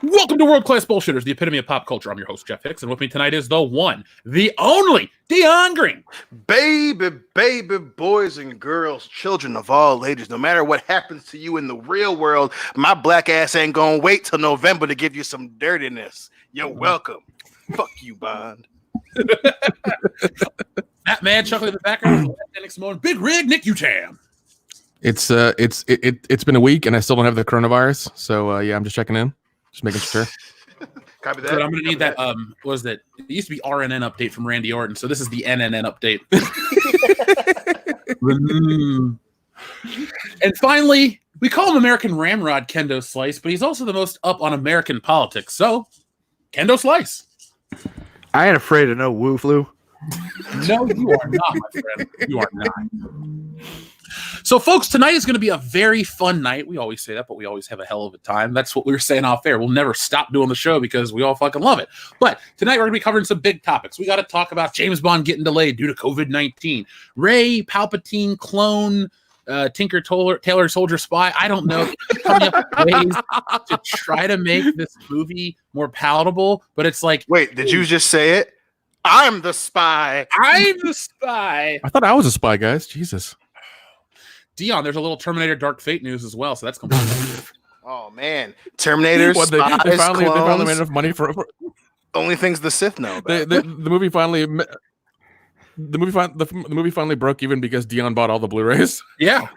Welcome to World Class Bullshitters, the epitome of pop culture. I'm your host, Jeff Hicks, and with me tonight is the one, the only, Dion Green. Baby, boys and girls, children of all ages, no matter what happens to you in the real world, my black ass ain't gonna wait till November to give you some dirtiness. You're welcome. Fuck you, Bond. That man chuckling in the background, Big Rig, Nick Utam. It's been a week and I still don't have the coronavirus, so yeah, I'm just checking in, just making sure. Copy that. Good, I'm gonna need that. What was that? It used to be RNN update from Randy Orton, so this is the NNN update. And finally, we call him American Ramrod Kendo Slice, but he's also the most up on American politics. So, Kendo Slice. I ain't afraid of no woo flu. No, you are not, my friend. You are not. So, folks, tonight is going to be a very fun night. We always say that, but we always have a hell of a time. That's what we were saying off air. We'll never stop doing the show because we all fucking love it. But tonight we're going to be covering some big topics. We got to talk about James Bond getting delayed due to COVID-19. Rey Palpatine clone, Tinker Tailor Soldier Spy. I don't know. Coming up with ways to try to make this movie more palatable, but it's like, wait, did you just say it? I'm the spy. I'm the spy. I thought I was a spy, guys. Jesus. Dion, there's a little Terminator Dark Fate news as well, so that's complete. Oh man, Terminator What, spies, they finally clones, made enough money for only things the Sith know about. the movie finally. The movie finally broke even because Dion bought all the Blu-rays. Yeah.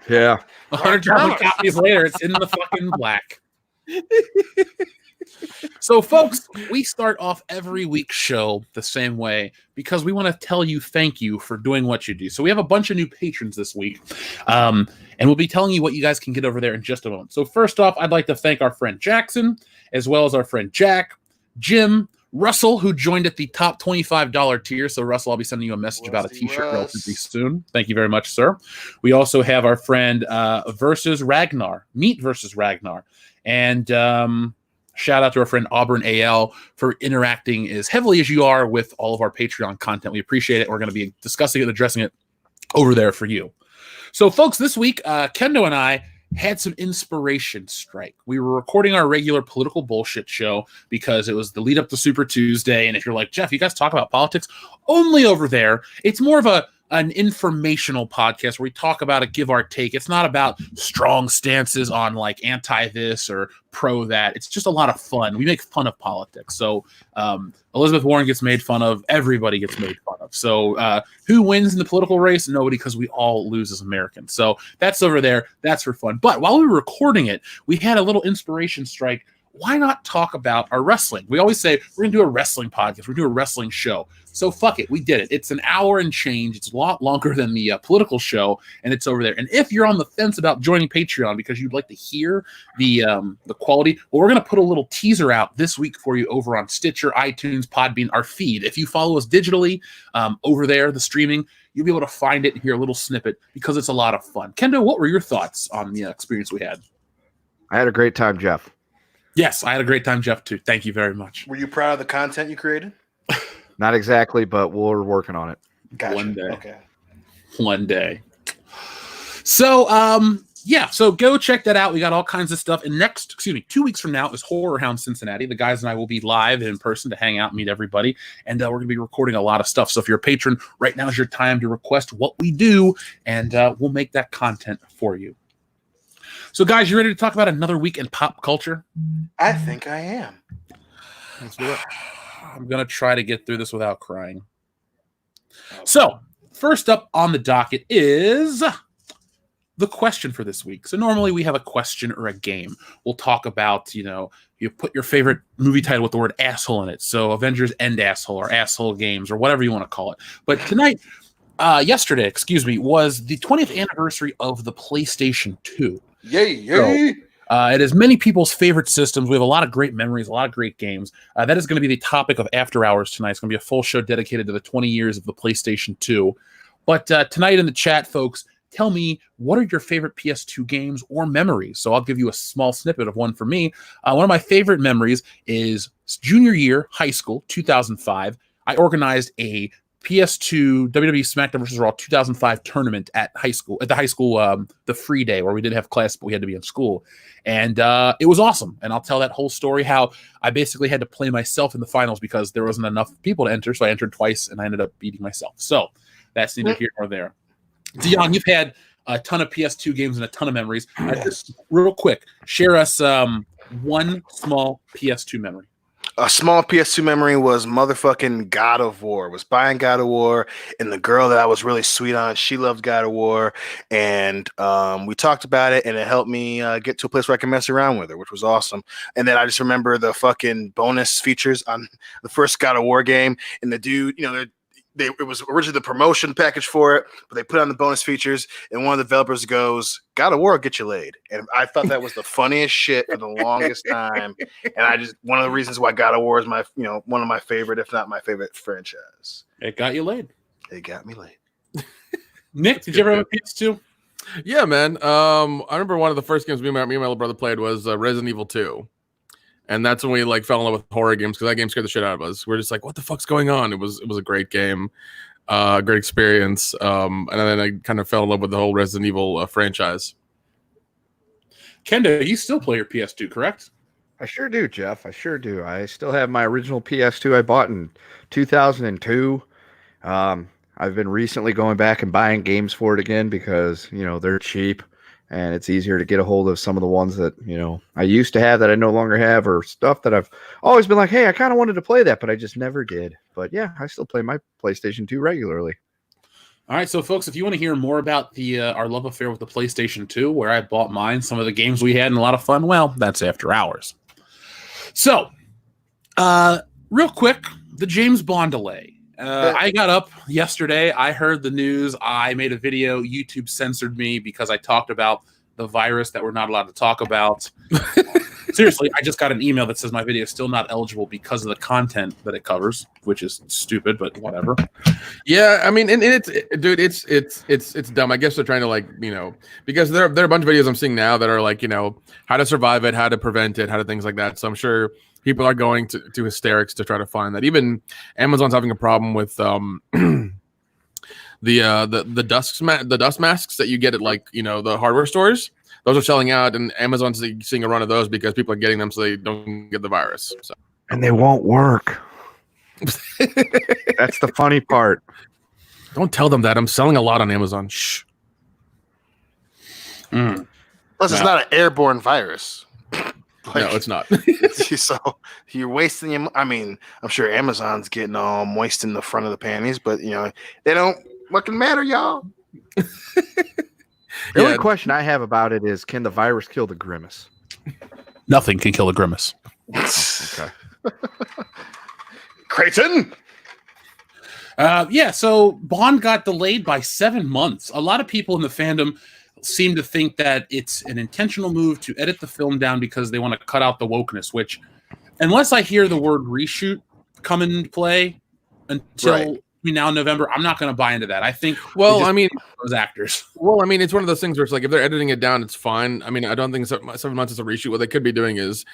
100 copies later, it's in the fucking black. So, folks, we start off every week's show the same way because we want to tell you thank you for doing what you do. So we have a bunch of new patrons this week, and we'll be telling you what you guys can get over there in just a moment. So first off, I'd like to thank our friend Jackson, as well as our friend Jack, Jim, Russell, who joined at the top $25 tier. So, Russell, I'll be sending you a message about a t-shirt relatively soon. Thank you very much, sir. We also have our friend Versus Ragnar, Meet Versus Ragnar. And shout out to our friend Auburn AL for interacting as heavily as you are with all of our Patreon content. We appreciate it. We're going to be discussing it and addressing it over there for you. So, folks, this week, Kendo and I had some inspiration strike. We were recording our regular political bullshit show because it was the lead up to Super Tuesday. And if you're like, Jeff, you guys talk about politics only over there, it's more of an informational podcast where we talk about it, give our take. It's not about strong stances on like anti this or pro that. It's just a lot of fun. We make fun of politics. So Elizabeth Warren gets made fun of. Everybody gets made fun of. So who wins in the political race? Nobody, because we all lose as Americans. So that's over there. That's for fun. But while we were recording it, we had a little inspiration strike. Why not talk about our wrestling? We always say we're going to do a wrestling podcast. We're going to do a wrestling show. So fuck it. We did it. It's an hour and change. It's a lot longer than the political show, and it's over there. And if you're on the fence about joining Patreon because you'd like to hear the quality, well, we're going to put a little teaser out this week for you over on Stitcher, iTunes, Podbean, our feed. If you follow us digitally over there, the streaming, you'll be able to find it and hear a little snippet because it's a lot of fun. Kendo, what were your thoughts on the experience we had? I had a great time, Jeff. Yes, I had a great time, Jeff, too. Thank you very much. Were you proud of the content you created? Not exactly, but we're working on it. Gotcha. One day. Okay. One day. So, yeah, so go check that out. We got all kinds of stuff. And 2 weeks from now is Horror Hound Cincinnati. The guys and I will be live in person to hang out and meet everybody. And we're going to be recording a lot of stuff. So if you're a patron, right now is your time to request what we do, and we'll make that content for you. So, guys, you ready to talk about another week in pop culture? I think I am. Let's do it. I'm going to try to get through this without crying. So, first up on the docket is the question for this week. So, normally we have a question or a game. We'll talk about, you put your favorite movie title with the word asshole in it. So, Avengers End Asshole or Asshole Games or whatever you want to call it. But yesterday, was the 20th anniversary of the PlayStation 2. Yay. So, it is many people's favorite systems. We have a lot of great memories, a lot of great games. That is going to be the topic of After Hours tonight. It's going to be a full show dedicated to the 20 years of the PlayStation 2. But tonight in the chat, folks, tell me, what are your favorite PS2 games or memories? So I'll give you a small snippet of one for me. One of my favorite memories is junior year, high school, 2005. I organized a PS2 WWE SmackDown vs. Raw 2005 tournament at the high school, the free day where we did have class, but we had to be in school. And it was awesome. And I'll tell that whole story how I basically had to play myself in the finals because there wasn't enough people to enter. So I entered twice and I ended up beating myself. So that's neither here nor there. Dion, you've had a ton of PS2 games and a ton of memories. Just real quick, share us one small PS2 memory. A small PS2 memory was motherfucking God of War. Was buying God of War, and the girl that I was really sweet on, she loved God of War, and we talked about it, and it helped me get to a place where I can mess around with her, which was awesome. And then I just remember the fucking bonus features on the first God of War game, and the dude, it was originally the promotion package for it, but they put on the bonus features, and one of the developers goes, God of War will get you laid. And I thought that was the funniest shit for the longest time. And one of the reasons why God of War is one of my favorite, if not my favorite franchise. It got you laid. It got me laid. Nick, did you ever have a PS2? Yeah, man. I remember one of the first games me and my little brother played was Resident Evil 2. And that's when we fell in love with horror games because that game scared the shit out of us. We're just like, what the fuck's going on? It was a great game, great experience. And then I kind of fell in love with the whole Resident Evil franchise. Kendo, you still play your PS2, correct? I sure do, Jeff. I sure do. I still have my original PS2 I bought in 2002. I've been recently going back and buying games for it again because, they're cheap. And it's easier to get a hold of some of the ones that, I used to have that I no longer have, or stuff that I've always been like, hey, I kind of wanted to play that, but I just never did. But yeah, I still play my PlayStation 2 regularly. All right, so folks, if you want to hear more about our love affair with the PlayStation 2, where I bought mine, some of the games we had and a lot of fun, well, that's after hours. So, real quick, the James Bond delay. I got up yesterday. I heard the news. I made a video. YouTube censored me because I talked about the virus that we're not allowed to talk about. Seriously, I just got an email that says my video is still not eligible because of the content that it covers, which is stupid, but whatever. Yeah, I mean, and it's dumb. I guess they're trying to because there are a bunch of videos I'm seeing now that are how to survive it, how to prevent it, how to things like that. So I'm sure people are going to hysterics to try to find that. Even Amazon's having a problem with the dust masks that you get at the hardware stores. Those are selling out, and Amazon's seeing a run of those because people are getting them so they don't get the virus. So. And they won't work. That's the funny part. Don't tell them that. I'm selling a lot on Amazon. Shh. Plus, it's not an airborne virus. No, it's not. So you're wasting your. I mean, I'm sure Amazon's getting all moist in the front of the panties, but they don't fucking matter, y'all. The only question I have about it is, can the virus kill the grimace? Nothing can kill a grimace. Okay. Creighton. So Bond got delayed by 7 months. A lot of people in the fandom seem to think that it's an intentional move to edit the film down because they want to cut out the wokeness, which, unless I hear the word reshoot come into play until now in November, I'm not going to buy into that. I think those actors. Well, I mean, it's one of those things where it's if they're editing it down, it's fine. I mean, I don't think 7 months is a reshoot. What they could be doing is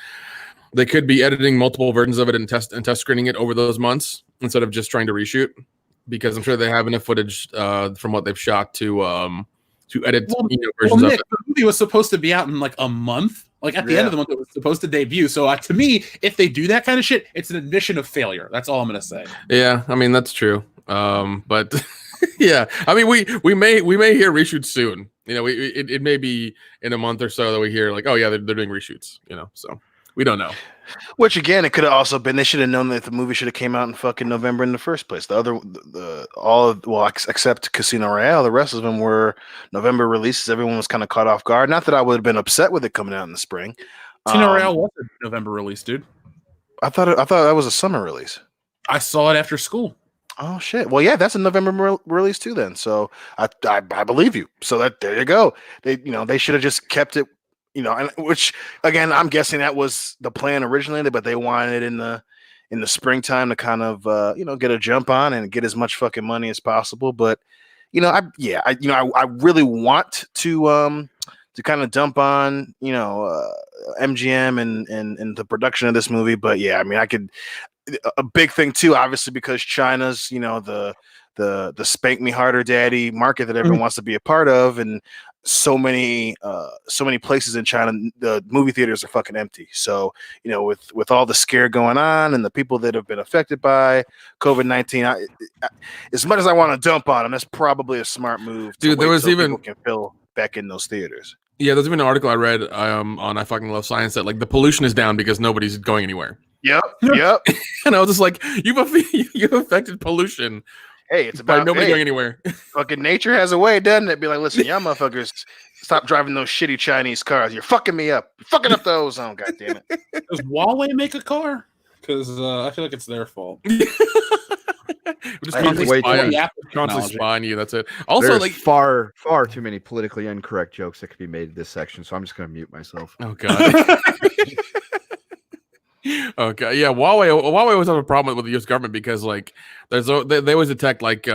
they could be editing multiple versions of it and test screening it over those months instead of just trying to reshoot, because I'm sure they have enough footage from what they've shot to edit versions of it. The movie was supposed to be out in a month. At the end of the month, it was supposed to debut. So to me, if they do that kind of shit, it's an admission of failure. That's all I'm going to say. Yeah, I mean, that's true. But yeah, I mean, we may hear reshoots soon. It may be in a month or so that we hear they're doing reshoots. So we don't know. Which again, it could have also been. They should have known that the movie should have came out in fucking November in the first place. Except Casino Royale, the rest of them were November releases. Everyone was kind of caught off guard. Not that I would have been upset with it coming out in the spring. Casino Royale was a November release, dude. I thought that was a summer release. I saw it after school. Oh shit! Well, yeah, that's a November release too. Then, so I believe you. So there you go. They should have just kept it. And which again, I'm guessing that was the plan originally, but they wanted it in the springtime to kind of get a jump on and get as much fucking money as possible. But I really want to kind of dump on MGM and the production of this movie. But yeah, I mean, I could. A big thing too, obviously, because China's the the spank me harder daddy market that everyone wants to be a part of, and so many places in China, the movie theaters are fucking empty. So, with all the scare going on and the people that have been affected by COVID-19, as much as I want to dump on them, that's probably a smart move. Dude, there was even people can fill back in those theaters. Yeah, there's even an article I read on I Fucking Love Science that like the pollution is down because nobody's going anywhere. Yep. And I was just like, you've affected pollution. Hey, it's about nobody going anywhere. Fucking nature has a way, doesn't it? Be like, listen, y'all motherfuckers, stop driving those shitty Chinese cars. You're fucking me up. You're fucking up the ozone. God damn it. Does Huawei make a car? Because I feel like it's their fault. Just constantly spying you. That's it. Also, there's like far too many politically incorrect jokes that could be made in this section, so I'm just going to mute myself. Oh god. Okay, yeah. Huawei always have a problem with the U.S. government because like they always detect like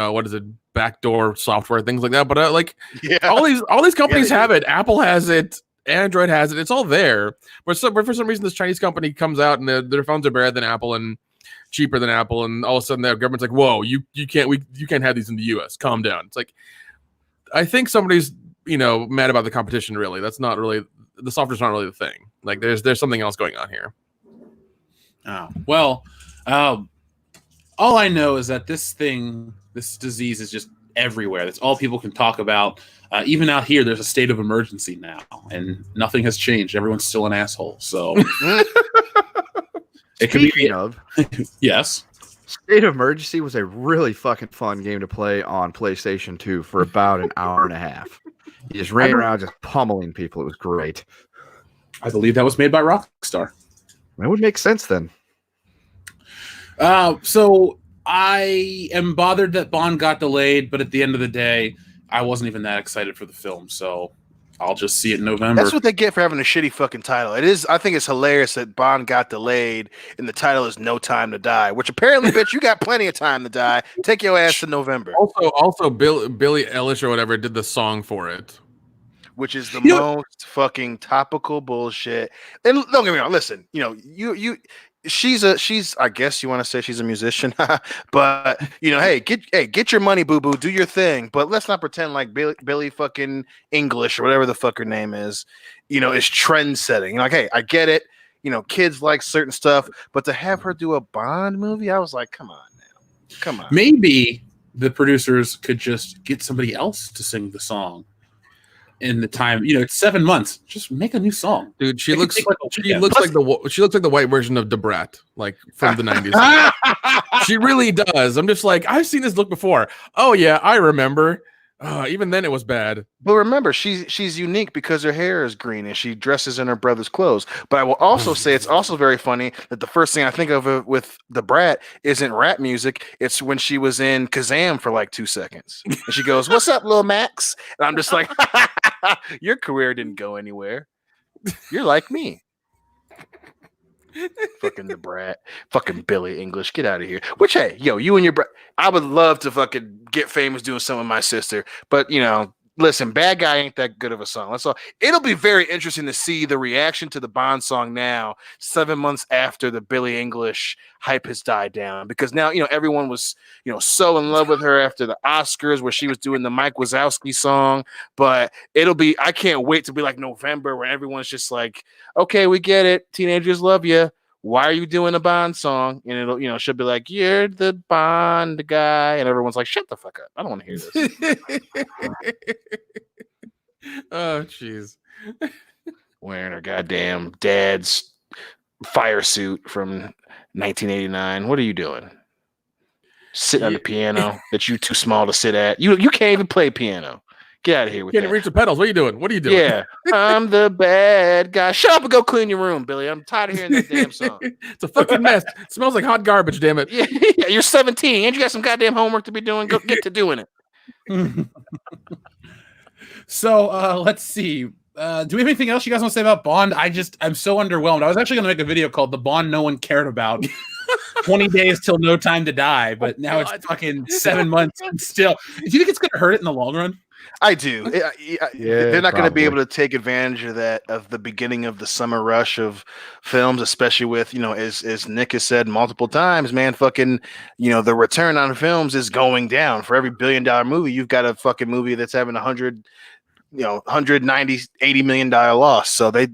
backdoor software, things like that. But all these companies have it. Apple has it. Android has it. It's all there. But for some reason, this Chinese company comes out and their phones are better than Apple and cheaper than Apple, and all of a sudden their government's like, "Whoa, you can't have these in the U.S. Calm down." It's like, I think somebody's mad about the competition. Really, that's not really the software's not really the thing. Like, there's something else going on here. Oh well, all I know is that this disease is just everywhere. That's all people can talk about. Even out here, there's a state of emergency now, and nothing has changed. Everyone's still an asshole. So, it could be of yes. State of Emergency was a really fucking fun game to play on PlayStation 2 for about an hour and a half. You just ran around just pummeling people. It was great. I believe that was made by Rockstar. That would make sense then. So I am bothered that Bond got delayed, but at the end of the day, I wasn't even that excited for the film, so I'll just see it in November. That's what they get for having a shitty fucking title. It is. I think it's hilarious that Bond got delayed and the title is No Time to Die, which apparently, bitch, you got plenty of time to die. Take your ass to November. Also, Billie Eilish or whatever did the song for it, which is the most fucking topical bullshit. And don't get me wrong. Listen, she's I guess you want to say she's a musician, but hey, get your money, boo boo, do your thing. But let's not pretend like Billy fucking English or whatever the fuck her name is trend setting. Like, hey, I get it. Kids like certain stuff, but to have her do a Bond movie, I was like, come on now, come on. Maybe the producers could just get somebody else to sing the song. In the time, it's 7 months. Just make a new song, dude. She looks like the white version of Debrat, like from the 90s. She really does. I'm just like, I've seen this look before. Oh yeah, I remember. Even then, it was bad. But remember, she's unique because her hair is green and she dresses in her brother's clothes. But I will also say it's also very funny that the first thing I think of with the Brat isn't rap music. It's when she was in Kazam for like 2 seconds. And she goes, "What's up, Lil Max?" And I'm just like, your career didn't go anywhere. You're like me. Fucking the Brat, fucking Billy English, get out of here. Which, hey, you and your Brat, I would love to fucking get famous doing something with my sister, but listen, Bad Guy ain't that good of a song. That's all. It'll be very interesting to see the reaction to the Bond song now, 7 months after the Billie English hype has died down, because now everyone was so in love with her after the Oscars where she was doing the Mike Wazowski song. But I can't wait to be like November where everyone's just like, okay, we get it, teenagers love you. Why are you doing a Bond song? And she'll be like, "You're the Bond guy," and everyone's like, "Shut the fuck up! I don't want to hear this." Oh, jeez. Wearing her goddamn dad's fire suit from 1989. What are you doing? Sitting on the piano that you too small to sit at. You can't even play piano. Get out of here with that. Can't reach the pedals. What are you doing? What are you doing? Yeah, I'm the bad guy. Shut up and go clean your room, Billy. I'm tired of hearing that damn song. It's a fucking mess. It smells like hot garbage, damn it. Yeah, you're 17 and you got some goddamn homework to be doing. Go get to doing it. So let's see. Do we have anything else you guys want to say about Bond? I'm so underwhelmed. I was actually going to make a video called "The Bond No One Cared About." 20 days till No Time to Die, but now it's fucking 7 months and still. Do you think it's going to hurt it in the long run? I do. Yeah, They're not going to be probably. able to take advantage of that of the beginning of the summer rush of films, especially with as Nick has said multiple times, man, fucking the return on films is going down. For every $1 billion movie, you've got a fucking movie that's having 190 $80 million loss. So they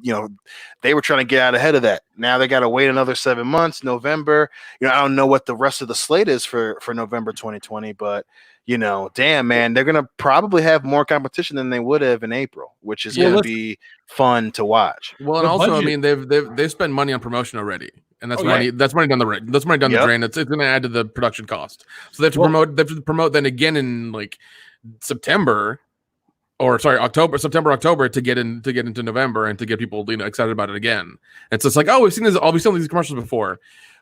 were trying to get out ahead of that. Now they got to wait another 7 months. November. I don't know what the rest of the slate is for November 2020, but damn, man, they're gonna probably have more competition than they would have in April, which is gonna be fun to watch. Well, and The also, I budget- mean, they've spent money on promotion already, and that's Oh, money. That's money down the that's money down the Yep. drain. It's going to add to the production cost. So they have to promote. They have to promote then again in like September, or sorry, October to get into November and to get people excited about it again. It's just like, oh, we've seen these commercials before.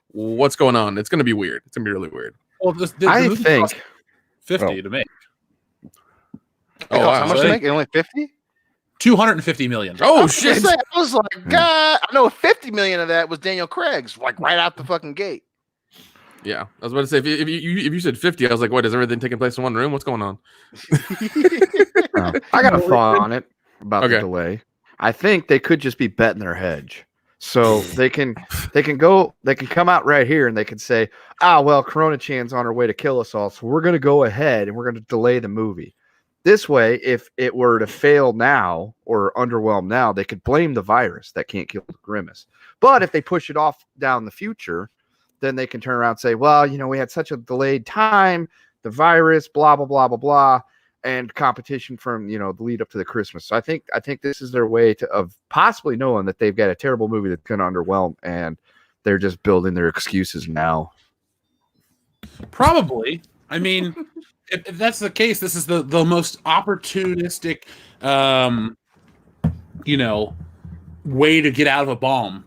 What's going on? It's going to be weird. It's going to be really weird. Well, the I movie think cost $50 to make. Oh, how much to make? Only 50? $250 million. Oh I shit! was like, God, I know 50 million of that was Daniel Craig's, like right out the fucking gate. Yeah, I was about to say if you said 50, I was like, what? Is everything taking place in one room? What's going on? I got a thought on it about Okay. the delay. I think they could just be betting their hedge. So they can come out right here and they can say, well, Corona Chan's on her way to kill us all, so we're going to go ahead and we're going to delay the movie. This way, if it were to fail now or underwhelm now, they could blame the virus that can't kill Grimace. But if they push it off down the future, then they can turn around and say, well, we had such a delayed time, the virus, blah, blah, blah, blah, blah, and competition from, the lead up to the Christmas. So I think this is their way of possibly knowing that they've got a terrible movie that's going to underwhelm, and they're just building their excuses now. Probably. I mean, if that's the case, this is the most opportunistic, way to get out of a bomb.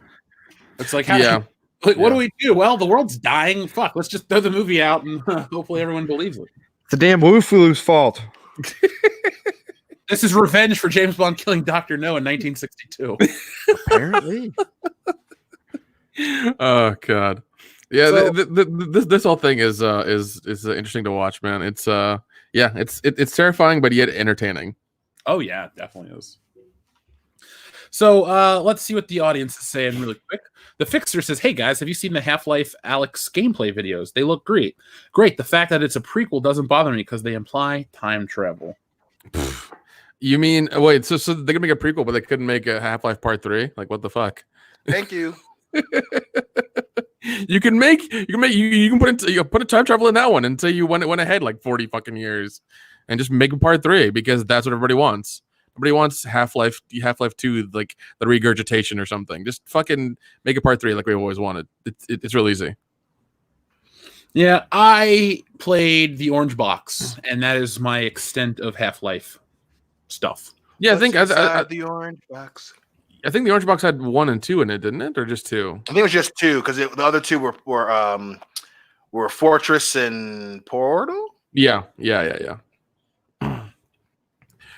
It's like, what do we do? Well, the world's dying. Fuck, let's just throw the movie out and hopefully everyone believes it. It's the damn Wu-Flu's fault. This is revenge for James Bond killing Dr. No in 1962. Apparently. Oh god, yeah. So- This whole thing is interesting to watch, man. It's it's terrifying, but yet entertaining. Oh yeah, it definitely is. So let's see what the audience is saying really quick. The Fixer says, "Hey guys, have you seen the Half-Life Alyx gameplay videos? They look great. Great. The fact that it's a prequel doesn't bother me because they imply time travel." You mean wait? So they can make a prequel, but they couldn't make a Half-Life Part 3? Like what the fuck? Thank you. You can put a time travel in that one and say you went ahead like 40 fucking years, and just make a Part 3 because that's what everybody wants. Everybody wants Half-Life 2, like the regurgitation or something. Just fucking make a Part 3 like we always wanted. It's real easy. Yeah, I played the Orange Box, and that is my extent of Half-Life stuff. Yeah, I think the orange box. I think the Orange Box had 1 and 2 in it, didn't it, or just 2? I think it was just 2 because the other 2 were Fortress and Portal. Yeah.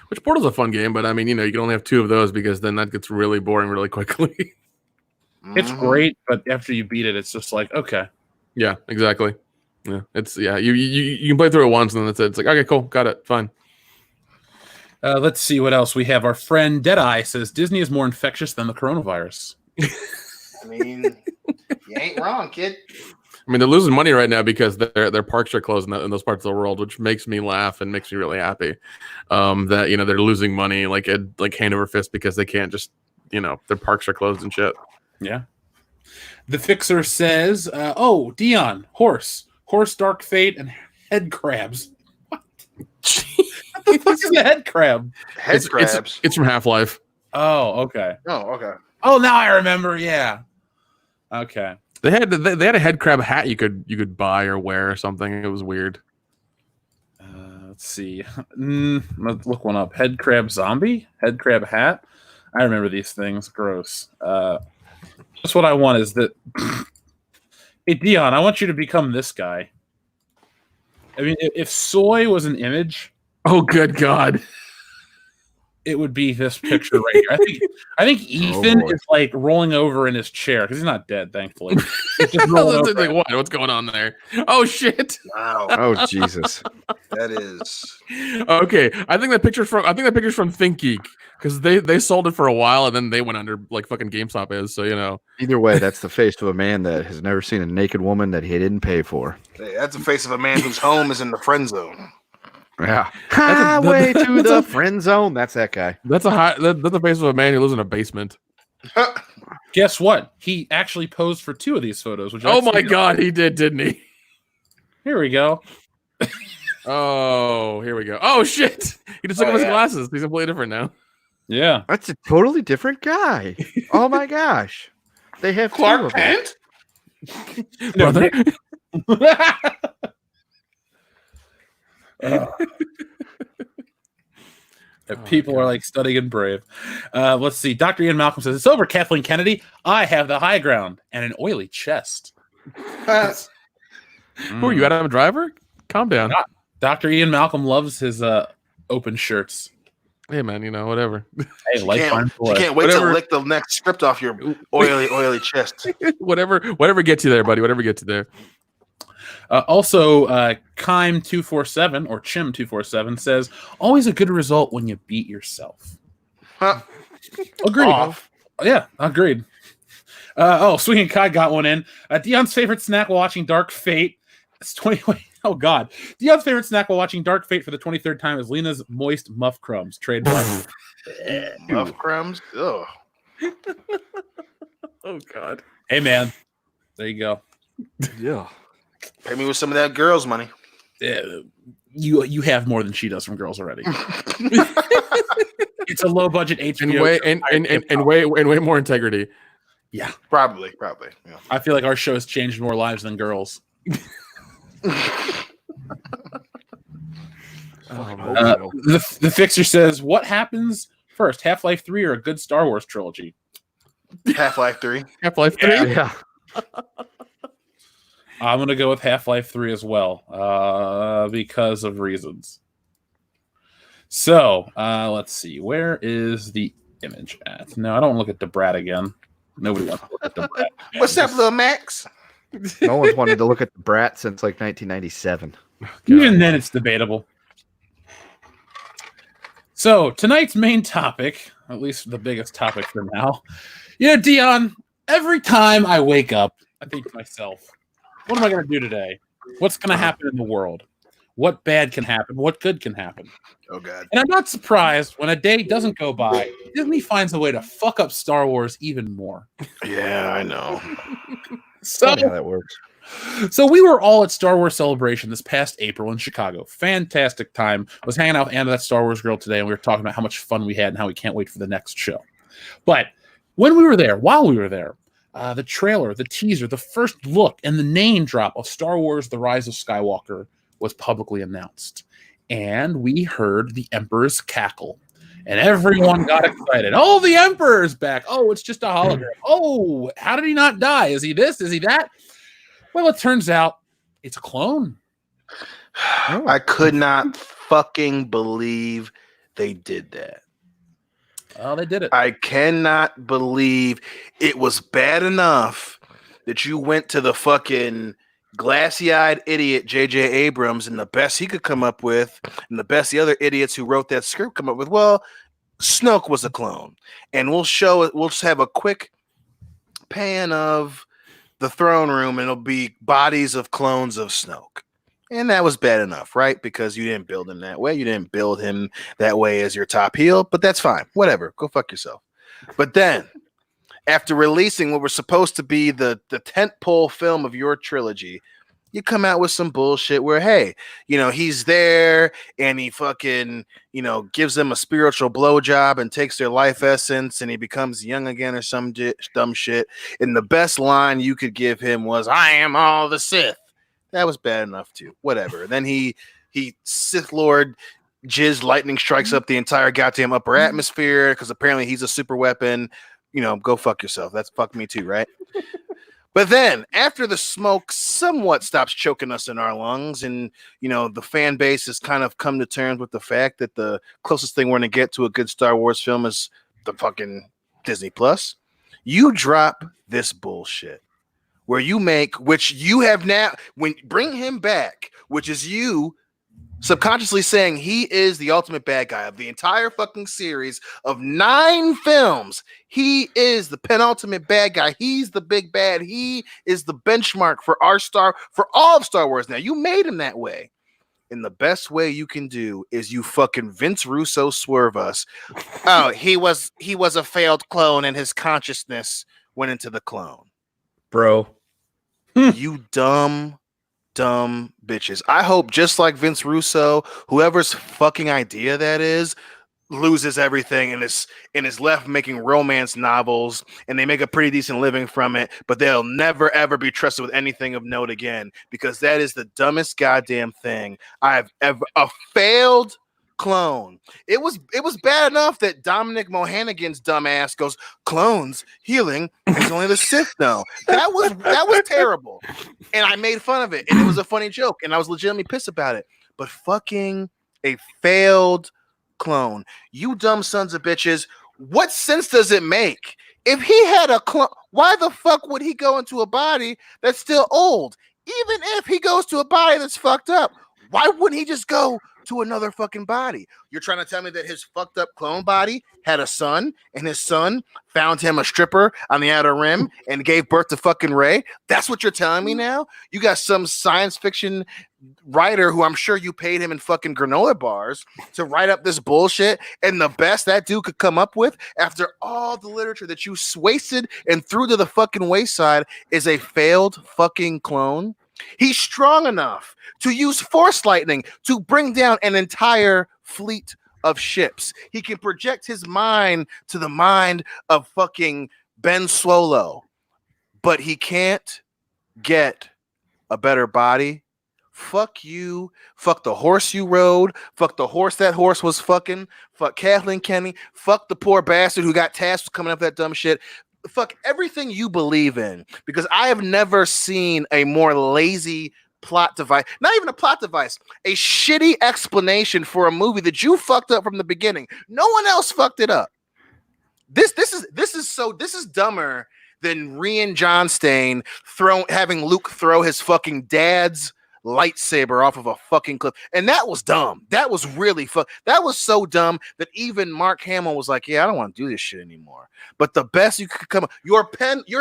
Which Portal's a fun game, but I mean, you can only have 2 of those because then that gets really boring really quickly. It's great, but after you beat it, it's just like, okay. Yeah, exactly. Yeah, you can play through it once and then that's it. It's like, okay, cool, got it, fine. Let's see what else we have. Our friend Deadeye says Disney is more infectious than the coronavirus. I mean, you ain't wrong, kid. I mean, they're losing money right now because their parks are closed in those parts of the world, which makes me laugh and makes me really happy. That they're losing money like hand over fist because they can't just their parks are closed and shit. Yeah. The Fixer says, "Oh, Dion, horse, Dark Fate, and head crabs." What? What the fuck is a head crab? Head crabs. It's from Half-Life. Oh, okay. Oh, okay. Oh, now I remember. Yeah. Okay. They had a head crab hat you could buy or wear or something. It was weird. Let's see. Let's look one up. Head crab zombie? Head crab hat? I remember these things. Gross. Just what I want is that. Hey, Dion, I want you to become this guy. I mean, if soy was an image. Oh, good God. it would be this picture right here. I think Ethan is like rolling over in his chair because he's not dead, thankfully. He's just rolling over. Like, what? What's going on there? Oh shit! Wow, Oh Jesus! that is Okay, I think that picture's from ThinkGeek because they sold it for a while and then they went under like fucking GameStop is. So Either way, that's the face of a man that has never seen a naked woman that he didn't pay for. hey, that's the face of a man whose home is in the friend zone. Yeah, highway to the friend zone. That's that guy. that's the face of a man who lives in a basement. Guess what? He actually posed for 2 of these photos. Which Oh my god, he did, didn't he? Here we go. Oh, here we go. Oh shit! He just took off his glasses. He's completely different now. Yeah, That's a totally different guy. Oh my gosh, they have Clark 2 of them. Kent? Brother. People are like studying and brave. Let's see. Dr. Ian Malcolm says, it's over, Kathleen Kennedy. I have the high ground and an oily chest. Who are you, Adam Driver? Calm down. Dr. Ian Malcolm loves his open shirts. Hey man, whatever. Hey, You can't wait to lick the next script off your oily chest. whatever gets you there, buddy. Whatever gets you there. Also, Kime247 or Chim247 says, always a good result when you beat yourself. Huh. Agreed. Off. Yeah, agreed. Swinging Kai got one in. Dion's favorite snack while watching Dark Fate. It's 20. Oh God! Dion's favorite snack while watching Dark Fate for the 23rd time is Lena's moist muff crumbs. Trademark. Muff crumbs. Oh. Oh God. Hey man, there you go. Yeah. Pay me with some of that girl's money. You have more than she does from girls already. It's a low budget HBO and way more integrity. Yeah, Probably. Yeah. I feel like our show has changed more lives than girls. The Fixer says, what happens first, Half-Life 3 or a good Star Wars trilogy? Half-Life 3. Half-Life 3. Yeah. I'm going to go with Half-Life 3 as well, because of reasons. So, let's see. Where is the image at? No, I don't look at Debrat again. Nobody wants to look at Debrat. What's up, little Max? No one's wanted to look at the Brat since like 1997. Even then, it's debatable. So, tonight's main topic, at least the biggest topic for now. Dion, every time I wake up, I think to myself, what am I going to do today? What's going to happen in the world? What bad can happen? What good can happen? Oh, God. And I'm not surprised when a day doesn't go by, Disney finds a way to fuck up Star Wars even more. Yeah, I know. Funny how that works. So we were all at Star Wars Celebration this past April in Chicago. Fantastic time. I was hanging out with Anna, that Star Wars girl, today, and we were talking about how much fun we had and how we can't wait for the next show. But while we were there, the trailer, the teaser, the first look, and the name drop of Star Wars The Rise of Skywalker was publicly announced. And we heard the Emperor's cackle. And everyone got excited. Oh, the Emperor's back. Oh, it's just a hologram. Oh, how did he not die? Is he this? Is he that? Well, it turns out it's a clone. I could not fucking believe they did that. Oh, they did it. I cannot believe it was bad enough that you went to the fucking glassy-eyed idiot J.J. Abrams and the best he could come up with, and the best the other idiots who wrote that script come up with. Well, Snoke was a clone, and we'll show it. We'll just have a quick pan of the throne room, and it'll be bodies of clones of Snoke. And that was bad enough, right? Because you didn't build him that way. You didn't build him that way as your top heel, but that's fine. Whatever. Go fuck yourself. But then, after releasing what was supposed to be the tentpole film of your trilogy, you come out with some bullshit where, hey, he's there and he fucking, gives them a spiritual blowjob and takes their life essence and he becomes young again or some dumb shit. And the best line you could give him was, I am all the Sith. That was bad enough too. Whatever. Then he Sith Lord jizz lightning strikes up the entire goddamn upper atmosphere because apparently he's a super weapon. Go fuck yourself. That's fuck me too, right? But then, after the smoke somewhat stops choking us in our lungs, and the fan base has kind of come to terms with the fact that the closest thing we're going to get to a good Star Wars film is the fucking Disney Plus, you drop this bullshit where you make, which you have now, bring him back, which is you subconsciously saying he is the ultimate bad guy of the entire fucking series of 9 films. He is the penultimate bad guy. He's the big bad. He is the benchmark for all of Star Wars. Now, you made him that way. And the best way you can do is you fucking Vince Russo swerve us. Oh, he was a failed clone and his consciousness went into the clone. Bro. You dumb bitches. I hope, just like Vince Russo, whoever's fucking idea that is, loses everything and is left making romance novels, and they make a pretty decent living from it, but they'll never ever be trusted with anything of note again, because that is the dumbest goddamn thing I've ever. A failed clone. It was bad enough that Dominic Mohanigan's dumbass goes, clones healing is only the Sith know. That was terrible, and I made fun of it, and it was a funny joke, and I was legitimately pissed about it. But fucking a failed clone, you dumb sons of bitches. What sense does it make? If he had a clone, why the fuck would he go into a body that's still old? Even if he goes to a body that's fucked up, why wouldn't he just go to another fucking body? You're trying to tell me that his fucked up clone body had a son, and his son found him a stripper on the Outer Rim and gave birth to fucking Rey? That's what you're telling me now? You got some science fiction writer who I'm sure you paid him in fucking granola bars to write up this bullshit, and the best that dude could come up with after all the literature that you wasted and threw to the fucking wayside is a failed fucking clone? He's strong enough to use force lightning to bring down an entire fleet of ships. He can project his mind to the mind of fucking Ben Solo, but he can't get a better body. Fuck you. Fuck the horse you rode. Fuck the horse that horse was fucking. Fuck Kathleen Kennedy. Fuck the poor bastard who got tasked with coming up with that dumb shit. Fuck everything you believe in, because I have never seen a more lazy plot device. Not even a plot device, a shitty explanation for a movie that you fucked up from the beginning. No one else fucked it up. This is dumber than Rian Johnstein having Luke throw his fucking dad's lightsaber off of a fucking cliff, and that was dumb. That was really that was so dumb that even Mark Hamill was like, "Yeah, I don't want to do this shit anymore." But the best you could come up, your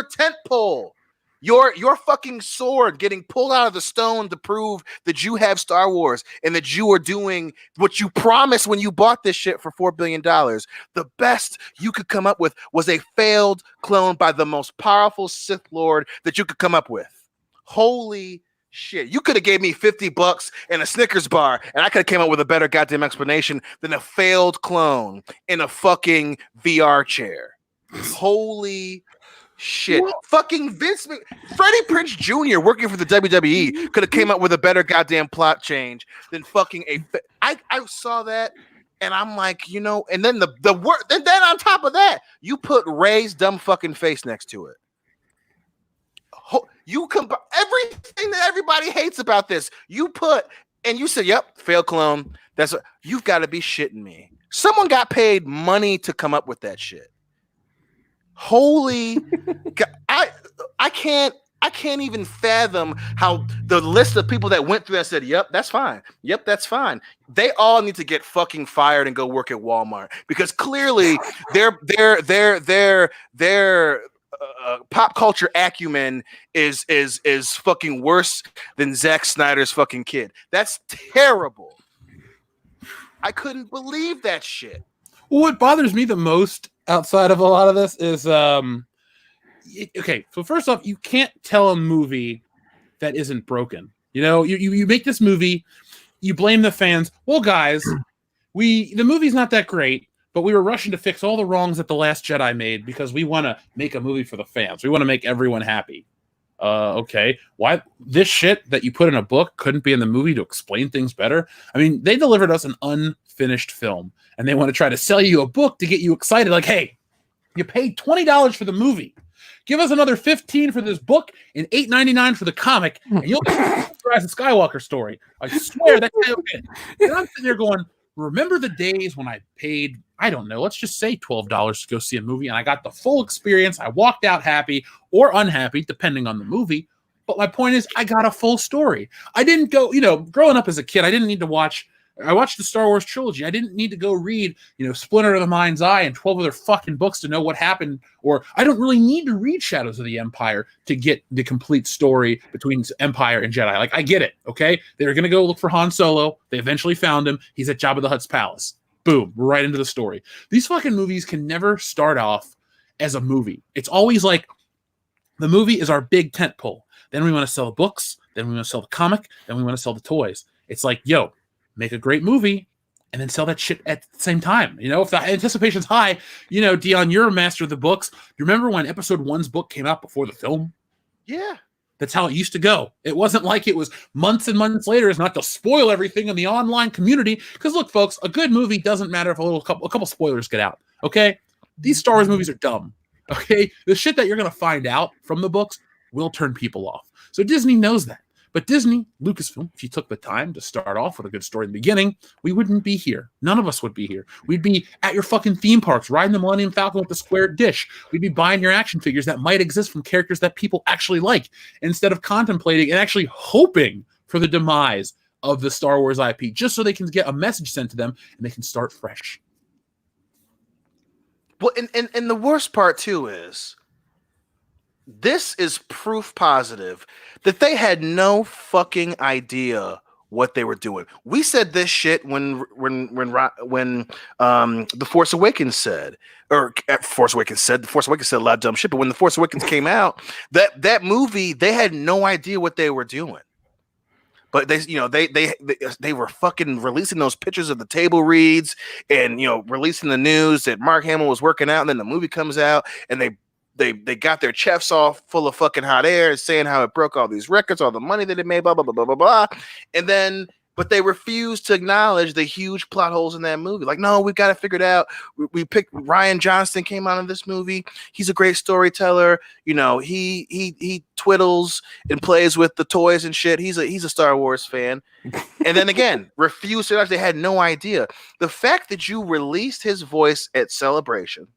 tent pole, your fucking sword getting pulled out of the stone to prove that you have Star Wars and that you are doing what you promised when you bought this shit for $4 billion. The best you could come up with was a failed clone by the most powerful Sith Lord that you could come up with. Holy shit, you could have gave me $50 and a Snickers bar, and I could have came up with a better goddamn explanation than a failed clone in a fucking VR chair. Holy shit. Fucking Freddie Prinze Jr. working for the WWE could have came up with a better goddamn plot change than fucking I saw that, and I'm like, and then the word, and then on top of that, you put Rey's dumb fucking face next to it. You combine everything that everybody hates about this. You put, and you said, "Yep, failed clone." You've got to be shitting me. Someone got paid money to come up with that shit. Holy God, I can't even fathom how the list of people that went through that said, "Yep, that's fine. Yep, that's fine." They all need to get fucking fired and go work at Walmart, because clearly their pop culture acumen is fucking worse than Zack Snyder's fucking kid. That's terrible. I couldn't believe that shit. Well, what bothers me the most outside of a lot of this is okay, so first off, you can't tell a movie that isn't broken. You make this movie, you blame the fans. Well, guys, the movie's not that great, but we were rushing to fix all the wrongs that The Last Jedi made because we want to make a movie for the fans. We want to make everyone happy. Okay. Why this shit that you put in a book couldn't be in the movie to explain things better? I mean, they delivered us an unfinished film, and they want to try to sell you a book to get you excited. Like, hey, you paid $20 for the movie. Give us another 15 for this book and $8.99 for the comic, and you'll get the Rise of Skywalker story. I swear that's okay. And I'm sitting there going, remember the days when I paid, I don't know, let's just say $12 to go see a movie, and I got the full experience. I walked out happy or unhappy, depending on the movie. But my point is, I got a full story. I didn't go, growing up as a kid, I didn't need to watch. I watched the Star Wars trilogy. I didn't need to go read, Splinter of the Mind's Eye and 12 other fucking books to know what happened. Or I don't really need to read Shadows of the Empire to get the complete story between Empire and Jedi. Like, I get it, okay? They were going to go look for Han Solo. They eventually found him. He's at Jabba the Hutt's palace. Boom, right into the story. These fucking movies can never start off as a movie. It's always like the movie is our big tent pole. Then we want to sell the books. Then we want to sell the comic. Then we want to sell the toys. It's like, yo, make a great movie and then sell that shit at the same time. If the anticipation's high, Dion, you're a master of the books. Do you remember when episode 1's book came out before the film? Yeah. That's how it used to go. It wasn't like it was months and months later. It's not to spoil everything in the online community. Because look, folks, a good movie doesn't matter if a couple spoilers get out. Okay? These Star Wars movies are dumb. Okay? The shit that you're going to find out from the books will turn people off. So Disney knows that. But Disney, Lucasfilm, if you took the time to start off with a good story in the beginning, we wouldn't be here. None of us would be here. We'd be at your fucking theme parks, riding the Millennium Falcon with the square dish. We'd be buying your action figures that might exist from characters that people actually like, instead of contemplating and actually hoping for the demise of the Star Wars IP, just so they can get a message sent to them and they can start fresh. Well, and the worst part, too, is this is proof positive that they had no fucking idea what they were doing. We said this shit when The Force Awakens said, The Force Awakens said a lot of dumb shit, but when The Force Awakens came out, that movie, they had no idea what they were doing. But they were fucking releasing those pictures of the table reads and releasing the news that Mark Hamill was working out, and then the movie comes out and they got their chests all full of fucking hot air and saying how it broke all these records, all the money that it made, blah, blah, blah, blah, blah, blah. And then, but they refused to acknowledge the huge plot holes in that movie. Like, no, we've got to figure it out. We picked Ryan Johnston came out of this movie. He's a great storyteller. He twiddles and plays with the toys and shit. He's a Star Wars fan. And then again, refused to acknowledge they had no idea. The fact that you released his voice at Celebration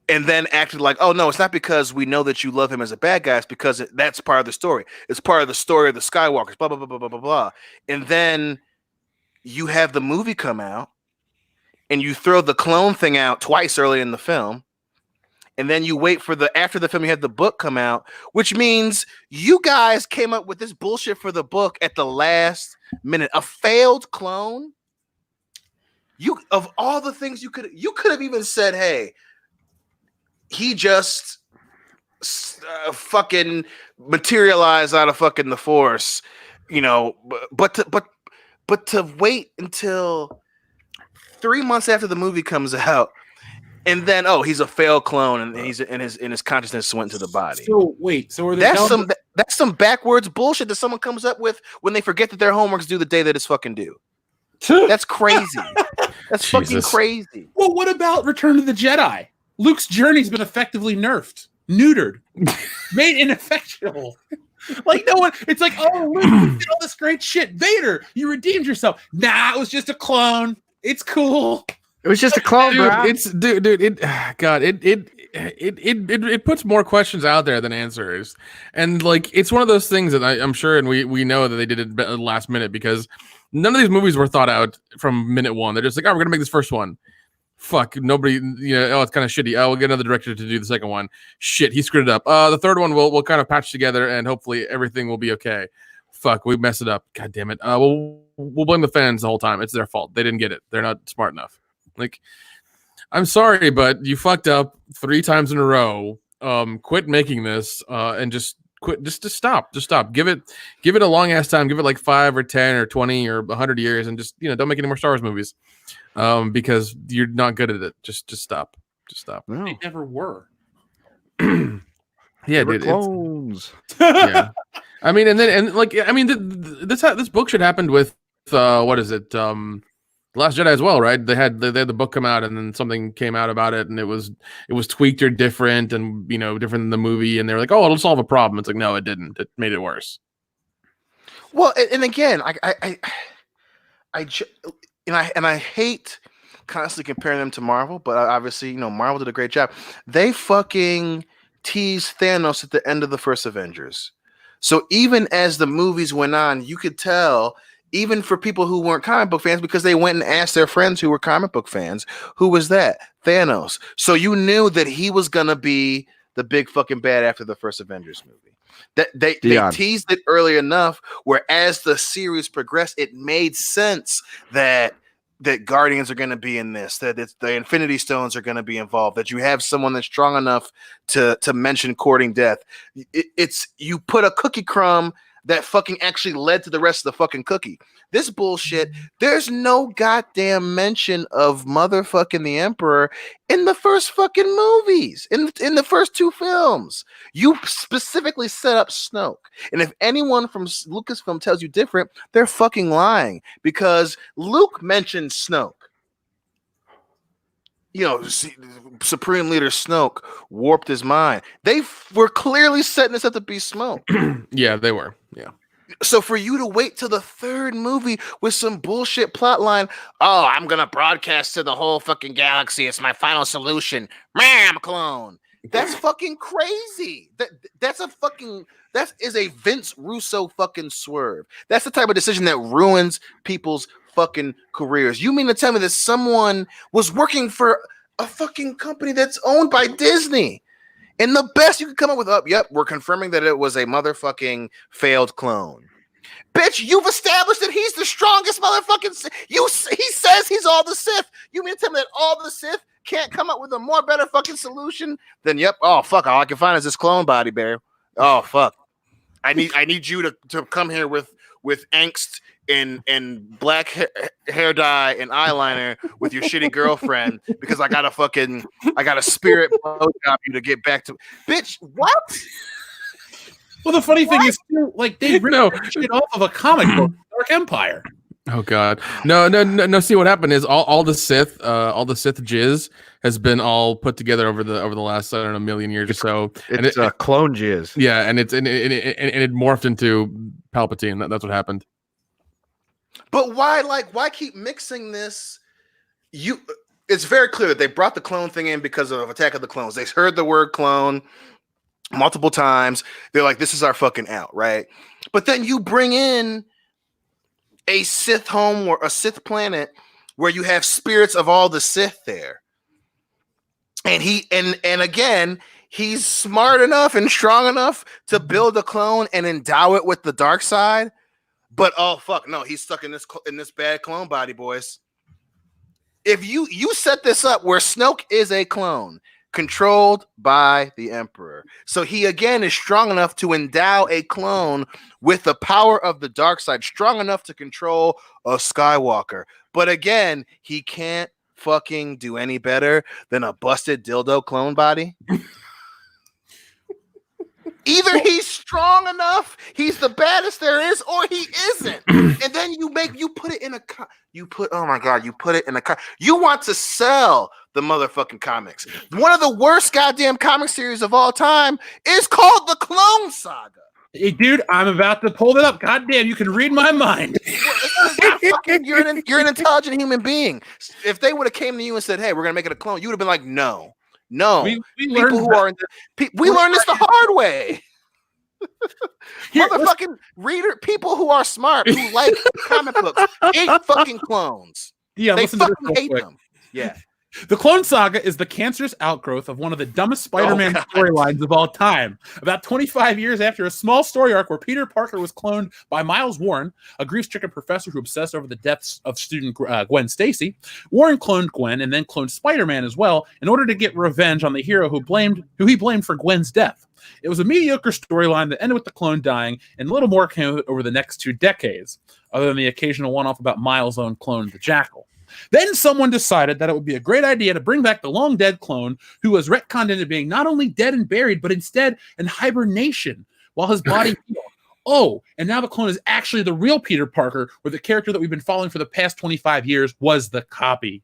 and then acted like, oh, no, it's not because we know that you love him as a bad guy. It's because that's part of the story. It's part of the story of the Skywalkers, blah, blah, blah, blah, blah, blah, blah. And then you have the movie come out and you throw the clone thing out twice early in the film. And then you wait for after the film, you had the book come out, which means you guys came up with this bullshit for the book at the last minute. A failed clone. Of all the things you could have even said, hey, he just fucking materialized out of fucking the Force, but to wait until 3 months after the movie comes out, and then he's a failed clone, and his consciousness went into the body. So wait, are that's some backwards bullshit that someone comes up with when they forget that their homework's due the day that it's fucking due. That's crazy. That's fucking crazy. Well, what about Return of the Jedi? Luke's journey's been effectively nerfed, neutered, made ineffectual. Like, no one, it's like, oh, Luke, you did all this great shit. Vader, you redeemed yourself. Nah, it was just a clone. It's cool. It was just a clone, bro. It puts more questions out there than answers. And like, it's one of those things that I'm sure, and we know that they did it at the last minute, because none of these movies were thought out from minute one. They're just like, oh, we're going to make this first one. Fuck, nobody, it's kind of shitty. Oh, we'll get another director to do the second one. Shit, he screwed it up. The third one we'll kind of patch together and hopefully everything will be okay. Fuck, we messed it up. God damn it. We'll blame the fans the whole time. It's their fault. They didn't get it. They're not smart enough. Like, I'm sorry, but you fucked up 3 times in a row. Quit making this and just quit. Just stop. Just stop. Give it a long ass time. Give it like 5 or 10 or 20 or 100 years, and just don't make any more Star Wars movies. Because you're not good at it. Just stop. Just stop. No. They never were. Yeah, dude. Clones. Yeah. I mean, this book should happen with what is it? The Last Jedi as well, right? They had the book come out, and then something came out about it, and it was tweaked or different, and different than the movie. And they were like, "Oh, it'll solve a problem." It's like, no, it didn't. It made it worse. Well, and again, I hate constantly comparing them to Marvel, but obviously, Marvel did a great job. They fucking teased Thanos at the end of the first Avengers. So even as the movies went on, you could tell. Even for people who weren't comic book fans, because they went and asked their friends who were comic book fans, who was that? Thanos. So you knew that he was going to be the big fucking bad after the first Avengers movie. That they teased it early enough where as the series progressed, it made sense that Guardians are going to be in this, that the Infinity Stones are going to be involved, that you have someone that's strong enough to mention courting death. It's you put a cookie crumb that fucking actually led to the rest of the fucking cookie. This bullshit, there's no goddamn mention of motherfucking the Emperor in the first fucking movies, in the first two films. You specifically set up Snoke. And if anyone from Lucasfilm tells you different, they're fucking lying, because Luke mentioned Snoke. Supreme Leader Snoke warped his mind. They were clearly setting this up to be Snoke. Yeah, they were. Yeah. So for you to wait till the third movie with some bullshit plot line, oh, I'm going to broadcast to the whole fucking galaxy. It's my final solution. I'm a clone. That's fucking crazy. That is a Vince Russo fucking swerve. That's the type of decision that ruins people's fucking careers. You mean to tell me that someone was working for a fucking company that's owned by Disney, and the best you could come up with, yep, we're confirming that it was a motherfucking failed clone. Bitch, you've established that he's the strongest motherfucking he says he's all the Sith. You mean to tell me that all the Sith can't come up with a more better fucking solution than, yep, oh fuck, all I can find is this clone body, bear. Oh fuck. I need you to come here with angst and black hair dye and eyeliner with your shitty girlfriend, because I got a spirit blowjob you to get back to. Bitch, what? Well, the funny thing is, too, like, they ripped shit off of a comic book, Dark Empire. Oh God, no. See, what happened is all the Sith jizz has been all put together over the last, I don't know, million years or so. It's a clone jizz. Yeah, and it morphed into Palpatine. That's what happened. But why keep mixing this? It's very clear that they brought the clone thing in because of Attack of the Clones. They heard the word clone multiple times. They're like, this is our fucking out, right? But then you bring in a Sith home or a Sith planet where you have spirits of all the Sith there. And again, he's smart enough and strong enough to build a clone and endow it with the dark side. But oh fuck no, he's stuck in this bad clone body, boys. If you set this up where Snoke is a clone controlled by the Emperor, so he again is strong enough to endow a clone with the power of the dark side, strong enough to control a Skywalker. But again, he can't fucking do any better than a busted dildo clone body. Either he's strong enough, he's the baddest there is, or he isn't. And then you put it in a you want to sell the motherfucking comics. One of the worst goddamn comic series of all time is called the Clone Saga. Hey, dude, I'm about to pull it up. Goddamn, you can read my mind. You're an intelligent human being. If they would have came to you and said, "Hey, we're gonna make it a clone," you would have been like, "No." We learned this the hard way. Motherfucking people who are smart, who like comic books, hate fucking clones. Yeah, they fucking hate them. Yeah. The Clone Saga is the cancerous outgrowth of one of the dumbest Spider-Man storylines of all time. About 25 years after a small story arc where Peter Parker was cloned by Miles Warren, a grief-stricken professor who obsessed over the deaths of student Gwen Stacy, Warren cloned Gwen and then cloned Spider-Man as well in order to get revenge on the hero who he blamed for Gwen's death. It was a mediocre storyline that ended with the clone dying, and little more came over the next 2 decades, other than the occasional one-off about Miles' own clone, the Jackal. Then someone decided that it would be a great idea to bring back the long-dead clone who was retconned into being not only dead and buried, but instead in hibernation while his body healed. oh, and now the clone is actually the real Peter Parker, where the character that we've been following for the past 25 years was the copy.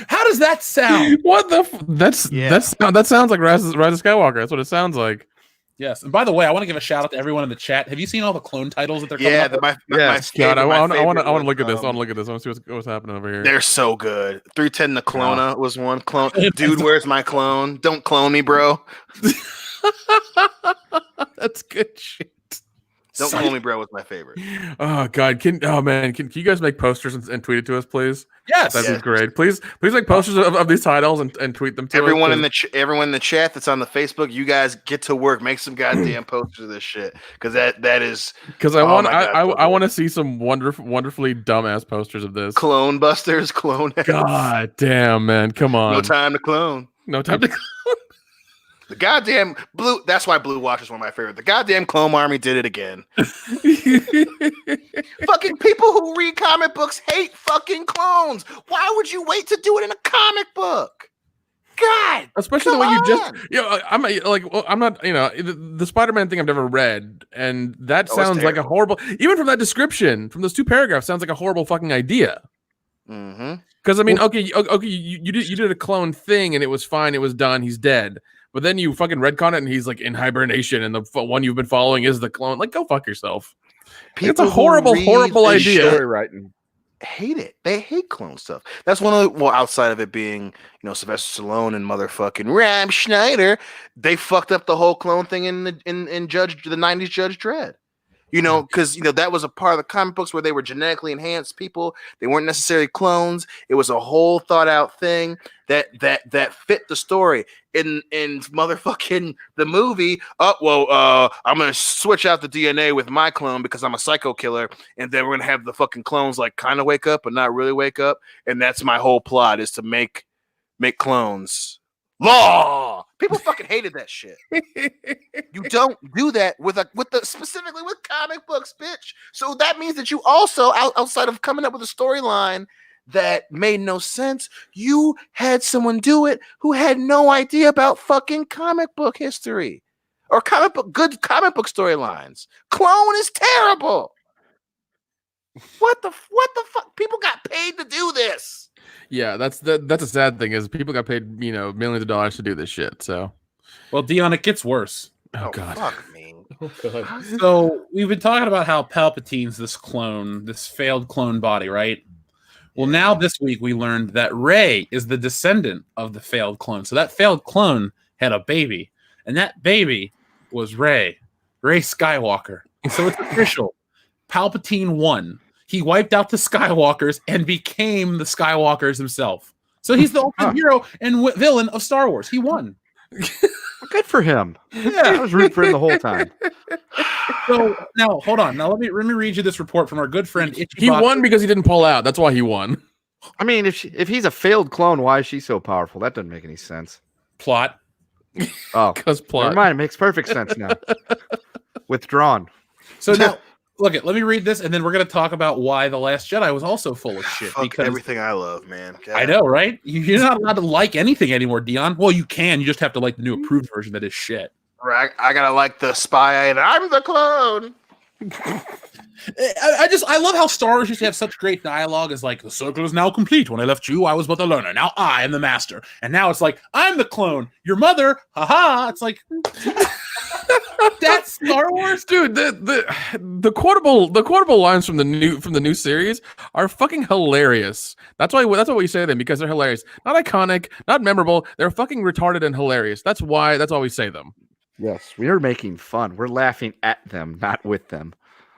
How does that sound? What the? That sounds like Rise of Skywalker. That's what it sounds like. Yes, and by the way, I want to give a shout out to everyone in the chat. Have you seen all the clone titles that they're coming up with? God, I want to look at this. I want to look at this. I want to see what's happening over here. They're so good. 310 the Clona was one clone. Dude, where's my clone? Don't clone me, bro. That's good shit. Don't clone me, bro. Was my favorite. Oh God, can you guys make posters and tweet it to us, please? Yes, that'd be great. Please make posters of these titles and tweet them to everyone us. Everyone in the chat that's on the Facebook. You guys get to work. Make some goddamn posters of this shit because that is because I want to see some wonderfully dumbass posters of this. Clone Busters, Clone. God damn, man, come on. No time to clone. No time to clone. The goddamn Blue. That's why Blue Watch is one of my favorite. The goddamn Clone Army did it again. Fucking people who read comic books hate fucking clones. Why would you wait to do it in a comic book? God, especially the way you just, I'm not, the Spider-Man thing I've never read, and that sounds like a horrible. Even from that description, from those 2 paragraphs, sounds like a horrible fucking idea. Mm-hmm. Because I mean, okay, you did a clone thing, and it was fine. It was done. He's dead. But then you fucking retcon it, and he's like in hibernation, and the one you've been following is the clone. Like, go fuck yourself. It's a horrible idea. Story writing hate it. They hate clone stuff. That's one of the, outside of it being, Sylvester Stallone and motherfucking Rob Schneider, they fucked up the whole clone thing in the '90s Judge Dredd. Because that was a part of the comic books where they were genetically enhanced people. They weren't necessarily clones. It was a whole thought out thing that fit the story. In motherfucking the movie, I'm gonna switch out the DNA with my clone because I'm a psycho killer, and then we're gonna have the fucking clones like kind of wake up but not really wake up, and that's my whole plot is to make clones. Law. People fucking hated that shit. You don't do that specifically with comic books, bitch. So that means that you also, outside of coming up with a storyline that made no sense, you had someone do it who had no idea about fucking comic book history or good comic book storylines. Clone is terrible. What the fuck? People got paid to do this. Yeah, that's a sad thing is people got paid, millions of dollars to do this shit. So, well, Dion, it gets worse. Oh God. Fuck me. Oh God. So we've been talking about how Palpatine's this failed clone body, right? Well, now this week we learned that Rey is the descendant of the failed clone. So that failed clone had a baby, and that baby was Rey Skywalker. So it's official. Palpatine won. He wiped out the Skywalkers and became the Skywalkers himself. So he's the ultimate hero and villain of Star Wars. He won. Good for him. Yeah, I was rooting for him the whole time. So now, hold on. Now let me read you this report from our good friend Itchy. He won because he didn't pull out. That's why he won. I mean, if he's a failed clone, why is she so powerful? That doesn't make any sense. Plot. Oh, because plot. Never mind. It makes perfect sense now. Withdrawn. So now. Let me read this, and then we're going to talk about why The Last Jedi was also full of shit. Fuck everything I love, man. God. I know, right? You're not allowed to like anything anymore, Dion. Well, you can. You just have to like the new approved version that is shit. Right. I got to like the spy, and I'm the clone. I love how Star Wars used to have such great dialogue as like, the circle is now complete. When I left you, I was but the learner. Now I am the master. And now it's like, I'm the clone. Your mother, haha. It's like... That's Star Wars, dude. The quotable lines from the new series are fucking hilarious. That's why we say them, because they're hilarious. Not iconic, not memorable. They're fucking retarded and hilarious. That's why we say them. Yes, we are making fun. We're laughing at them, not with them.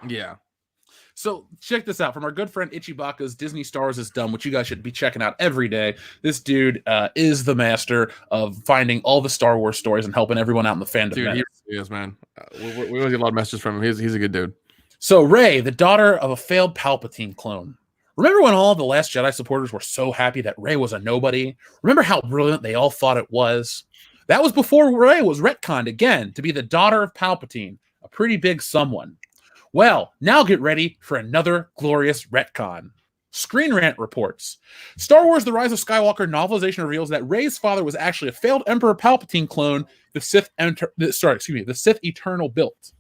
Yeah. So check this out from our good friend Ichibaka's Disney Star Wars is Dumb, which you guys should be checking out every day. This dude is the master of finding all the Star Wars stories and helping everyone out in the fandom. Dude, he is, man. We always get a lot of messages from him. He's a good dude. So Rey, the daughter of a failed Palpatine clone. Remember when all the Last Jedi supporters were so happy that Rey was a nobody? Remember how brilliant they all thought it was? That was before Rey was retconned again to be the daughter of Palpatine, a pretty big someone. Well, now get ready for another glorious retcon. Screen Rant reports, Star Wars: The Rise of Skywalker novelization reveals that Rey's father was actually a failed Emperor Palpatine clone, the Sith Eternal built.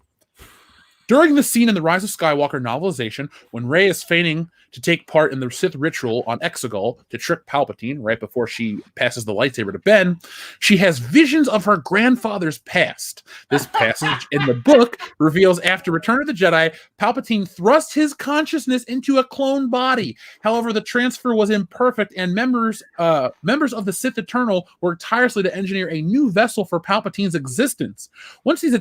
During the scene in The Rise of Skywalker novelization, when Rey is feigning to take part in the Sith ritual on Exegol to trick Palpatine right before she passes the lightsaber to Ben, she has visions of her grandfather's past. This passage in the book reveals after Return of the Jedi, Palpatine thrust his consciousness into a clone body. However, the transfer was imperfect, and members of the Sith Eternal worked tirelessly to engineer a new vessel for Palpatine's existence. One of these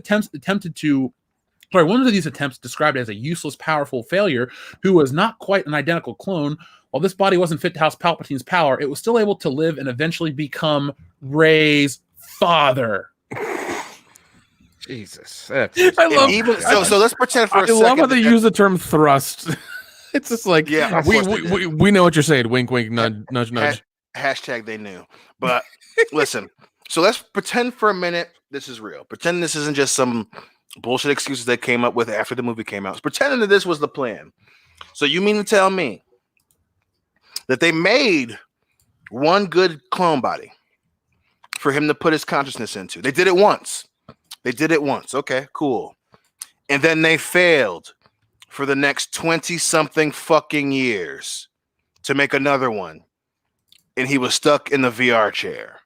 attempts described as a useless, powerful failure who was not quite an identical clone. While this body wasn't fit to house Palpatine's power, it was still able to live and eventually become Rey's father. Jesus. I love even so let's pretend for a second. I love how they use the term thrust. It's just like, yeah, we know what you're saying. Wink, wink, nudge, nudge. Hashtag they knew. But listen, so let's pretend for a minute this is real. Pretend this isn't just some bullshit excuses they came up with after the movie came out. It's pretending that this was the plan. So you mean to tell me that they made one good clone body for him to put his consciousness into? They did it once. Okay, cool. And then they failed for the next 20-something fucking years to make another one. And he was stuck in the VR chair.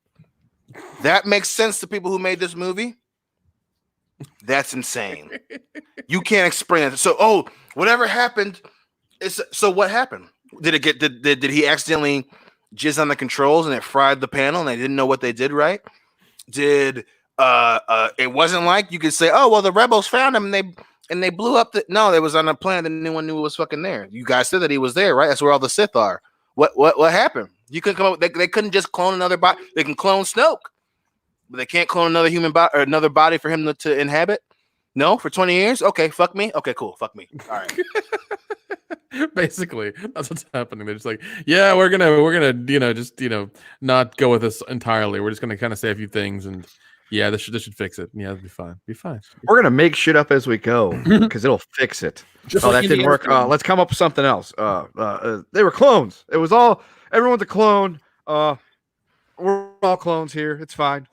That makes sense to people who made this movie? That's insane. You can't explain it. So, whatever happened so what happened? Did he accidentally jizz on the controls and it fried the panel and they didn't know what they did right? Did it wasn't like you could say, oh well, the rebels found him and they blew up no, it was on a planet that no one knew was fucking there. You guys said that he was there, right? That's where all the Sith are. What happened? You couldn't come up they couldn't just clone another body. They can clone Snoke. But they can't clone another human body or another body for him to inhabit. No, for 20 years. Okay, fuck me. Okay, cool. Fuck me. All right. Basically, that's what's happening. They're just like, yeah, we're gonna, just not go with this entirely. We're just gonna kind of say a few things, and yeah, this should fix it. Yeah, it'll be fine. We're gonna make shit up as we go because it'll fix it. Just that didn't work. Let's come up with something else. They were clones. It was everyone's a clone. We're all clones here. It's fine.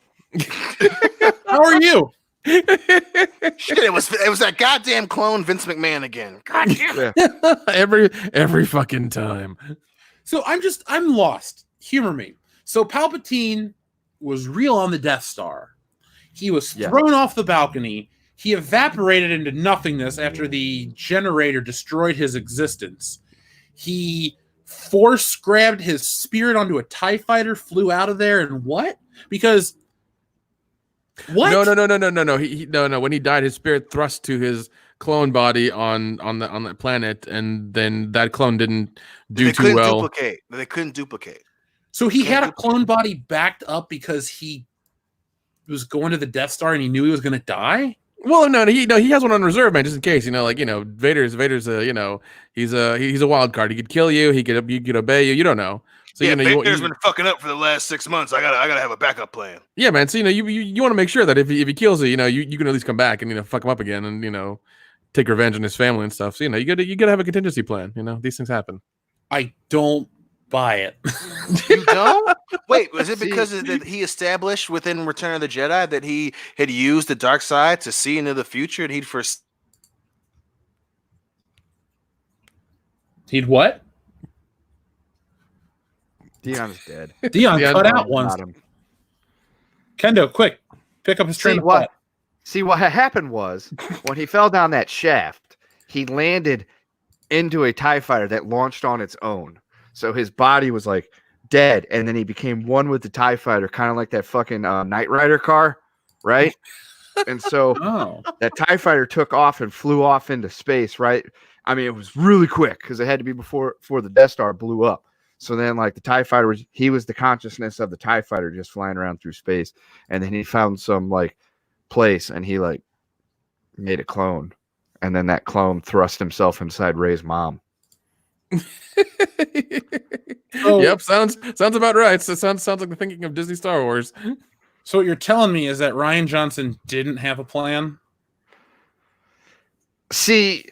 How are you? Shit, it was that goddamn clone Vince McMahon again. God damn. Yeah. every fucking time. So I'm lost. Humor me. So Palpatine was real on the Death Star. He was thrown off the balcony. He evaporated into nothingness after the generator destroyed his existence. He force grabbed his spirit onto a TIE fighter, flew out of there, and what? Because what? No. When he died, his spirit thrust to his clone body on the planet, and then that clone didn't do too well. They couldn't duplicate. So he had a clone body backed up because he was going to the Death Star and he knew he was going to die. Well, he has one on reserve, man, just in case. Vader's he's a wild card. He could kill you. He could obey you. You don't know. So Vader's been fucking up for the last 6 months. I gotta have a backup plan. Yeah, man. So you want to make sure that if he kills you, you can at least come back and fuck him up again and take revenge on his family and stuff. So you gotta have a contingency plan. These things happen. I don't buy it. You don't? Wait, was it because he established within Return of the Jedi that he had used the dark side to see into the future and He'd what? Dion's dead. Dion cut out once. Kendo, quick, pick up his train of thought. See, what happened was when he fell down that shaft, he landed into a TIE fighter that launched on its own. So his body was like dead, and then he became one with the TIE fighter, kind of like that fucking Knight Rider car, right? And so that TIE fighter took off and flew off into space, right? I mean, it was really quick because it had to be before the Death Star blew up. So then, like, the TIE fighter he was the consciousness of the TIE fighter just flying around through space. And then he found some, like, place and he, like, made a clone. And then that clone thrust himself inside Rey's mom. Yep, sounds about right. So it sounds like the thinking of Disney Star Wars. So what you're telling me is that Rian Johnson didn't have a plan? See,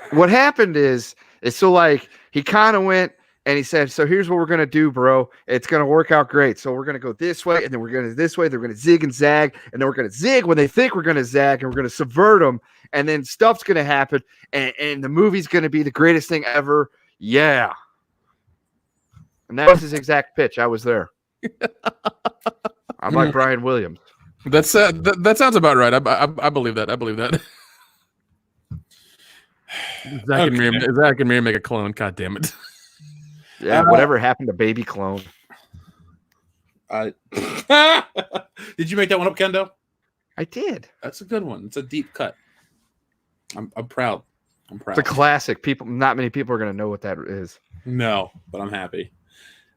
what happened is It's so like he kind of went and he said, "So here's what we're gonna do, bro. It's gonna work out great. So we're gonna go this way, and then we're gonna this way. They're gonna zig and zag, and then we're gonna zig when they think we're gonna zag, and we're gonna subvert them, and then stuff's gonna happen, and the movie's gonna be the greatest thing ever. Yeah." And that was his exact pitch. I was there. I'm like Brian Williams. That sounds about right. I believe that. I believe that. Zach and Miri make a clone. God damn it. Yeah, whatever happened to Baby Clone? Did you make that one up, Kendo? I did. That's a good one. It's a deep cut. I'm proud. It's a classic. Not many people are going to know what that is. No, but I'm happy.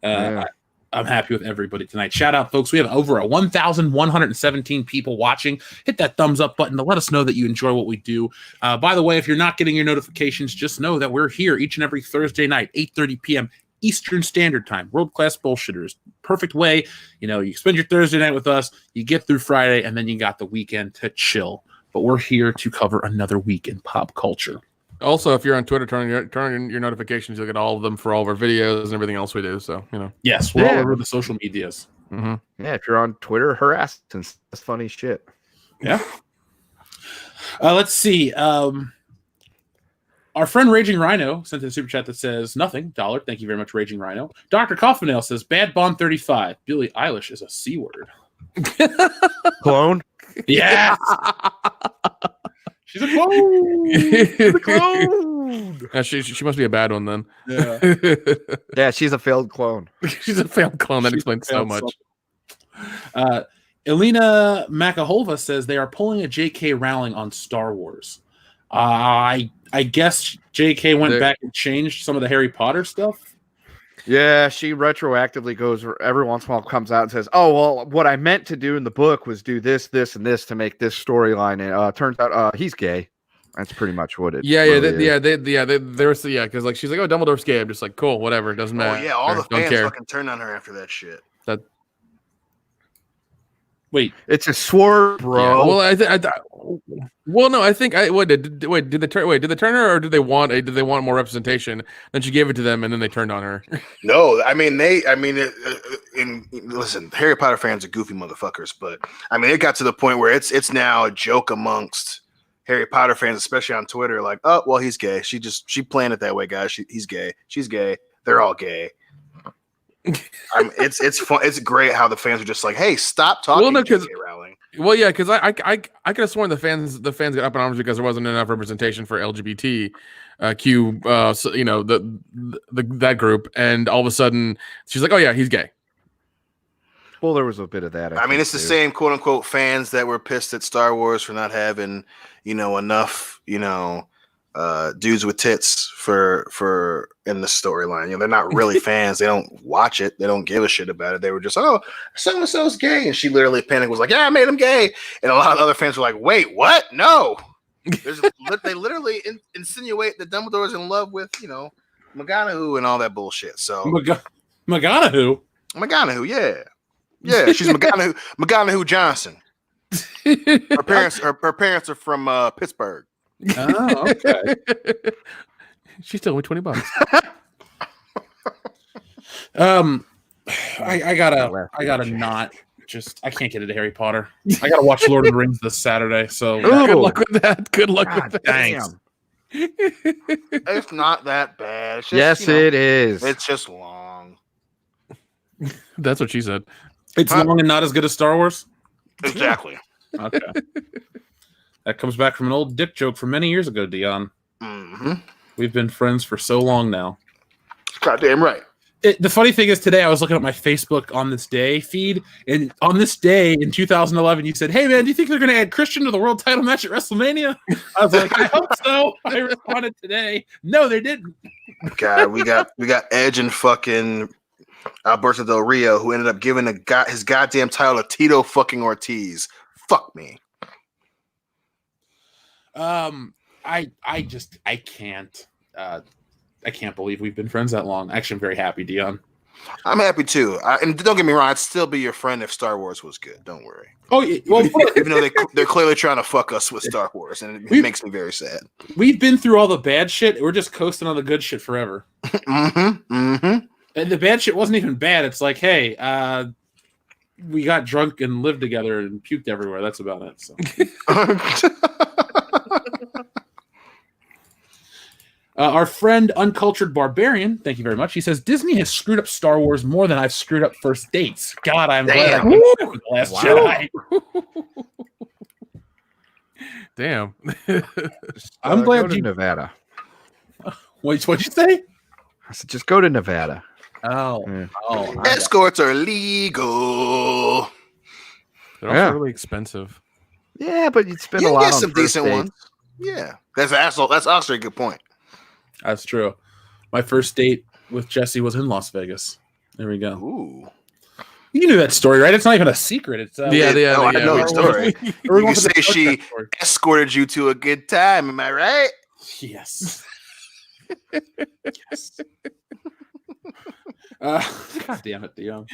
I'm happy with everybody tonight. Shout out, folks. We have over 1,117 people watching. Hit that thumbs up button to let us know that you enjoy what we do. By the way, if you're not getting your notifications, just know that we're here each and every Thursday night, 8:30 p.m. Eastern Standard Time. World-class bullshitters. Perfect way. You spend your Thursday night with us, you get through Friday, and then you got the weekend to chill. But we're here to cover another week in pop culture. Also, if you're on Twitter, turn your notifications. You'll get all of them for all of our videos and everything else we do. So, Yes, we're all over the social medias. Mm-hmm. Yeah, if you're on Twitter, harass us. That's funny shit. Yeah. Let's see. Our friend Raging Rhino sent a super chat that says, nothing, $1. Thank you very much, Raging Rhino. Dr. Coffinail says, Bad Bond 35. Billie Eilish is a C word. Clone? Yes! She's a clone! She's a clone! She must be a bad one then. Yeah. Yeah, she's a failed clone. She's a failed clone. That explains so much. Elena Makaholva says they are pulling a J.K. Rowling on Star Wars. I guess J.K. went back and changed some of the Harry Potter stuff. Yeah, she retroactively goes every once in a while, comes out and says, "Oh well, what I meant to do in the book was do this, this, and this to make this storyline." And turns out he's gay. That's pretty much what it. Because like she's like, "Oh, Dumbledore's gay." I'm just like, "Cool, whatever, it doesn't matter." Oh yeah, all the fans fucking turned on her after that shit. Wait, it's a swerve, bro. Yeah, well, I think did they turn her, or did they want more representation? Then she gave it to them, and then they turned on her. No, listen, Harry Potter fans are goofy motherfuckers, but I mean, it got to the point where it's now a joke amongst Harry Potter fans, especially on Twitter. Like, oh, well, he's gay. She planned it that way, guys. He's gay. She's gay. They're all gay. It's fun. It's great how the fans are just like, "Hey, stop talking." Well, J.K. Rowling. Well, yeah, because I could have sworn the fans got up in arms because there wasn't enough representation for LGBT Q, that group, and all of a sudden she's like, "Oh yeah, he's gay." Well, there was a bit of that. I mean, it's the same quote unquote fans that were pissed at Star Wars for not having, enough, dudes with tits for in the storyline. They're not really fans. They don't watch it. They don't give a shit about it. They were just, oh, so-and-so's gay. And she literally panicked, was like, yeah, I made him gay. And a lot of other fans were like, wait, what? No. They literally insinuate that Dumbledore's in love with, McGonagall and all that bullshit. So McGonagall? McGonagall, yeah. Yeah, she's McGonagall Johnson. Her parents are from Pittsburgh. Oh, okay. She still with $20. I gotta not just. I can't get into Harry Potter. I gotta watch Lord of the Rings this Saturday. So good luck with that. Good luck with that. Thanks. It's not that bad. It's just, yes, it is. It's just long. That's what she said. It's long and not as good as Star Wars. Exactly. Okay. That comes back from an old dick joke from many years ago, Dion. Mm-hmm. We've been friends for so long now. Goddamn right. The funny thing is, today I was looking at my Facebook on this day feed, and on this day in 2011, you said, "Hey man, do you think they're going to add Christian to the world title match at WrestleMania?" I was like, "I hope so." I responded today, "No, they didn't." God, we got Edge and fucking Alberto Del Rio, who ended up giving his goddamn title to Tito fucking Ortiz. Fuck me. I can't believe we've been friends that long. Actually, I'm very happy, Dion. I'm happy too. And don't get me wrong, I'd still be your friend if Star Wars was good. Don't worry. Oh, yeah, well, Even though they're clearly trying to fuck us with Star Wars, and it makes me very sad. We've been through all the bad shit. We're just coasting on the good shit forever. Mm-hmm. And the bad shit wasn't even bad. It's like, hey, we got drunk and lived together and puked everywhere. That's about it. So. Our friend Uncultured Barbarian, thank you very much. He says Disney has screwed up Star Wars more than I've screwed up first dates. God, I'm glad I came up with The Last Jedi. Damn. I'm glad go to Nevada. What'd you say? I said, just go to Nevada. Oh, Escorts are legal. They're also really expensive. Yeah, but you'd spend You a can lot get on some first decent dates. ones. Yeah, that's actually a good point. That's true. My first date with Jesse was in Las Vegas. There we go. Ooh. You knew that story, right? It's not even a secret. It's I know the story. You can say she story. escorted you to a good time. Am I right? Yes. Yes. God damn it, Dion.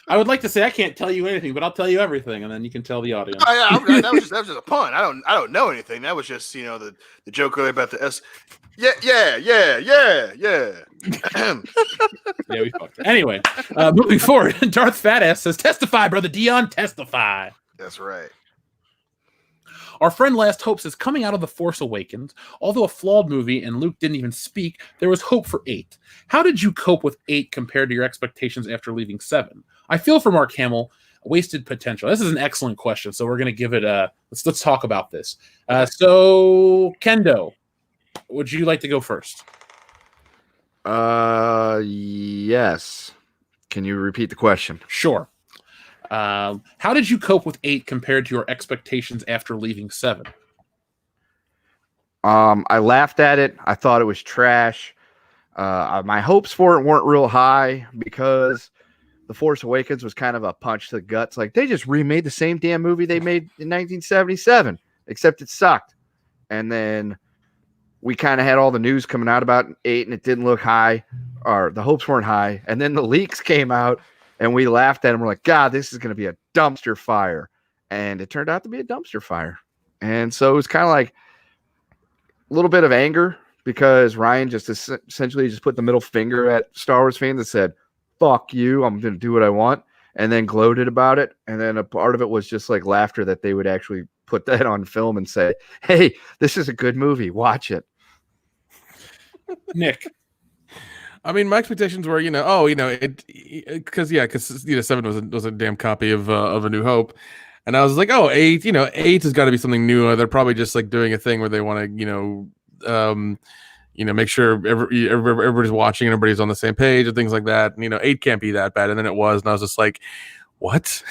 I would like to say I can't tell you anything, but I'll tell you everything, and then you can tell the audience. Oh, yeah, that was just a pun. I don't know anything. That was just the joke earlier about the S. Yeah. Yeah, we fucked it. Anyway, moving forward, Darth Fatass says, "Testify, brother Dion, testify." That's right. Our friend Last Hope says, coming out of The Force Awakens, although a flawed movie and Luke didn't even speak, there was hope for 8. How did you cope with 8 compared to your expectations after leaving 7? I feel for Mark Hamill, wasted potential. This is an excellent question, so we're going to give it let's talk about this. So, Kendo, would you like to go first? Yes. Can you repeat the question? Sure. How did you cope with 8 compared to your expectations after leaving 7? I laughed at it. I thought it was trash. My hopes for it weren't real high because The Force Awakens was kind of a punch to the guts. Like, they just remade the same damn movie they made in 1977, except it sucked. And then we kind of had all the news coming out about 8, and it didn't look high, or the hopes weren't high. And then the leaks came out, and we laughed at them. We're like, God, this is going to be a dumpster fire. And it turned out to be a dumpster fire. And so it was kind of like a little bit of anger because Ryan just essentially just put the middle finger at Star Wars fans and said, fuck you, I'm going to do what I want. And then gloated about it. And then a part of it was just like laughter that they would actually put that on film and say, hey, this is a good movie. Watch it. Nick. I mean, my expectations were, because 7 was a damn copy of A New Hope, and I was like, 8, 8 has got to be something new. They're probably just like doing a thing where they want to, make sure everybody's watching, and everybody's on the same page, and things like that. And, 8 can't be that bad, and then it was, and I was just like, what?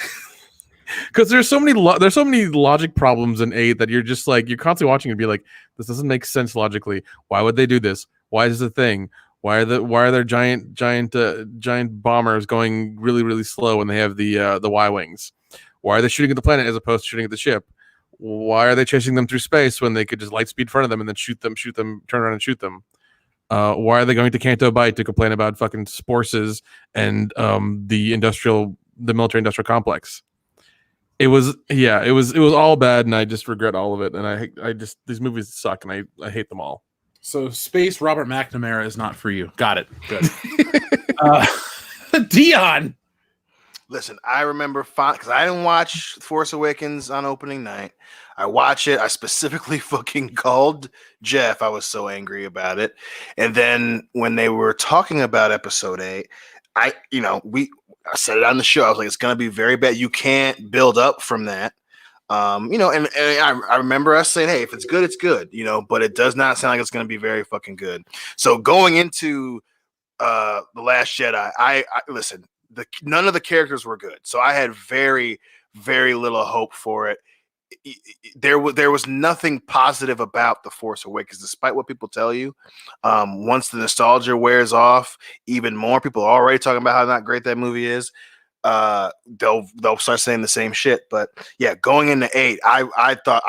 Because there's so many logic problems in 8 that you're just like you're constantly watching and be like, this doesn't make sense logically. Why would they do this? Why is this a thing? Why are there giant bombers going really, really slow when they have the Y-wings? Why are they shooting at the planet as opposed to shooting at the ship? Why are they chasing them through space when they could just light speed in front of them and then shoot them, turn around and shoot them? Why are they going to Canto Bight to complain about fucking sporces and the military industrial complex? It was all bad, and I just regret all of it. And I just these movies suck, and I hate them all. So, Space Robert McNamara is not for you. Got it. Good. Dion. Listen, I remember because I didn't watch Force Awakens on opening night. I watched it. I specifically fucking called Jeff. I was so angry about it. And then when they were talking about Episode 8, I said it on the show. I was like, it's going to be very bad. You can't build up from that. And I remember us saying, hey, if it's good, it's good, but it does not sound like it's going to be very fucking good. So going into The Last Jedi, I listen, none of the characters were good. So I had very, very little hope for it. There was nothing positive about The Force Awakens, despite what people tell you. Once the nostalgia wears off, even more people are already talking about how not great that movie is. They'll start saying the same shit. But yeah, going into 8, I thought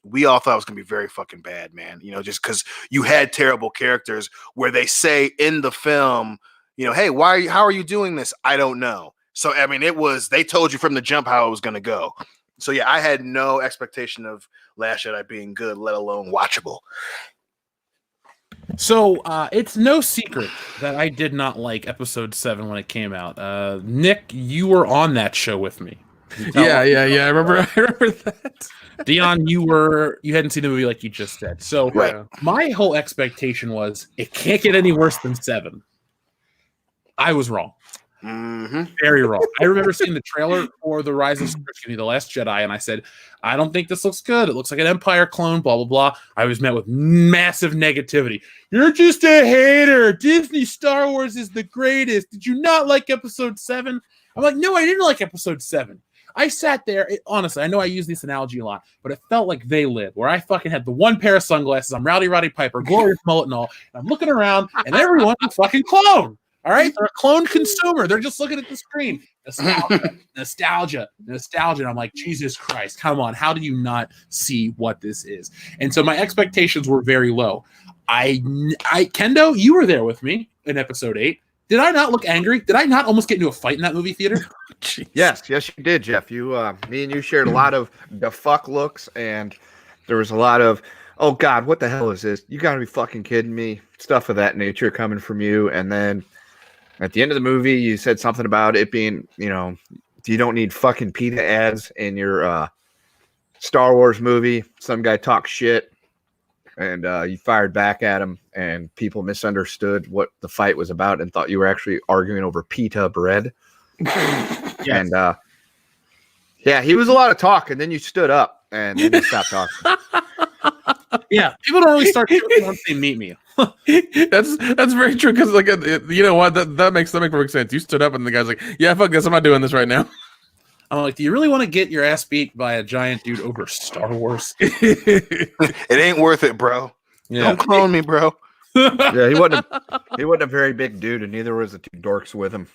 we all thought it was gonna be very fucking bad, man. You know, just because you had terrible characters where they say in the film, you know, hey, how are you doing this? I don't know. So I mean, they told you from the jump how it was gonna go. So yeah, I had no expectation of Last Jedi being good, let alone watchable. So it's no secret that I did not like Episode 7 when it came out. Nick, you were on that show with me. Yeah. I remember that. Dion, you hadn't seen the movie like you just said. So my whole expectation was it can't get any worse than 7. I was wrong. Mm-hmm. Very wrong. I remember seeing the trailer for The Last Jedi, and I said, I don't think this looks good. It looks like an Empire clone, blah, blah, blah. I was met with massive negativity. You're just a hater. Disney Star Wars is the greatest. Did you not like Episode 7? I'm like, no, I didn't like Episode 7. I sat there, honestly, I know I use this analogy a lot, but it felt like They Live, where I fucking had the one pair of sunglasses, I'm Rowdy Roddy Piper, glorious mullet and all, and I'm looking around, and everyone's a fucking clone. All right, they're a cloned consumer. They're just looking at the screen. Nostalgia. And I'm like, Jesus Christ, come on. How do you not see what this is? And so my expectations were very low. Kendo, you were there with me in Episode 8. Did I not look angry? Did I not almost get into a fight in that movie theater? Yes, you did, Jeff. Me and you shared a lot of the fuck looks, and there was a lot of, oh God, what the hell is this? You gotta be fucking kidding me. Stuff of that nature coming from you. And then at the end of the movie, you said something about it being, you know, you don't need fucking PETA ads in your Star Wars movie. Some guy talks shit, and you fired back at him, and people misunderstood what the fight was about and thought you were actually arguing over pita bread. Yes. And yeah, he was a lot of talk, and then you stood up, and then you stopped talking. Yeah, people don't really start joking once they meet me. That's very true, because like, you know what, that makes perfect sense. You stood up and the guy's like, yeah, fuck this, I'm not doing this right now. I'm like, do you really want to get your ass beat by a giant dude over Star Wars? It ain't worth it, bro. Yeah. Don't clone me, bro. Yeah, he wasn't a very big dude, and neither was the two dorks with him.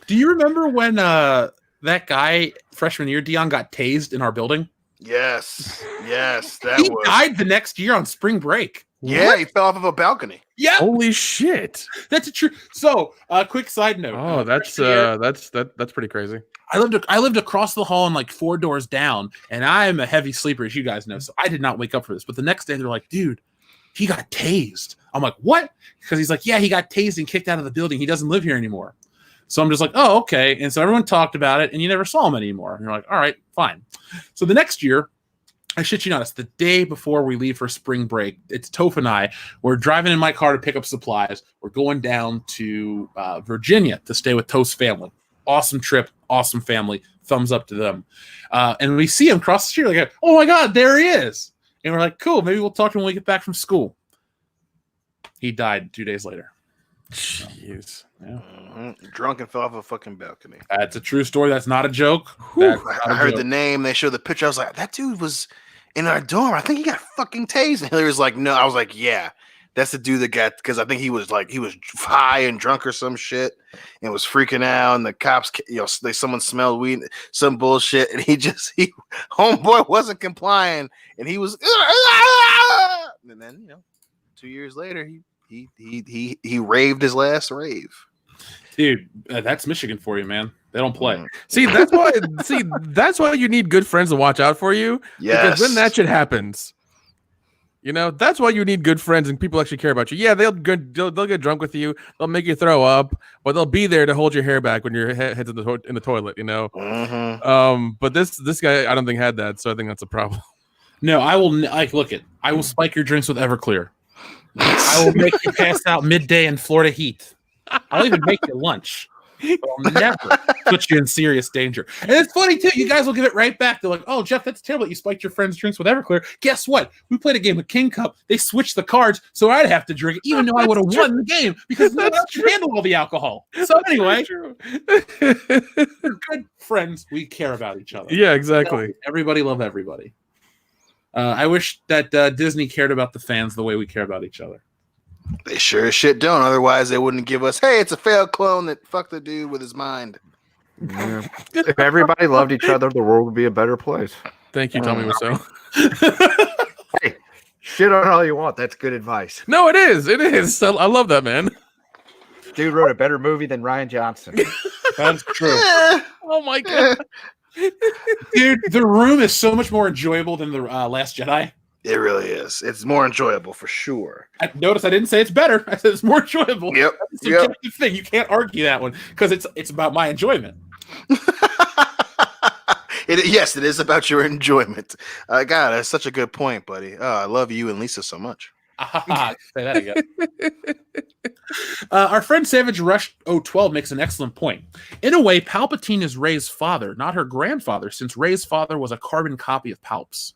Do you remember when that guy freshman year, Dion, got tased in our building? Yes, he died the next year on spring break. Yeah, What? he fell off of a balcony. Yeah, holy shit, that's a true. So, quick side note. Oh, that's pretty crazy. I lived across the hall and like 4 doors down, and I'm a heavy sleeper, as you guys know. So I did not wake up for this. But the next day, they're like, "Dude, he got tased." I'm like, "What?" Because he's like, "Yeah, he got tased and kicked out of the building. He doesn't live here anymore." So I'm just like, "Oh, okay." And so everyone talked about it, and you never saw him anymore. And you're like, "All right, fine." So the next year, I shit you not, it's the day before we leave for spring break. It's Toph and I. We're driving in my car to pick up supplies. We're going down to Virginia to stay with Toph's family. Awesome trip, awesome family. Thumbs up to them. And we see him cross the street. Like, oh my God, there he is. And we're like, cool, maybe we'll talk to him when we get back from school. He died 2 days later. Jeez. Yeah. Drunk and fell off a fucking balcony. That's a true story. That's not a joke. I heard the name. They showed the picture. I was like, that dude was in our dorm. I think he got fucking tased. And Hillary was like, no. I was like, yeah, that's the dude that got, because I think he was high and drunk or some shit and was freaking out. And the cops, someone smelled weed, some bullshit. And homeboy wasn't complying. And he was, and then, 2 years later, he raved his last rave. Dude, that's Michigan for you, man. They don't play. See, that's why you need good friends to watch out for you. Yes. Because when that shit happens, that's why you need good friends and people actually care about you. Yeah, they'll get drunk with you. They'll make you throw up, but they'll be there to hold your hair back when your head's in the toilet. Mm-hmm. But this guy, I don't think had that, so I think that's a problem. No, I will. I will spike your drinks with Everclear. I will make you pass out midday in Florida heat. I'll even make you lunch. But I'll never put you in serious danger. And it's funny, too. You guys will give it right back. They're like, oh, Jeff, that's terrible. You spiked your friend's drinks with Everclear. Guess what? We played a game of King Cup. They switched the cards, so I'd have to drink it, even though I would have won the game because no one else could handle all the alcohol. So anyway, we're good friends. We care about each other. Yeah, exactly. Everybody love everybody. I wish that Disney cared about the fans the way we care about each other. They sure as shit don't. Otherwise, they wouldn't give us, hey, it's a failed clone that fucked the dude with his mind. Yeah. If everybody loved each other, the world would be a better place. Thank you, Tommy Wiseau. Shit on all you want. That's good advice. No, it is. It is. I love that, man. Dude wrote a better movie than Ryan Johnson. That's true. Oh my god. Dude, The Room is so much more enjoyable than The Last Jedi. It really is. It's more enjoyable for sure. Notice I didn't say it's better. I said it's more enjoyable. Yep. It's a subjective thing. You can't argue that one because it's about my enjoyment. Yes, it is about your enjoyment. God, that's such a good point, buddy. Oh, I love you and Lisa so much. Say that again. Our friend Savage Rush 012 makes an excellent point. In a way, Palpatine is Rey's father, not her grandfather, since Rey's father was a carbon copy of Palp's.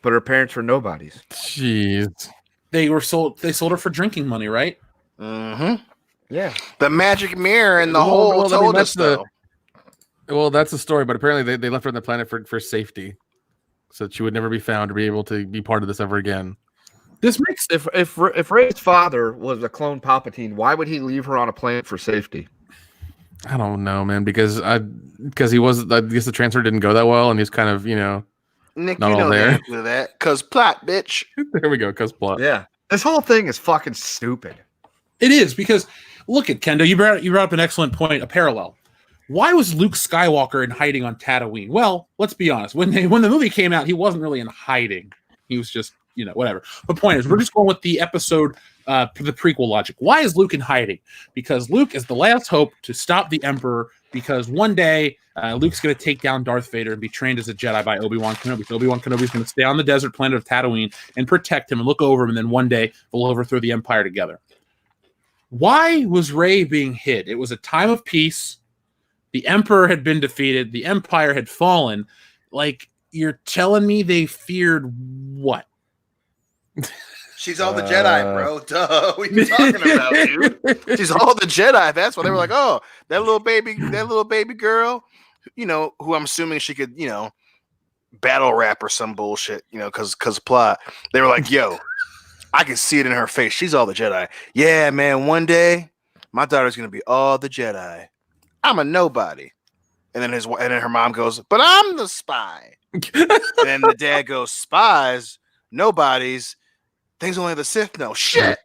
But her parents were nobodies. Jeez. They sold her for drinking money, right? Mm-hmm. Yeah. The magic mirror and the whole told us though. Well, that's the story, but apparently they left her on the planet for safety, so that she would never be found or be able to be part of this ever again. This makes If Rey's father was a clone Palpatine, why would he leave her on a planet for safety? I don't know, man, because he was. I guess the transfer didn't go that well, and he's kind of Nick, not you all know the there. answer to that. Cause plot, bitch. There we go, cause plot. Yeah. This whole thing is fucking stupid. It is because look at Kendo. You brought up an excellent point, a parallel. Why was Luke Skywalker in hiding on Tatooine? Well, let's be honest. When the movie came out, he wasn't really in hiding. He was just, whatever. The point is, we're just going with the episode, the prequel logic. Why is Luke in hiding? Because Luke is the last hope to stop the Emperor. Because one day, Luke's going to take down Darth Vader and be trained as a Jedi by Obi-Wan Kenobi. So Obi-Wan Kenobi's going to stay on the desert planet of Tatooine and protect him and look over him. And then one day, they'll overthrow the Empire together. Why was Rey being hid? It was a time of peace. The Emperor had been defeated. The Empire had fallen. Like, you're telling me they feared what? She's all the Jedi, bro. Duh. What are you talking about, dude? She's all the Jedi. That's why they were like, oh, that little baby girl, who I'm assuming she could, battle rap or some bullshit, because plot. They were like, yo, I can see it in her face. She's all the Jedi. Yeah, man. One day, my daughter's gonna be all the Jedi. I'm a nobody. And then her mom goes, but I'm the spy. And then the dad goes, spies, nobodies. Things only the Sith know. Shit.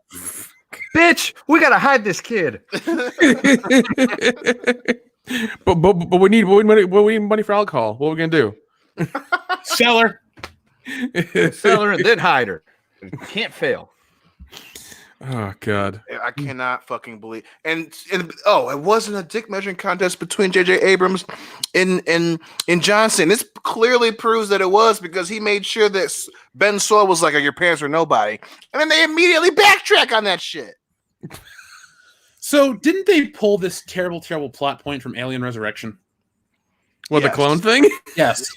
Bitch, we gotta hide this kid. but we need money for alcohol. What are we gonna do? Sell her. Sell her and then hide her. Can't fail. Oh god, I cannot fucking believe. And it wasn't a dick measuring contest between J.J. Abrams and Johnson. This clearly proves that it was, because he made sure that Ben Solo was like, your parents were nobody, and then they immediately backtrack on that shit. So didn't they pull this terrible plot point from Alien Resurrection? What, Yes. the clone thing? Yes.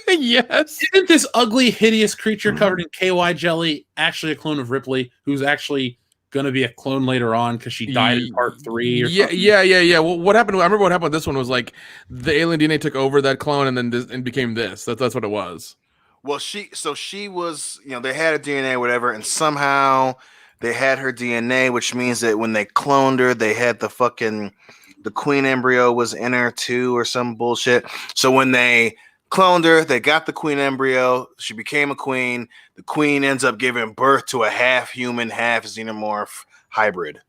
Yes. Isn't this ugly, hideous creature covered in KY jelly actually a clone of Ripley, who's actually going to be a clone later on because she died in part 3? Or something? Yeah. Well, what happened? I remember what happened with this one was like the alien DNA took over that clone and then became this. That's what it was. Well, she was, they had a DNA or whatever, and somehow they had her DNA, which means that when they cloned her, they had the queen embryo was in her too, or some bullshit. So when they cloned her, they got the queen embryo. She became a queen. The queen ends up giving birth to a half human, half xenomorph hybrid.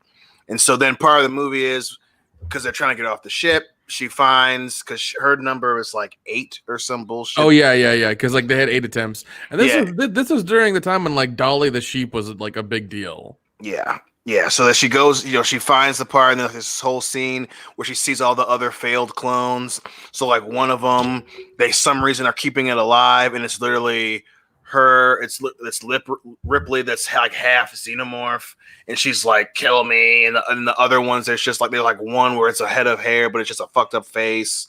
And so then part of the movie is, because they're trying to get off the ship, she finds, because her number is like 8 or some bullshit. Oh yeah. Because like they had 8 attempts, and this was during the time when like Dolly the sheep was like a big deal. Yeah. So that she goes, she finds the part, and then this whole scene where she sees all the other failed clones. So like one of them, they some reason are keeping it alive, and it's literally her. It's Ripley that's like half xenomorph, and she's like, kill me. And the other ones, there's just like, they're like one where it's a head of hair, but it's just a fucked up face.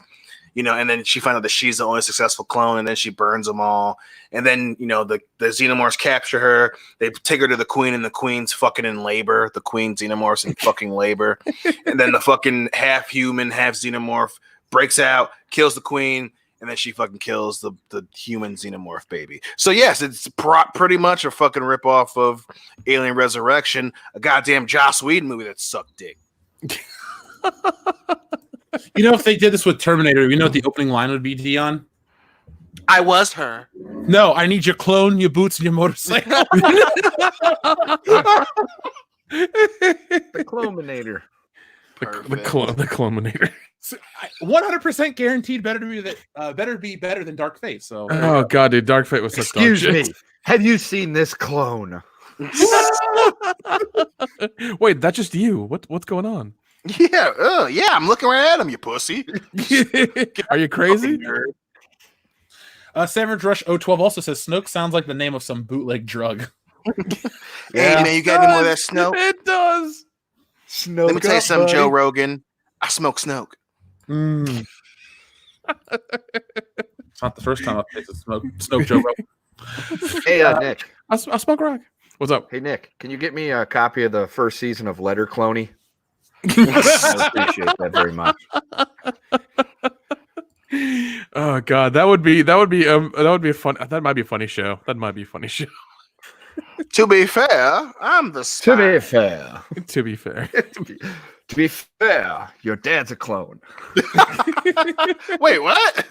And then she finds out that she's the only successful clone, and then she burns them all. And then, the xenomorphs capture her. They take her to the queen, and the queen's fucking in labor. The queen xenomorph's in fucking labor. And then the fucking half human, half xenomorph breaks out, kills the queen, and then she fucking kills the human xenomorph baby. So yes, it's pretty much a fucking ripoff of Alien Resurrection, a goddamn Joss Whedon movie that sucked dick. If they did this with Terminator, what the opening line would be, Dion? I was her. No, I need your clone, your boots, and your motorcycle. The Clominator. The Perfect. Clominator. 100% guaranteed better to be better than Dark Fate. So Oh god, dude, Dark Fate was such dog Excuse shit. me. Have you seen this clone? Wait, that's just you. What's going on? Yeah, I'm looking right at him, you pussy. Are you crazy? Savage Rush 012 also says Snoke sounds like the name of some bootleg drug. Hey, man, you got any more of that Snoke? It does. Snoke. Let me tell you something, buddy. Joe Rogan. I smoke Snoke. Mm. It's not the first time I've tasted Snoke Joe Rogan. Hey, Nick. I smoke rock. What's up? Hey, Nick. Can you get me a copy of the first season of Letter Cloney? I appreciate that very much. Oh god, that would be a fun. That might be a funny show. To be fair, I'm the spy. To be fair. To be fair. To be fair, your dad's a clone. Wait, what?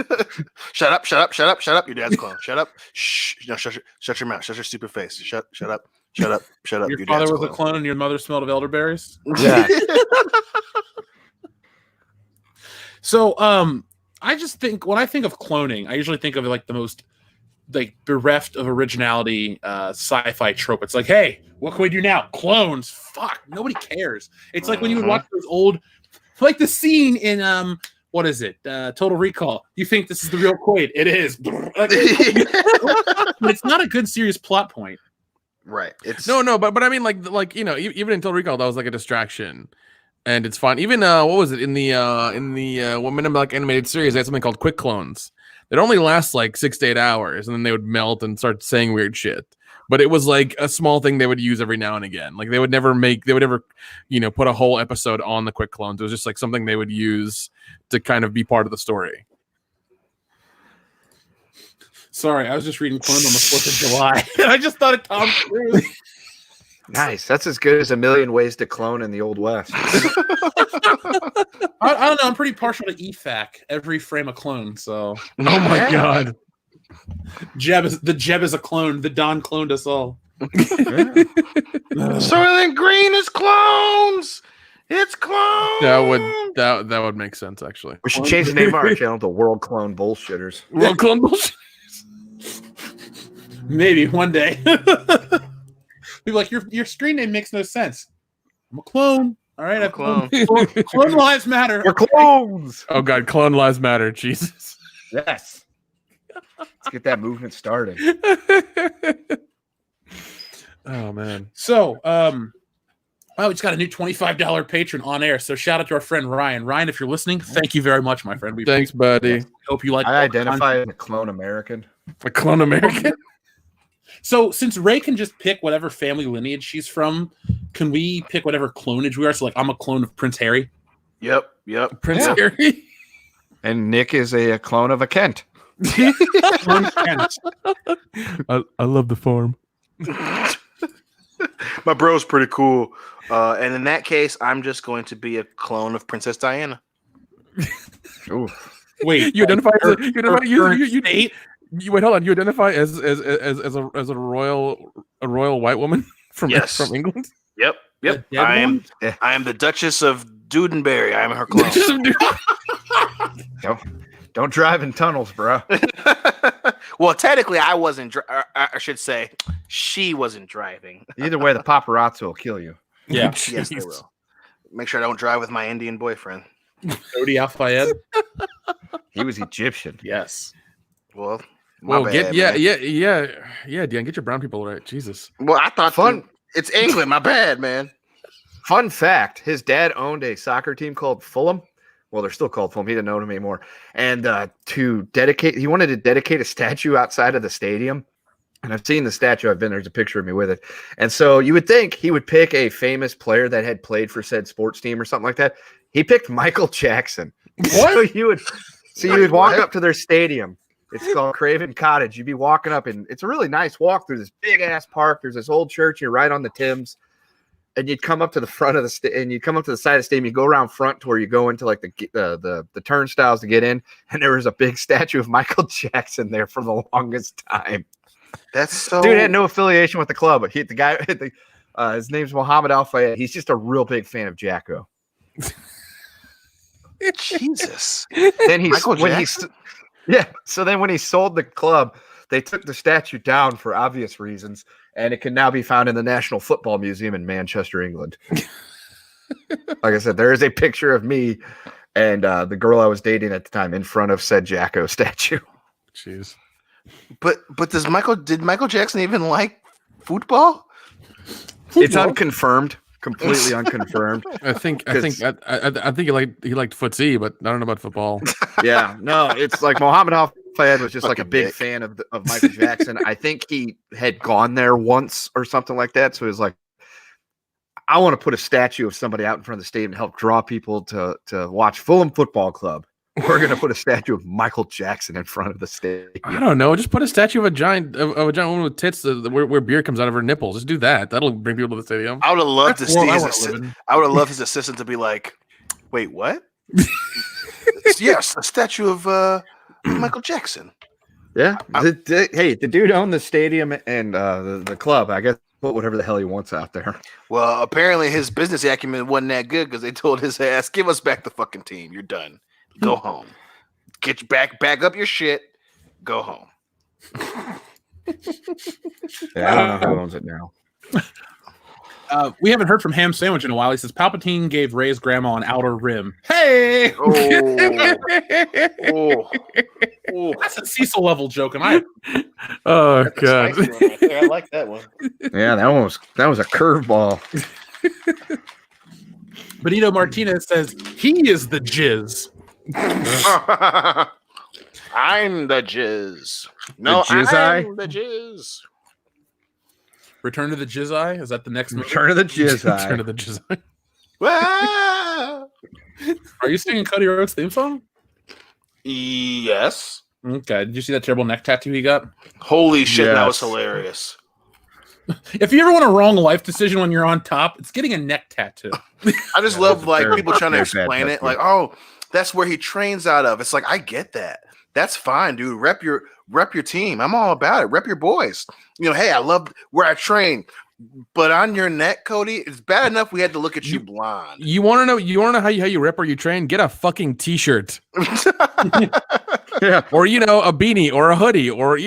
Shut up! Your dad's a clone. Shut up! Shh! No, shut your mouth. Shut your stupid face. Shut up! Your Your father dad's was a clone and your mother smelled of elderberries. Yeah. So, I just think when I think of cloning, I usually think of it like the most like bereft of originality sci-fi trope. It's like, hey, what can we do now? Clones. Fuck, nobody cares. It's like when you would watch those old, like the scene in what is it? Total Recall. You think this is the real Quaid? It is. But it's not a good serious plot point. Right. It's No, but I mean, like you know, even in Total Recall, that was like a distraction, and it's fun. Even what was it in the Women in Black animated series? They had something called quick clones. It only lasts like 6 to 8 hours, and then they would melt and start saying weird shit. But it was like a small thing they would use every now and again. Like they would never, you know, put a whole episode on the quick clones. It was just like something they would use to kind of be part of the story. Sorry, I was just reading Clone on the 4th of July, and I just thought of Tom Cruise. Nice. That's as good as A Million Ways to Clone in the Old West. I don't know. I'm pretty partial to EFAC. Every frame a clone. So, Oh my god. Jeb is a clone. The Don cloned us all. Soylent Green is clones. It's clones. That would make sense actually. We should change the name of our channel to World Clone Bullshitters. World clone bullshit. Maybe one day. Be like, your screen name makes no sense. I'm a clone. All right, I'm a clone. Clone lives matter. We're clones. Oh god, clone lives matter. Jesus. Yes. Let's get that movement started. Oh man. So, we just got a new $25 patron on air. So shout out to our friend Ryan. Ryan, if you're listening, thank you very much, my friend. We Thanks, buddy. hope you like. I identify as a clone American. A clone American. So since Ray can just pick whatever family lineage she's from, can we pick whatever clonage we are? So like, I'm a clone of Prince Harry. Yep. Prince Yeah. Harry. And Nick is a clone of a Kent. Clone Kent. I love the farm. My bro's pretty cool. And in that case, I'm just going to be a clone of Princess Diana. Ooh. Wait, You identify as current state? you wait, hold on. You identify as a royal white woman from Yes. from England? Yep. The dead I am the Duchess of Dudenberry. I am her clone. Don't drive in tunnels, bro. Well, technically, I wasn't. I should say, she wasn't driving. Either way, the paparazzi will kill you. Yeah, Yes, they will. Make sure I don't drive with my Indian boyfriend. Cody Al Fayed. He was Egyptian. Yes. Well, my Well, bad, yeah, man. Dan, get your brown people right. Jesus. Well, I thought Fun. It's England. My bad, man. Fun fact: his dad owned a soccer team called Fulham. Well, they're still called Fulham. He didn't own them anymore. And he wanted to dedicate a statue outside of the stadium. And I've seen the statue. There's a picture of me with it. And so you would think he would pick a famous player that had played for said sports team or something like that. He picked Michael Jackson. What? You would walk up to their stadium. It's called Craven Cottage. You'd be walking up, and it's a really nice walk through this big ass park. There's this old church. You're right on the Thames. and you'd come up to the front of the and you'd come up to the side of the stadium. You go around front to where you go into like the turnstiles to get in, and there was a big statue of Michael Jackson there for the longest time. That's so. Dude had no affiliation with the club. But his name's Mohammed Al Fayed. He's just a real big fan of Jacko. Jesus. Then so then when he sold the club, they took the statue down for obvious reasons, and it can now be found in the National Football Museum in Manchester, England. Like I said, there is a picture of me and the girl I was dating at the time in front of said Jacko statue. Jeez. But did Michael Jackson even like football? It's unconfirmed. Completely unconfirmed. I think he liked footsie, but I don't know about football. Yeah, no, it's like Mohammed Al Fayed was just like a big fan of Michael Jackson. I think he had gone there once or something like that. So he was like, I want to put a statue of somebody out in front of the stadium to help draw people to watch Fulham Football Club. We're gonna put a statue of Michael Jackson in front of the stadium. I don't know. Just put a statue of a giant woman with tits where beer comes out of her nipples. Just do that. That'll bring people to the stadium. I would have loved to see I would have loved his assistant to be like, "Wait, what?" Yes, a statue of Michael Jackson. Yeah. The dude owned the stadium and the club. I guess put whatever the hell he wants out there. Well, apparently his business acumen wasn't that good because they told his ass, "Give us back the fucking team. You're done. Go home. Get you back up your shit. Go home." Yeah, I don't know who owns it now. We haven't heard from Ham Sandwich in a while. He says Palpatine gave Rey's grandma an outer rim. Hey! Oh. That's a Cecil level joke, and I. Oh god! I like that one. Yeah, that was a curveball. Benito Martinez says he is the jizz. I'm the jizz. No, I'm the jizz. Return to the Jizz-Eye? Is that the next movie? Return of the Jizz-Eye. Return of the Jizz-Eye. Are you singing Cody Rhodes' theme song? Yes. Okay. Did you see that terrible neck tattoo he got? Holy shit, Yes. that was hilarious. If you ever want a wrong life decision when you're on top, it's getting a neck tattoo. I just love like people trying to very explain bad it. Like, oh, that's where he trains out of. It's like, I get that. That's fine, dude. Rep your team. I'm all about it. Rep your boys. You know, hey, I love where I train. But on your neck, Cody, it's bad enough we had to look at you blonde. You want to know how you rep or you train? Get a fucking t-shirt. Yeah. Or a beanie or a hoodie or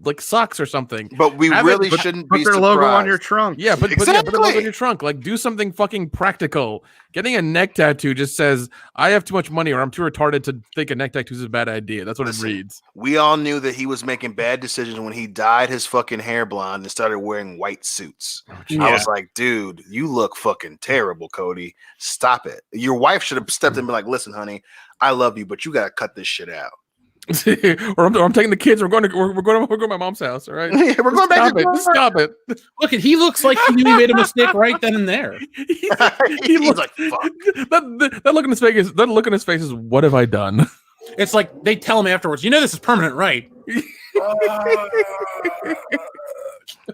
like socks or something. But we really shouldn't be Put their surprised. logo on your trunk. Yeah, put the Exactly. logo on your trunk. Like, do something fucking practical. Getting a neck tattoo just says, I have too much money or I'm too retarded to think a neck tattoo is a bad idea. That's what it reads. We all knew that he was making bad decisions when he dyed his fucking hair blonde and started wearing white suits. I was like, dude, you look fucking terrible, Cody. Stop it. Your wife should have stepped in and been like, listen, honey, I love you, but you got to cut this shit out. or I'm taking the kids. We're going to my mom's house. All right. Yeah, we're going back to Stop it. Look, he looks like he knew he made a mistake right then and there. He's like, fuck. That look in his face. That look in his face is, what have I done? It's like they tell him afterwards, this is permanent, right?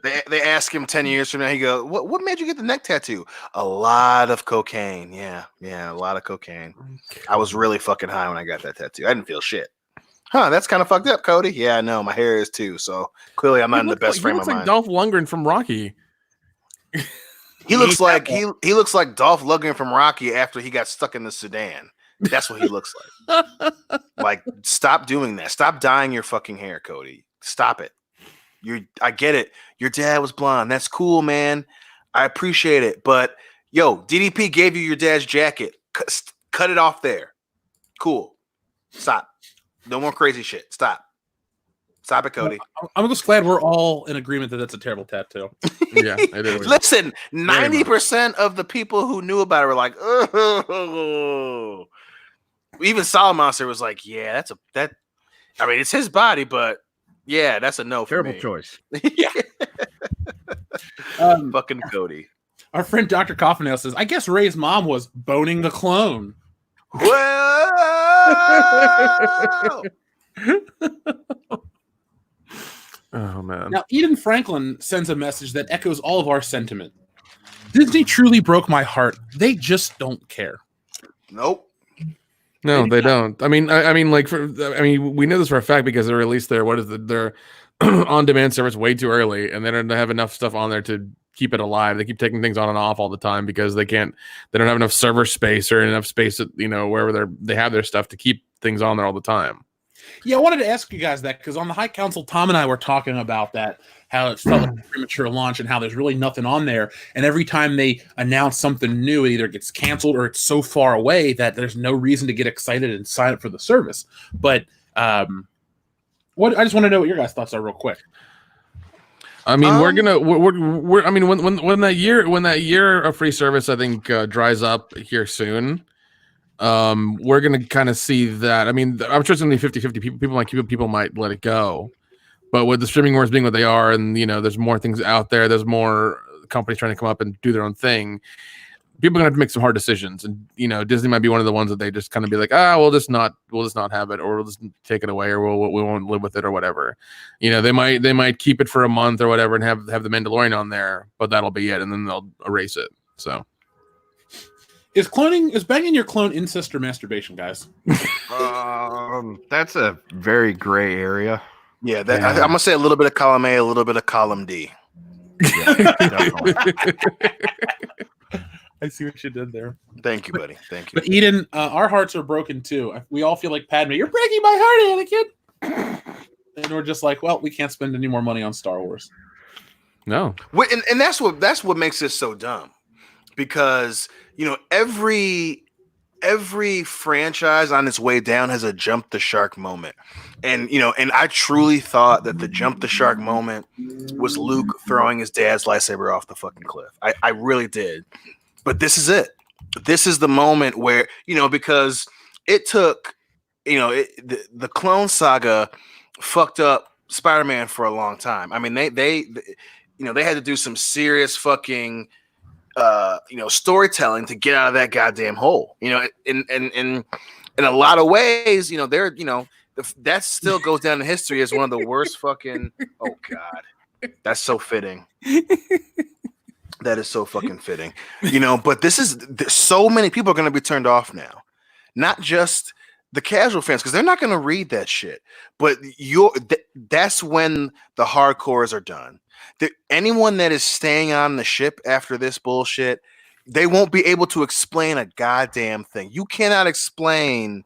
They ask him 10 years from now. He goes, what made you get the neck tattoo? A lot of cocaine. Yeah, a lot of cocaine. I was really fucking high when I got that tattoo. I didn't feel shit. Huh, that's kind of fucked up, Cody. Yeah, I know. My hair is too. So clearly I'm not in the best frame of mind. He looks like Dolph Lundgren from Rocky. He looks like he looks like Dolph Lundgren from Rocky after he got stuck in the Sudan. That's what he looks like. Like, stop doing that. Stop dyeing your fucking hair, Cody. Stop it. I get it. Your dad was blonde. That's cool, man. I appreciate it. But yo, DDP gave you your dad's jacket. Cut it off there. Cool. Stop. No more crazy shit. Stop it, Cody. I'm just glad we're all in agreement that that's a terrible tattoo. Yeah, it is. Listen, 90% of the people who knew about it were like, oh. Even Salamonster was like, yeah, I mean, it's his body, but yeah, that's a no for Terrible me. choice. Yeah. Fucking Cody. Our friend Dr. Coffinail says, I guess Ray's mom was boning the clone. Whoa! Oh man. Now, Eden Franklin sends a message that echoes all of our sentiment. Disney truly broke my heart. They just don't care. Nope. No, they don't. I mean, we know this for a fact because they released their on-demand service way too early, and they don't have enough stuff on there to keep it alive. They keep taking things on and off all the time because they don't have enough server space or enough space at, wherever they have their stuff to keep things on there all the time. Yeah, I wanted to ask you guys that because on the High Council, Tom and I were talking about that, how it felt like a premature launch and how there's really nothing on there. And every time they announce something new, it either gets canceled or it's so far away that there's no reason to get excited and sign up for the service. But I just want to know what your guys' thoughts are real quick. I mean, when that year of free service, I think, dries up here soon. We're gonna kind of see that. I mean, I'm sure it's gonna be 50-50. People might let it go, but with the streaming wars being what they are, and there's more things out there. There's more companies trying to come up and do their own thing. People are gonna have to make some hard decisions, and Disney might be one of the ones that they just kind of be like, we'll just not have it, or we'll just take it away, or we won't live with it, or whatever. They might keep it for a month or whatever, and have the Mandalorian on there, but that'll be it, and then they'll erase it. So. Is banging your clone incest or masturbation, guys? That's a very gray area. Yeah, I'm gonna say a little bit of column A, a little bit of column D. Yeah, definitely. I see what you did there. Thank you, buddy. Thank you. But Eden, our hearts are broken too. We all feel like Padme. You're breaking my heart, Anakin. And we're just like, well, we can't spend any more money on Star Wars. No, and that's what makes this so dumb, because every franchise on its way down has a jump the shark moment, and I truly thought that the jump the shark moment was Luke throwing his dad's lightsaber off the fucking cliff. I really did, but this is it. This is the moment where because it took the Clone Saga fucked up Spider-Man for a long time. I mean they had to do some serious fucking storytelling to get out of that goddamn hole. In a lot of ways, that still goes down in history as one of the worst fucking. Oh God, that's so fitting. That is so fucking fitting. But so many people are going to be turned off now, not just the casual fans, because they're not going to read that shit. But that's when the hardcores are done. Anyone that is staying on the ship after this bullshit, they won't be able to explain a goddamn thing. You cannot explain,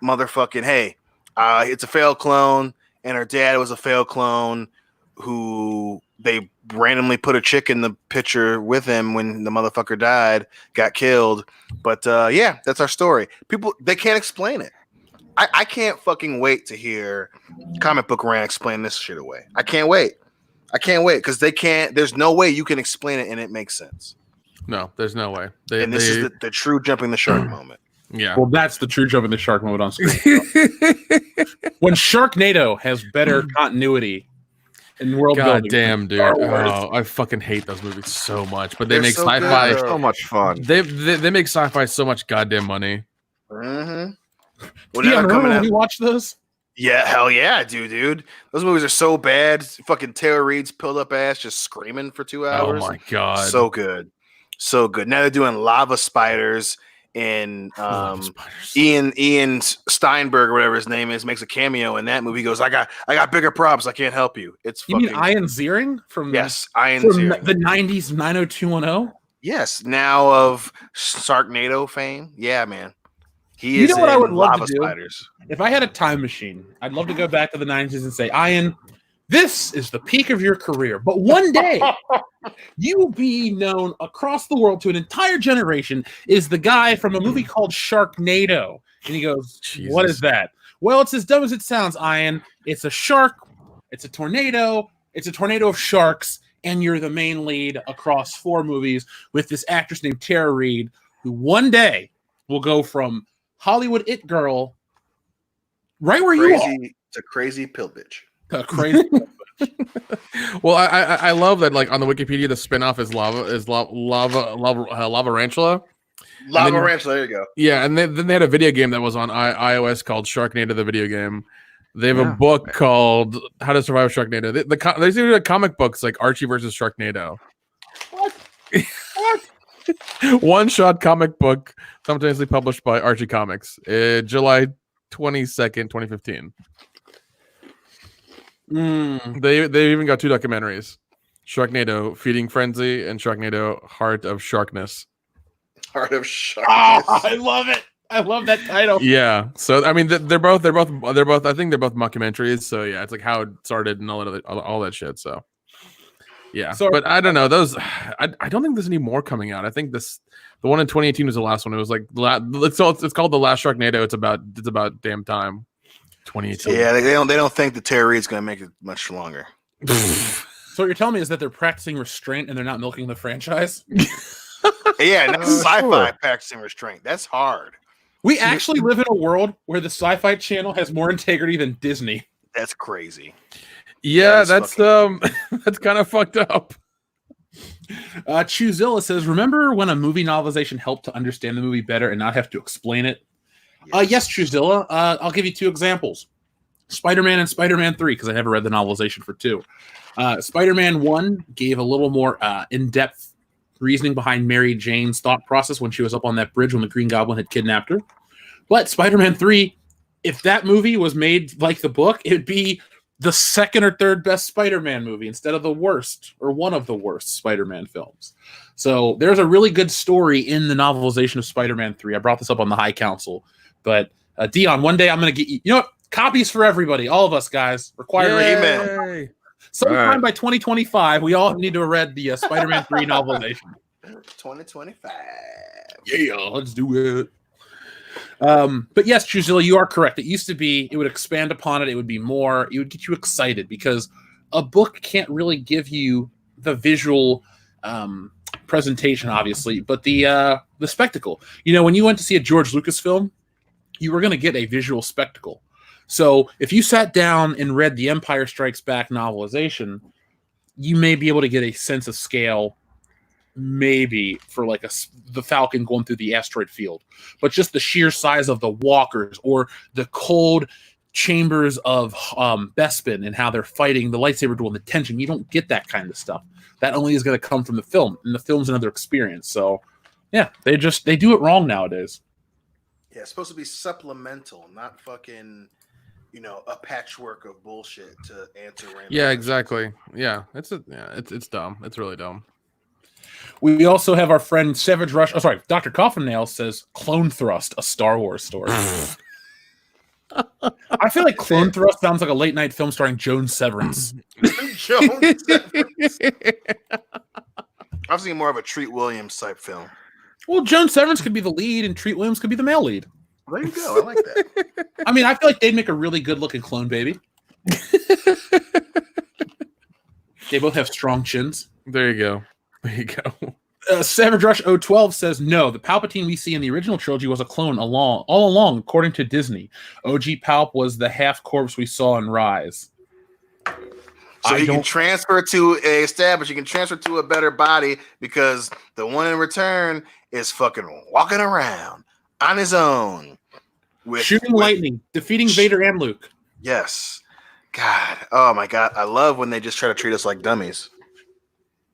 motherfucking, hey, it's a failed clone, and her dad was a failed clone who they randomly put a chick in the picture with him when the motherfucker got killed. But yeah, that's our story. People, they can't explain it. I can't fucking wait to hear Comic Book Rant explain this shit away. I can't wait because they can't. There's no way you can explain it and it makes sense. No, there's no way. This is the true jumping the shark moment. Yeah. Well, that's the true jumping the shark moment on screen. When Sharknado has better continuity in world building. God damn, dude. Oh, I fucking hate those movies so much. But they make so sci-fi good. So much fun. They make sci-fi so much goddamn money. Mm-hmm. Yeah, remember when we watched those? Yeah, hell yeah, I do, dude. Those movies are so bad. Fucking Tara Reid's pilled up ass just screaming for 2 hours. Oh my god. So good. So good. Now they're doing Lava Spiders, and Ian Steinberg or whatever his name is makes a cameo in that movie. He goes, I got bigger problems. I can't help you. It's you mean Ian Ziering from Ian Ziering. The 90s 90210? Yes, now of Sharknado fame. Yeah, man. He is what I would love Lava to do? Spiders. If I had a time machine, I'd love to go back to the 90s and say, Ian, this is the peak of your career. But one day, you will be known across the world to an entire generation is the guy from a movie called Sharknado. And he goes, Jesus. What is that? Well, it's as dumb as it sounds, Ian. It's a shark. It's a tornado. It's a tornado of sharks. And you're the main lead across 4 movies with this actress named Tara Reid, who one day will go from Hollywood it girl right where you are. It's a crazy pill bitch. A crazy pill bitch. Well, I love that, like, on the Wikipedia the spinoff is Lava Ranchula. Lava Ranchula, there you go. Yeah, and then they had a video game that was on iOS called Sharknado the video game. They have a book called How to Survive Sharknado. They do comic books like Archie versus Sharknado. What? One-shot comic book simultaneously published by Archie Comics, July 22nd, 2015. They even got 2 documentaries: Sharknado Feeding Frenzy and Sharknado Heart of Sharkness. Heart of Sharkness. I love it. I love that title. Yeah. So I mean, they're both. I think they're both mockumentaries. So yeah, it's like how it started and all that shit. So yeah. So- but I don't know those. I don't think there's any more coming out. I think the one in 2018 was the last one. It was like it's called The Last Sharknado. It's about damn time. 2018. Yeah, they don't think the Tara Reid's gonna make it much longer. So what you're telling me is that they're practicing restraint and they're not milking the franchise? Yeah, and that's sci-fi Sure. practicing restraint. That's hard. We actually live in a world where the Sci-Fi Channel has more integrity than Disney. That's crazy. Yeah, That is that's that's kind of fucked up. Chuzilla says, remember when a movie novelization helped to understand the movie better and not have to explain it? Yes, Chuzilla. I'll give you 2 examples. Spider-Man and Spider-Man 3, because I never read the novelization for 2. Spider-Man 1 gave a little more in-depth reasoning behind Mary Jane's thought process when she was up on that bridge when the Green Goblin had kidnapped her. But Spider-Man 3, if that movie was made like the book, it would be the 2nd or 3rd best Spider-Man movie instead of the worst or one of the worst Spider-Man films. So there's a really good story in the novelization of Spider-Man 3. I brought this up on the High Council. But Dion, one day I'm going to get you know what? Copies for everybody, all of us guys. Require Amen. sometime by 2025, we all need to have read the Spider-Man 3 novelization. 2025. Yeah, let's do it. But yes, Chuzilla, you are correct. It used to be, it would expand upon it. It would be more, it would get you excited because a book can't really give you the visual presentation, obviously, but the spectacle. You know, when you went to see a George Lucas film, you were going to get a visual spectacle. So if you sat down and read the Empire Strikes Back novelization, you may be able to get a sense of scale, maybe for like the Falcon going through the asteroid field, but just the sheer size of the walkers or the cold chambers of Bespin and how they're fighting the lightsaber duel and the tension, you don't get that kind of stuff. That only is going to come from the film, and the film's another experience. So yeah, they do it wrong nowadays. Yeah, it's supposed to be supplemental, not fucking, a patchwork of bullshit to answer random Yeah, questions. exactly. Yeah, it's dumb. It's really dumb. We also have our friend Savage Rush. Oh, sorry, Dr. Coffin Nail says Clone Thrust, a Star Wars story. I feel like Clone Thrust sounds like a late night film starring Joan Severance. Jones. I've seen more of a Treat Williams type film. Well, Joan Severance could be the lead, and Treat Williams could be the male lead. There you go. I like that. I mean, I feel like they'd make a really good-looking clone baby. They both have strong chins. There you go. There you go. Savage Rush 012 says, no, the Palpatine we see in the original trilogy was a clone all along, according to Disney. OG Palp was the half corpse we saw in Rise. So you can transfer to a better body because the one in return is fucking walking around on his own. Shooting lightning, defeating Vader and Luke. Yes. God. Oh my God. I love when they just try to treat us like dummies.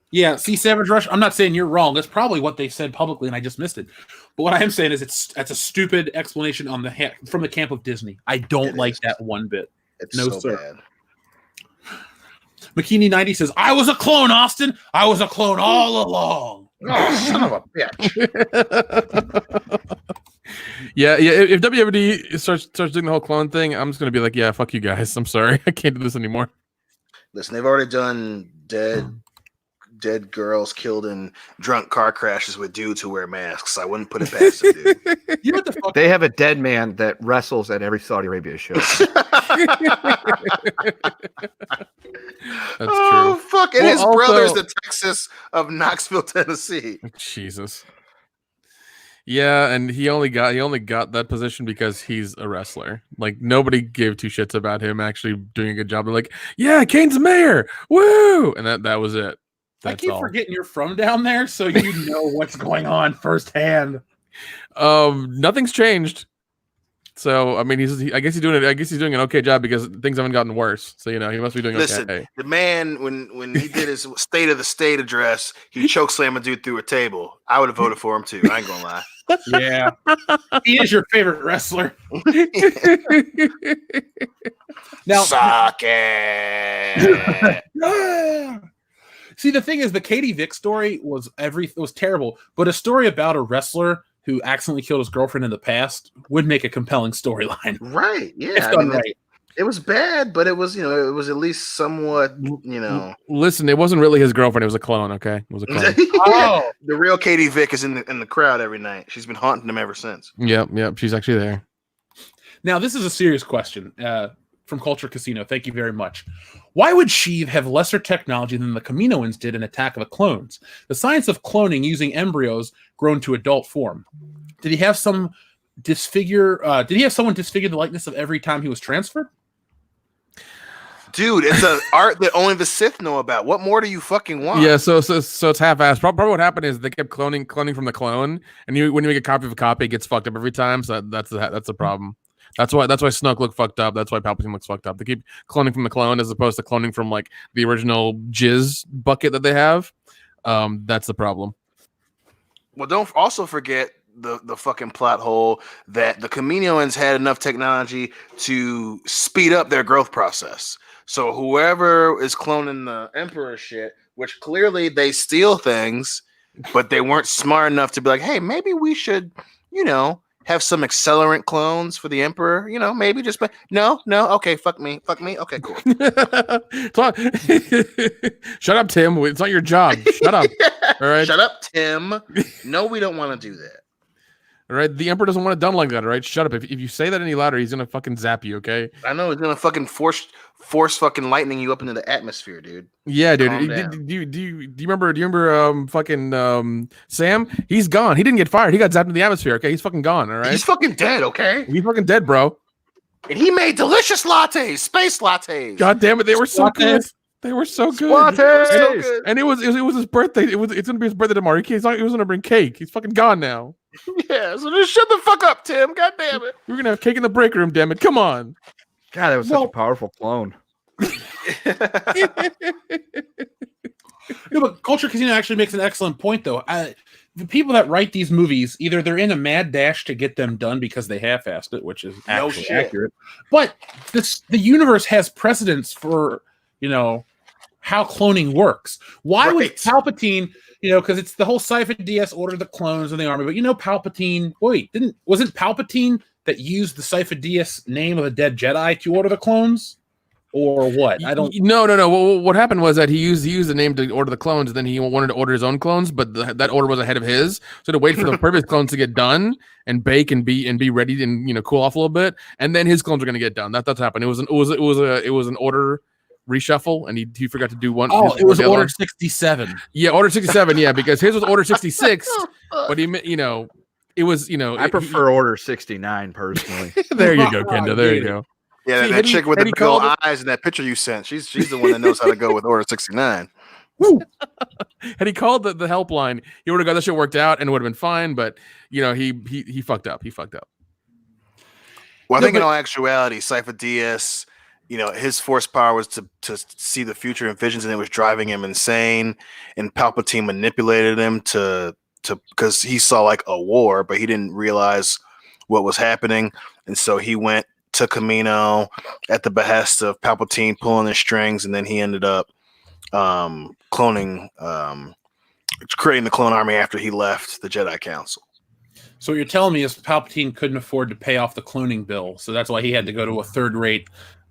Yeah, see, Savage Rush, I'm not saying you're wrong. That's probably what they said publicly, and I just missed it. But what I am saying is that's a stupid explanation from the camp of Disney. I don't like that one bit. It's No, so sir. bad. McKinney90 says, I was a clone, Austin. I was a clone all along. Oh, son of a bitch. Yeah. If WWD starts doing the whole clone thing, I'm just gonna be like, yeah, fuck you guys. I'm sorry, I can't do this anymore. Listen, they've already done dead girls killed in drunk car crashes with dudes who wear masks. I wouldn't put it past them, dude. You know what the fuck? They have a dead man that wrestles at every Saudi Arabia show. That's Oh, true. fuck. And Well, his also- brother's the Texas of Knoxville, Tennessee. Jesus. Yeah, and he only got that position because he's a wrestler. Like nobody gave 2 shits about him actually doing a good job. They're like, yeah, Kane's mayor, woo, and that was it. I That's keep all. forgetting you're from down there, so you know what's going on firsthand. Nothing's changed. So I mean, I guess he's doing it. I guess he's doing an okay job because things haven't gotten worse. So he must be doing Listen, okay. the man when he did his State of the State address, he chokeslammed a dude through a table. I would have voted for him too. I ain't gonna lie. Yeah, he is your favorite wrestler. Now, suck it. See, the thing is, the Katie Vick story was terrible, but a story about a wrestler who accidentally killed his girlfriend in the past would make a compelling storyline. Right? Yeah, If done right. It was bad, but it was it was at least somewhat Listen, it wasn't really his girlfriend; it was a clone. Okay, it was a clone. Oh, the real Katie Vick is in the crowd every night. She's been haunting him ever since. Yep, she's actually there. Now this is a serious question from Culture Casino. Thank you very much. Why would Sheev have lesser technology than the Kaminoans did in Attack of the Clones? The science of cloning using embryos grown to adult form. Did he have some disfigure? Did he have someone disfigure the likeness of every time he was transferred? Dude, it's an art that only the Sith know about. What more do you fucking want? Yeah, so it's half-assed. Probably what happened is they kept cloning from the clone, and when you make a copy of a copy, it gets fucked up every time. So that's the problem. That's why Snoke looked fucked up. That's why Palpatine looks fucked up. They keep cloning from the clone as opposed to cloning from like the original jizz bucket that they have. That's the problem. Well, don't also forget the fucking plot hole that the Kaminoans had enough technology to speed up their growth process. So whoever is cloning the Emperor shit, which clearly they steal things, but they weren't smart enough to be like, hey, maybe we should, have some accelerant clones for the Emperor. Maybe just no. Okay, fuck me. Okay, cool. Shut up, Tim. It's not your job. Shut up. All right. Shut up, Tim. No, we don't want to do that. All right, the Emperor doesn't want it done like that. All right, shut up. If you say that any louder, he's gonna fucking zap you. Okay. I know he's gonna fucking force fucking lightning you up into the atmosphere, dude. Yeah, dude. Do you remember fucking Sam? He's gone. He didn't get fired. He got zapped into the atmosphere. Okay, he's fucking gone. All right. He's fucking dead. Okay. He's fucking dead, bro. And he made delicious lattes, space lattes. God damn it, they were so good. They were so good. Lattes! And it was his birthday. It's gonna be his birthday tomorrow. He was gonna bring cake. He's fucking gone now. Yeah, so just shut the fuck up, Tim. God damn it. We're gonna have cake in the break room, damn it. Come on. God, that was such a powerful clone. But Culture Casino actually makes an excellent point, though. The people that write these movies, either they're in a mad dash to get them done because they half-assed it, which is actually accurate. But the universe has precedence for, how cloning works. Why would Palpatine, because it's the whole Siphon DS ordered the clones in the army, but Palpatine, wasn't Palpatine that used the Siphon DS name of a dead Jedi to order the clones? Or what? I don't. No. What happened was that he used the name to order the clones, and then he wanted to order his own clones, but that order was ahead of his. So to wait for the previous clones to get done and bake and be ready and cool off a little bit, and then his clones are going to get done. That's happened. It was an order reshuffle, and he forgot to do one. Oh, it was Order 67. Yeah, Order 67. Yeah, because his was Order 66, but it was I prefer Order 69 personally. There you go, Kendo. There you go. Yeah, that chick with the big old eyes in that picture you sent. She's the one that knows how to go with Order 69. Woo. Had he called the helpline, he would have got that shit worked out and it would have been fine. But he fucked up. He fucked up. Well, I think in all actuality, Cypher DS, his force power was to see the future in visions, and it was driving him insane. And Palpatine manipulated him to because he saw like a war, but he didn't realize what was happening, and so he went to Kamino at the behest of Palpatine pulling the strings, and then he ended up creating the clone army after he left the Jedi Council. So what you're telling me is Palpatine couldn't afford to pay off the cloning bill, so that's why he had to go to a third-rate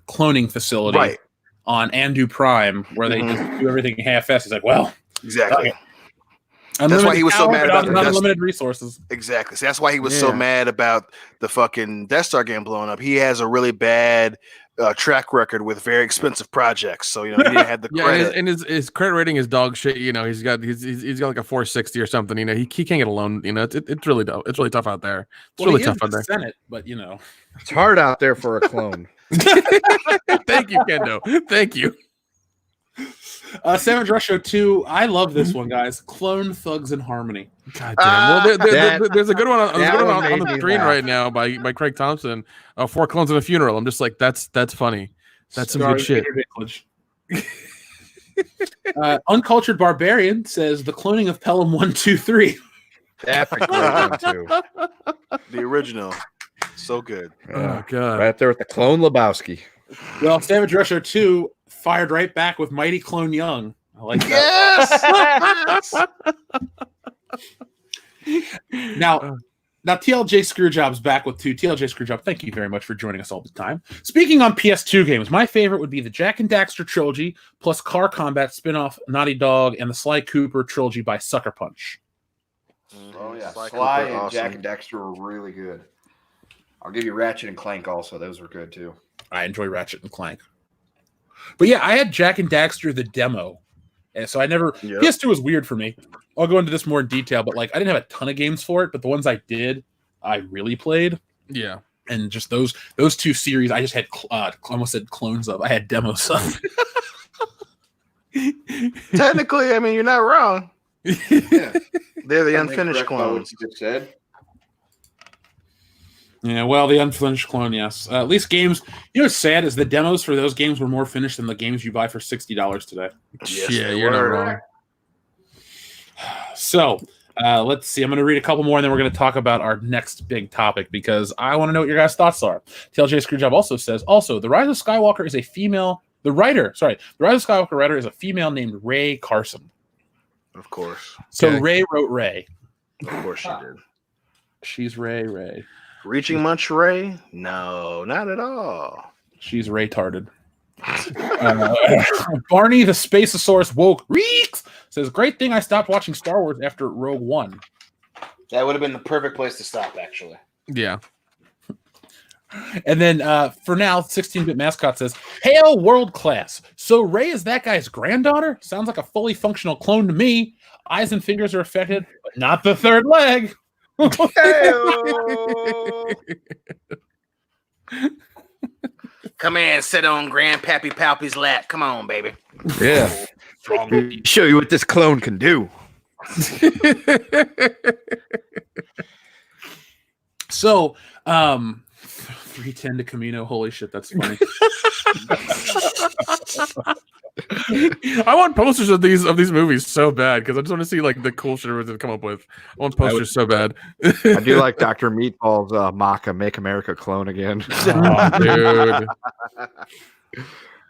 cloning facility on Andu Prime, where they just do everything half-assed. He's like, well, exactly. That's why he was so mad about the unlimited resources. Exactly. So that's why he was so mad about the fucking Death Star game blowing up. He has a really bad track record with very expensive projeces. So he didn't have the credit. And his credit rating is dog shit. He's got like a 460 or something. He can't get a loan. It's really tough. It's really tough out there. It's really tough out there. Senate, but it's hard out there for a clone. Thank you, Kendo. Thank you. Savage Russia 2. I love this one, guys. Clone Thugs in Harmony. God damn. Well, there's a good one on, on the made me screen laugh. right now by Craig Thompson. 4 Clones in a Funeral. I'm just like, that's funny. That's some good shit. Uncultured Barbarian says the cloning of Pelham 123. That's a great one too. The original. So good. Oh god. Right up there with the clone Lebowski. Well, Savage Russia 2 fired right back with Mighty Clone Young. I like that. Yes. Now TLJ Screwjob's back with 2. TLJ Screwjob, thank you very much for joining us all the time. Speaking on PS2 games, my favorite would be the Jak and Daxter trilogy, plus Car Combat spin-off Naughty Dog, and the Sly Cooper trilogy by Sucker Punch. Oh yeah, Sly Sly Cooper, and awesome. Jak and Daxter were really good. I'll give you Ratchet and Clank also; those were good too. I enjoy Ratchet and Clank. But yeah, I had Jak and Daxter the demo. And so I never Yep. PS2 was weird for me. I'll go into this more in detail, but like I didn't have a ton of games for it, but the ones I did, I really played. Yeah. And just those 2 series, I just had I almost said clones of. I had demos of. Technically, I mean, you're not wrong. Yeah, They're the unfinished clones. You just said. Yeah, well, the unfinished clone, yes. At least games. You know what's sad is the demos for those games were more finished than the games you buy for $60 today. Yes, yeah, they you're not were. wrong. So let's see. I'm going to read a couple more, and then we're going to talk about our next big topic because I want to know what your guys' thoughts are. TLJ Screwjob also says, the Rise of Skywalker is a female. The Rise of Skywalker writer is a female named Ray Carson. Of course. So Okay. Ray wrote Ray. Of course she did. She's Ray. Reaching much, Ray? No, not at all. She's retarded. Barney the Spaceosaurus woke reeks says, great thing I stopped watching Star Wars after Rogue One. That would have been the perfect place to stop, actually. Yeah. And then for now, 16-bit mascot says, hail world class. So Ray is that guy's granddaughter? Sounds like a fully functional clone to me. Eyes and fingers are affected, but not the third leg. Come in, sit on Grandpappy Palpy's lap. Come on, baby. Yeah. Show you what this clone can do. So 310 to Camino. Holy shit, that's funny. I want posters of these movies so bad because I just want to see like the cool shit everyone's come up with. I want posters so bad. I do like Dr. Meatball's Maka Make America Clone Again. Oh, dude.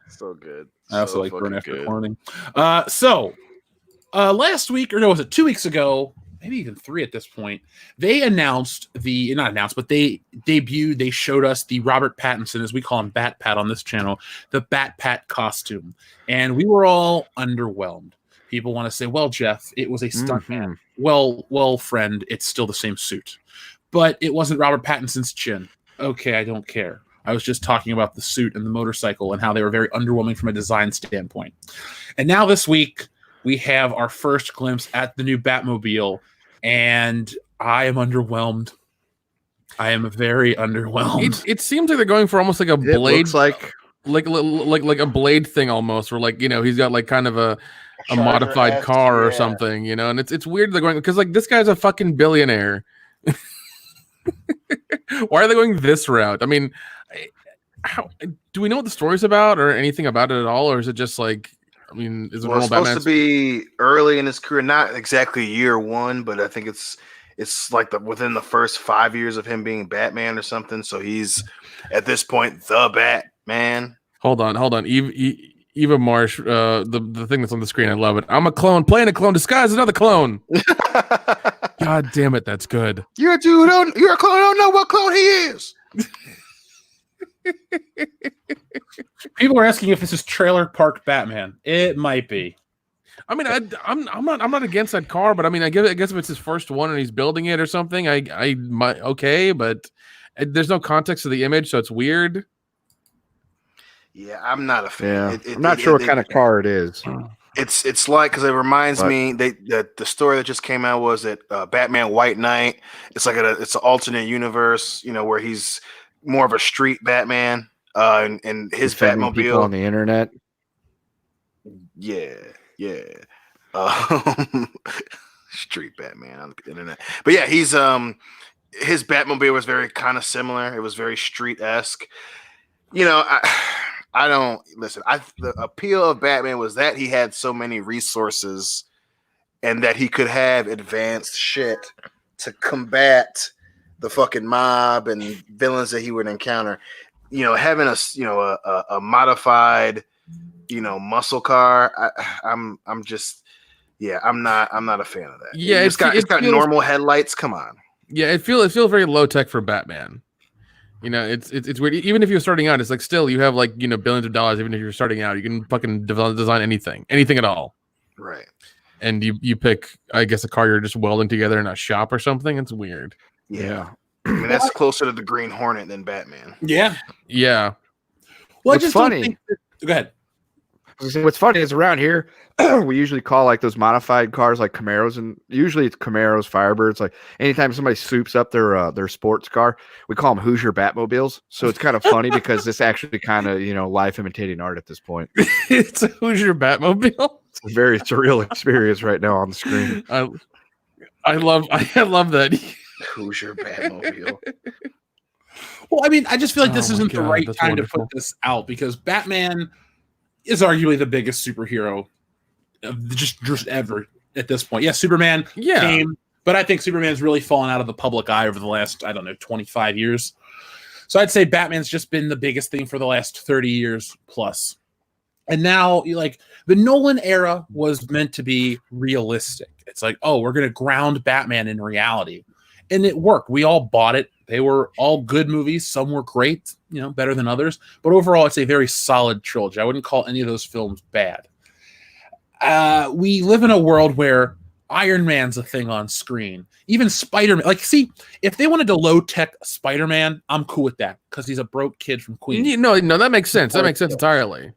So good. I also So like Burn fucking After good. Cloning. Last week, or no, was it 2 weeks ago? Maybe even 3 at this point. They announced they debuted, they showed us the Robert Pattinson, as we call him Bat Pat on this channel, the Bat Pat costume. And we were all underwhelmed. People want to say, well, Jeff, it was a stuntman. Well, friend, it's still the same suit. But it wasn't Robert Pattinson's chin. Okay, I don't care. I was just talking about the suit and the motorcycle and how they were very underwhelming from a design standpoint. And now this week, we have our first glimpse at the new Batmobile, and I am underwhelmed. I am very underwhelmed. It seems like they're going for almost like a It blade, looks like like a blade thing almost, where like he's got like kind of a modified Charger-esque, car or yeah. something, and it's weird they're going because like this guy's a fucking billionaire. Why are they going this route? I mean, how do we know what the story's about or anything about it at all, or is it just like? I mean, is it Well, normal it's supposed Batman? to be early in his career, not exactly year 1, but I think it's like within the first 5 years of him being Batman or something. So he's at this point the Batman. Hold on. Eva Marsh, the thing that's on the screen, I love it. I'm a clone playing a clone disguised as another clone. God damn it, that's good. You're a clone. Don't know what clone he is. People are asking if this is Trailer Park Batman. It might be. I mean, I'm not against that car, but I mean, I guess if it's his first one and he's building it or something, I might okay, but there's no context to the image, so it's weird. Yeah, I'm not a fan. I'm not sure what kind of car it is. It's like, because it reminds What? me that the story that just came out was that Batman White Knight. It's like it's an alternate universe, where he's more of a street Batman, and his Defending people on Batmobile. the internet. Yeah. Um, Street Batman on the internet. But yeah, he's his Batmobile was very kind of similar. It was very street-esque. I don't listen. The appeal of Batman was that he had so many resources and that he could have advanced shit to combat the fucking mob and villains that he would encounter. Having a modified, muscle car. I'm not a fan of that. Yeah, it's got normal headlights. Come on. Yeah, it feels very low tech for Batman. It's weird. Even if you're starting out, it's like still you have like billions of dollars. Even if you're starting out, you can fucking design anything at all. Right. And you pick, I guess, a car you're just welding together in a shop or something. It's weird. Yeah. I mean, that's closer to the Green Hornet than Batman. Yeah. Yeah. Well, What's funny? Go ahead. What's funny is around here, we usually call like those modified cars like Camaros, and usually it's Camaros, Firebirds. Like anytime somebody soups up their sports car, we call them Hoosier Batmobiles. So it's kind of funny because this actually kind of life imitating art at this point. It's a Hoosier Batmobile. It's a very surreal experience right now on the screen. I love that. Hoosier Batmobile. Well, I mean, I just feel like this isn't the right time wonderful. to put this out because Batman is arguably the biggest superhero of just ever at this point. Yeah, Superman came, but I think Superman's really fallen out of the public eye over the last, 25 years. So I'd say Batman's just been the biggest thing for the last 30 years plus. And now, like, the Nolan era was meant to be realistic. It's like, oh, we're going to ground Batman in reality. And it worked. We all bought it. They were all good movies. Some were great, better than others. But overall, it's a very solid trilogy. I wouldn't call any of those films bad. We live in a world where Iron Man's a thing on screen. Even Spider-Man. Like, see, if they wanted to low-tech Spider-Man, I'm cool with that because he's a broke kid from Queens. No, that makes sense. That makes sense entirely.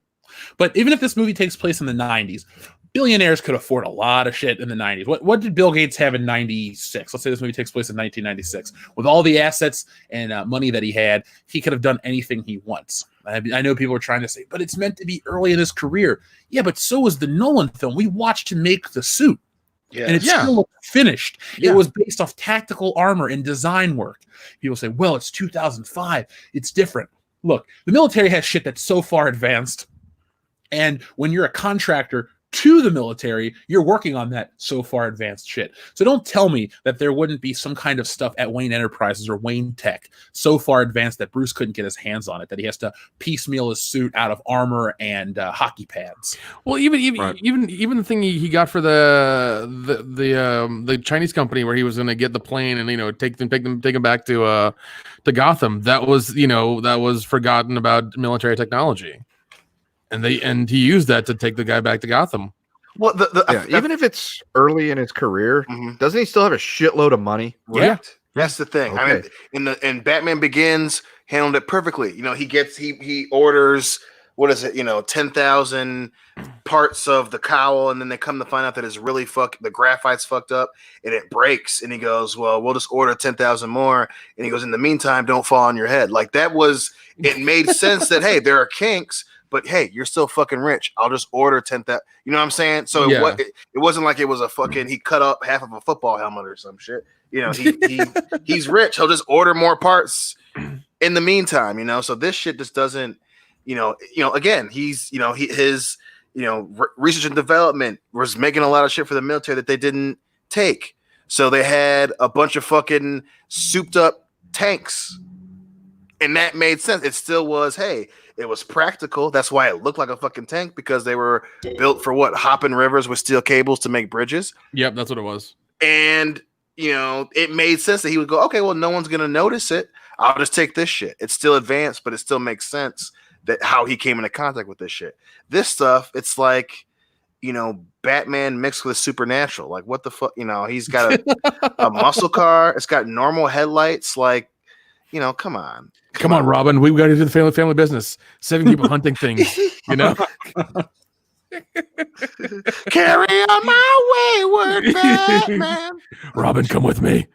But even if this movie takes place in the 90s, billionaires could afford a lot of shit in the 90s. What did Bill Gates have in 96? Let's say this movie takes place in 1996. With all the assets and money that he had, he could have done anything he wants. I know people are trying to say, but it's meant to be early in his career. Yeah, but so was the Nolan film. We watched him make the suit. Yeah. And it's still finished. Yeah. It was based off tactical armor and design work. People say, well, it's 2005. It's different. Look, the military has shit that's so far advanced. And when you're a contractor to the military, you're working on that so far advanced shit. So don't tell me that there wouldn't be some kind of stuff at Wayne Enterprises or Wayne Tech so far advanced that Bruce couldn't get his hands on it, that he has to piecemeal his suit out of armor and hockey pads. Well, even the thing he got for the Chinese company where he was going to get the plane and take them back to Gotham, that was forgotten about military technology. And he used that to take the guy back to Gotham. Well, even if it's early in his career, doesn't he still have a shitload of money? Yeah, that's the thing. Okay. I mean, in Batman Begins, handled it perfectly. He orders 10,000 parts of the cowl, and then they come to find out that it's really the graphite's fucked up, and it breaks. And he goes, "Well, we'll just order 10,000 more." And he goes, "In the meantime, don't fall on your head." Like it made sense that hey, there are kinks. But hey, you're still fucking rich. I'll just order 10,000. You know what I'm saying? So it wasn't like it was he cut up half of a football helmet or some shit. He's rich. He'll just order more parts in the meantime. So this shit just doesn't. Again, his research and development was making a lot of shit for the military that they didn't take. So they had a bunch of fucking souped up tanks, and that made sense. It still was. Hey. It was practical. That's why it looked like a fucking tank, because they were built for hopping rivers with steel cables to make bridges. Yep, that's what it was. And, it made sense that he would go, okay, well, no one's going to notice it. I'll just take this shit. It's still advanced, but it still makes sense that how he came into contact with this shit. This stuff, it's like, Batman mixed with supernatural. Like, what the fuck? He's got a muscle car. It's got normal headlights. Like, come on. Come on, Robin. We've got to do the family business. 7 people hunting things, Carry on my wayward Batman. Robin, come with me.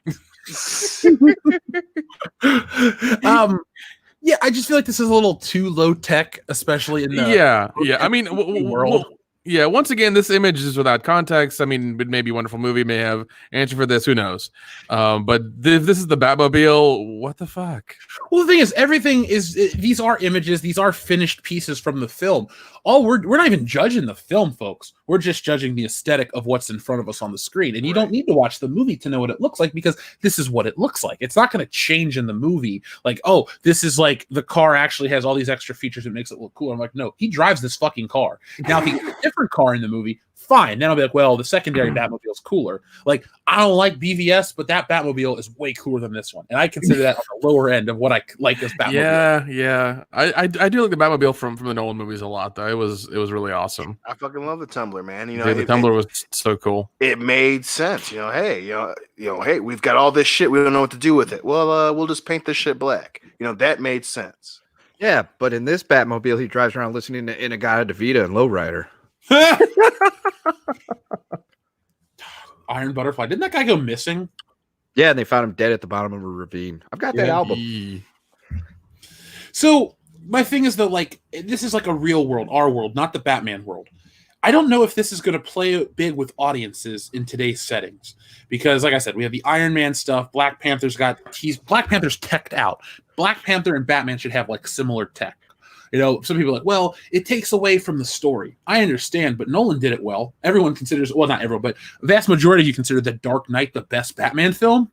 Yeah, I just feel like this is a little too low tech, especially in the yeah. I mean, world. Yeah, once again, this image is without context. I mean, it may be a wonderful movie, may have answer for this, who knows? But this is the Batmobile. What the fuck? Well, the thing is, everything is these are images, these are finished pieces from the film. We're not even judging the film, folks. We're just judging the aesthetic of what's in front of us on the screen. And you don't need to watch the movie to know what it looks like, because this is what it looks like. It's not going to change in the movie. Like, oh, this is like the car actually has all these extra features that makes it look cool. I'm like, no, he drives this fucking car. Now, if he gets a different car in the movie, fine. Then I'll be like, well, the secondary Batmobile is cooler. Like, I don't like BVS, but that Batmobile is way cooler than this one. And I consider that on the lower end of what I like as Batmobile. Yeah. I do like the Batmobile from the Nolan movies a lot, though. It was really awesome. I fucking love the Tumbler, man. You know, the Tumbler was so cool. It made sense. You know, hey, we've got all this shit. We don't know what to do with it. Well, we'll just paint this shit black. You know, that made sense. Yeah, but in this Batmobile, he drives around listening to Inagata Devita and Lowrider. Iron Butterfly. Didn't that guy go missing? Yeah, and they found him dead at the bottom of a ravine. I've got that album. So my thing is that, like, this is like a real world, our world, not the Batman world. I don't know if this is going to play big with audiences in today's settings, because, like I said, we have the Iron Man stuff. Black Panther's teched out. Black Panther and Batman should have like similar tech. You know, some people are like, well, it takes away from the story. I understand, but Nolan did it well. Everyone considers, well, not everyone, but a vast majority of you consider The Dark Knight the best Batman film.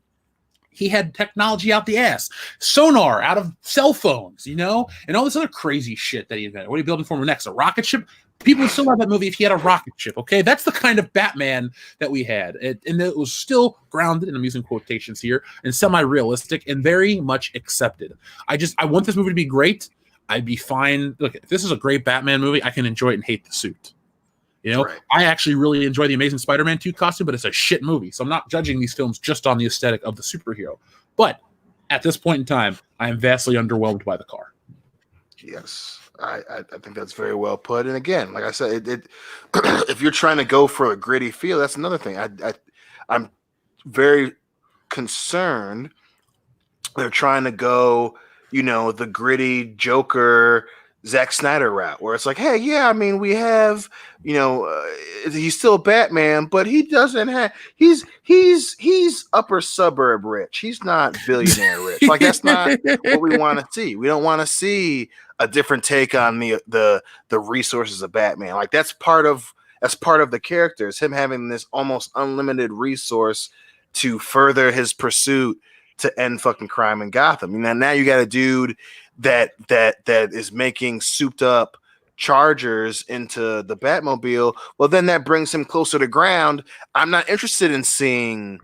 He had technology out the ass, sonar out of cell phones, you know, and all this other crazy shit that he invented. What are you building for him next? A rocket ship? People would still love that movie if he had a rocket ship, okay? That's the kind of Batman that we had. And it was still grounded, and I'm using quotations here, and semi-realistic and very much accepted. I want this movie to be great. I'd be fine. Look, if this is a great Batman movie, I can enjoy it and hate the suit. You know, right. I actually really enjoy the Amazing Spider-Man 2 costume, but it's a shit movie. So I'm not judging these films just on the aesthetic of the superhero. But at this point in time, I am vastly underwhelmed by the car. Yes, I think that's very well put. And again, like I said, if you're trying to go for a gritty feel, that's another thing. I'm very concerned they're trying to go, you know, the gritty Joker Zack Snyder route, where it's like, hey, yeah, I mean, we have, you know, he's still Batman, but he doesn't have, he's upper suburb rich. He's not billionaire rich. Like, that's not what we want to see. We don't want to see a different take on the resources of Batman. Like, that's part of the character, is him having this almost unlimited resource to further his pursuit to end fucking crime in Gotham. You know, now you got a dude that is making souped up Chargers into the Batmobile. Well, then that brings him closer to ground. I'm not interested in seeing,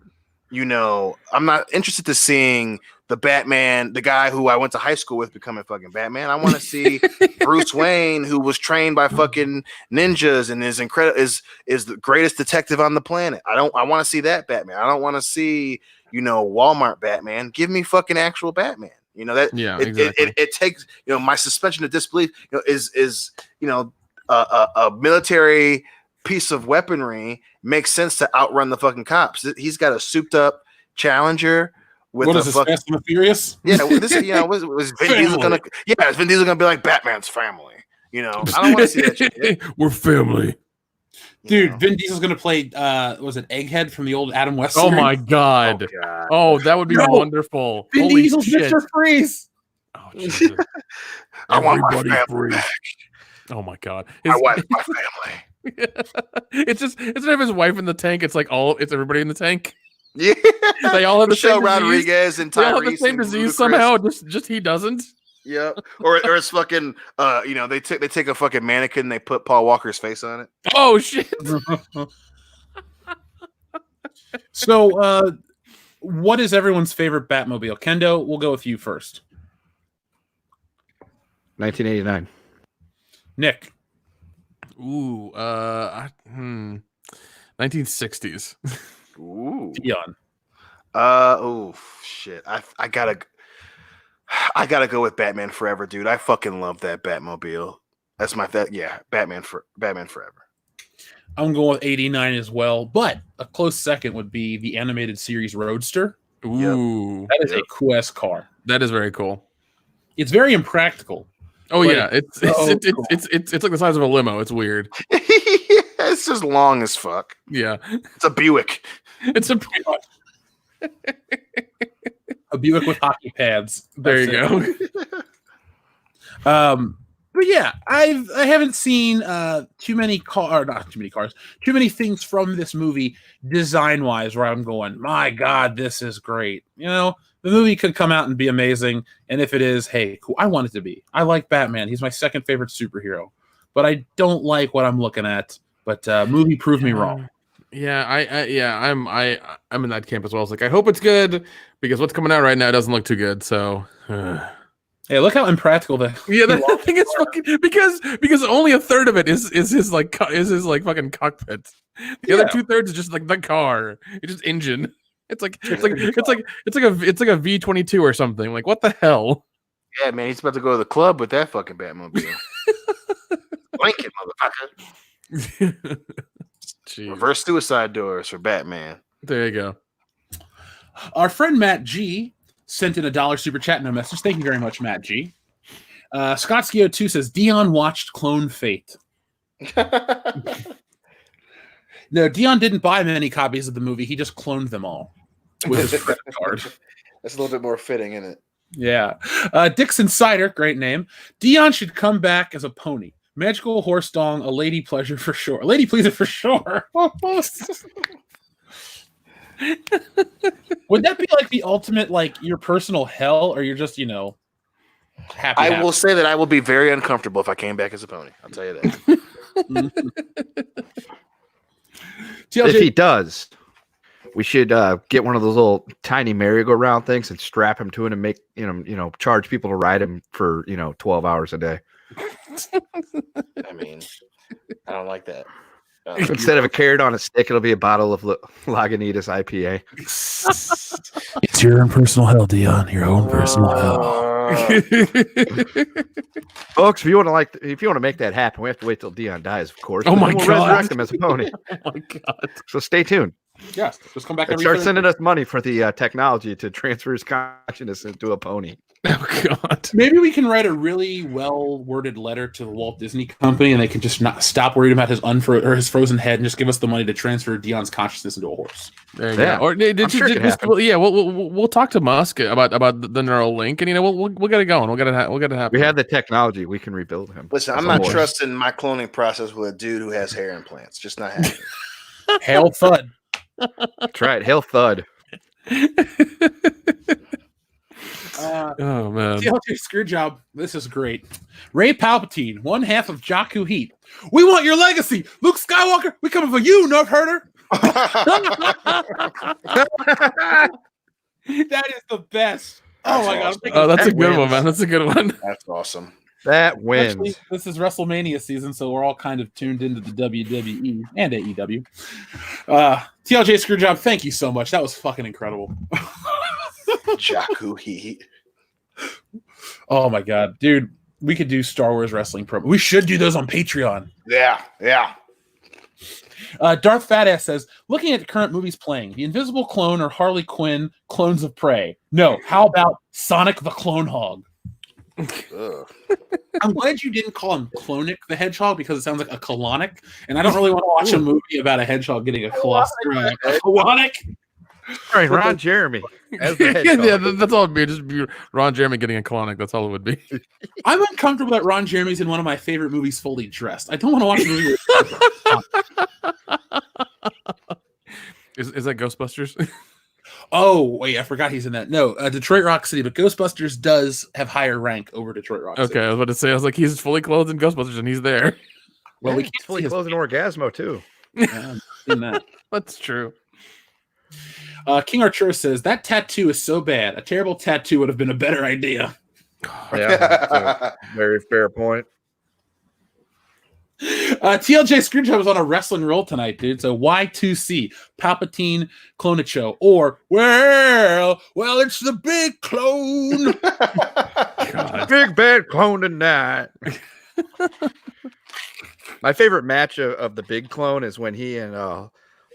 you know, I'm not interested to seeing the Batman, the guy who I went to high school with, becoming fucking Batman. I want to see Bruce Wayne, who was trained by fucking ninjas and is incredible, is the greatest detective on the planet. I want to see that Batman. I don't want to see, you know, Walmart Batman. Give me fucking actual Batman. You know, that exactly. It takes, you know, my suspension of disbelief, you know, is you know, a military piece of weaponry makes sense to outrun the fucking cops. He's got a souped up Challenger with what is this, Fast and the Furious? Yeah, this, you know, was Vin Diesel gonna? Yeah, is Vin Diesel gonna be like Batman's family? You know, I don't want to see that shit. We're family. Dude, Vin Diesel's going to play, was it Egghead from the old Adam West series? series? Oh, my God. Oh, that would be wonderful. Vin Diesel's Mr. Freeze. Oh, Jesus. I want everybody free. Oh, my God. My wife, my family. It's just, instead of his wife in the tank, it's everybody in the tank. Yeah. They all have the Michelle same Rodriguez disease. And Tyrese. They all have the same disease somehow, just he doesn't. Yeah, or it's fucking you know, they take a fucking mannequin and they put Paul Walker's face on it. Oh shit. So what is everyone's favorite Batmobile? Kendo, we'll go with you first. 1989. Nick. Ooh, 1960s. Ooh. Dion. Oh shit. I gotta go with Batman Forever, dude. I fucking love that Batmobile. That's Batman Forever. I'm going with 89 as well, but a close second would be the animated series Roadster. Ooh. That is a cool ass car. That is very cool. It's very impractical. Oh yeah, it's like the size of a limo. It's weird. Yeah. It's just long as fuck. Yeah, It's a Buick. it's a. A Buick with hockey pads. There you go. But yeah, I haven't seen too many things from this movie design wise where I'm going, my God, this is great. You know, the movie could come out and be amazing, and if it is, hey, cool. I want it to be. I like Batman. He's my second favorite superhero, but I don't like what I'm looking at. But movie proved me wrong. Yeah, I'm in that camp as well. It's like I hope it's good because what's coming out right now doesn't look too good. So. Hey, look how impractical the the thing is fucking because only a third of it is his fucking cockpit. The other 2/3 is just like the car. It's just engine. It's like a V22 or something. Like what the hell? Yeah, man, he's about to go to the club with that fucking Batmobile. Blanket, motherfucker. Reverse suicide doors for Batman. There you go. Our friend Matt G sent in a $1 super chat no message. Thank you very much, Matt G. Scottskio2 says Dion watched Clone Fate. No, Dion didn't buy many copies of the movie. He just cloned them all with his credit card. That's a little bit more fitting, isn't it? Yeah. Dixon Cider, great name. Dion should come back as a pony. Magical horse dong, a lady pleasure for sure. A lady pleaser for sure. Would that be like the ultimate, like your personal hell, or you're just, happy? I will say that I will be very uncomfortable if I came back as a pony. I'll tell you that. TLJ, If he does, we should get one of those little tiny merry-go-round things and strap him to it and make charge people to ride him for 12 hours a day. I mean, I don't like that. Instead of a carrot on a stick, it'll be a bottle of Lagunitas IPA. it's your own personal hell, Dion. Your own personal hell. Folks, if you want to make that happen, we have to wait till Dion dies, of course. Oh my we'll God. resurrect him as a pony. Oh my God. So stay tuned. Yes, just come back And every start Thursday. sending us money for the technology to transfer his consciousness into a pony. Oh God. Maybe we can write a really well-worded letter to the Walt Disney Company, and they can just not stop worrying about his his frozen head and just give us the money to transfer Dion's consciousness into a horse. There you go. Or we'll talk to Musk about the neural link, and we'll get it going. We'll get it happen. We have the technology. We can rebuild him. Listen, I'm not trusting my cloning process with a dude who has hair implants. Just not happening. Hail Thud. That's right. Hail Thud. Oh man. TLJ Screwjob, this is great. Ray Palpatine, one half of Jakku Heat. We want your legacy, Luke Skywalker. We coming for you, nerf herder. That is the best. Oh my God! Oh, that's a good one, man. That's a good one. That's awesome. That wins. Actually, this is WrestleMania season, so we're all kind of tuned into the WWE and AEW. TLJ Screwjob, thank you so much. That was fucking incredible. Jakku Heat. Oh my God, dude. We could do Star Wars wrestling promo. We should do those on Patreon. Yeah. Darth Fatass says, looking at the current movies playing, The Invisible Clone or Harley Quinn, Clones of Prey. No, how about Sonic the Clone Hog? I'm glad you didn't call him Clonic the Hedgehog because it sounds like a colonic, and I don't really want to watch a movie about a hedgehog getting a colonic. All right, Ron Jeremy. As the hedgehog. Yeah, that's all it'd be. Just be Ron Jeremy getting a colonic. That's all it would be. I'm uncomfortable that Ron Jeremy's in one of my favorite movies fully dressed. I don't want to watch a movie. Is that Ghostbusters? Oh, wait, I forgot he's in that. No, Detroit Rock City, but Ghostbusters does have higher rank over Detroit Rock City. Okay, I was about to say, I was like, he's fully clothed in Ghostbusters, and he's there. Well, we He's can't fully see his closing Orgasmo, too. in that. That's true. King Archer says, that tattoo is so bad. A terrible tattoo would have been a better idea. Yeah, that's a very fair point. TLJ Screwjob was on a wrestling roll tonight, dude. So Y2C, Palpatine Clonage Show, or well, it's the big clone. Big bad clone tonight. My favorite match of the big clone is when he and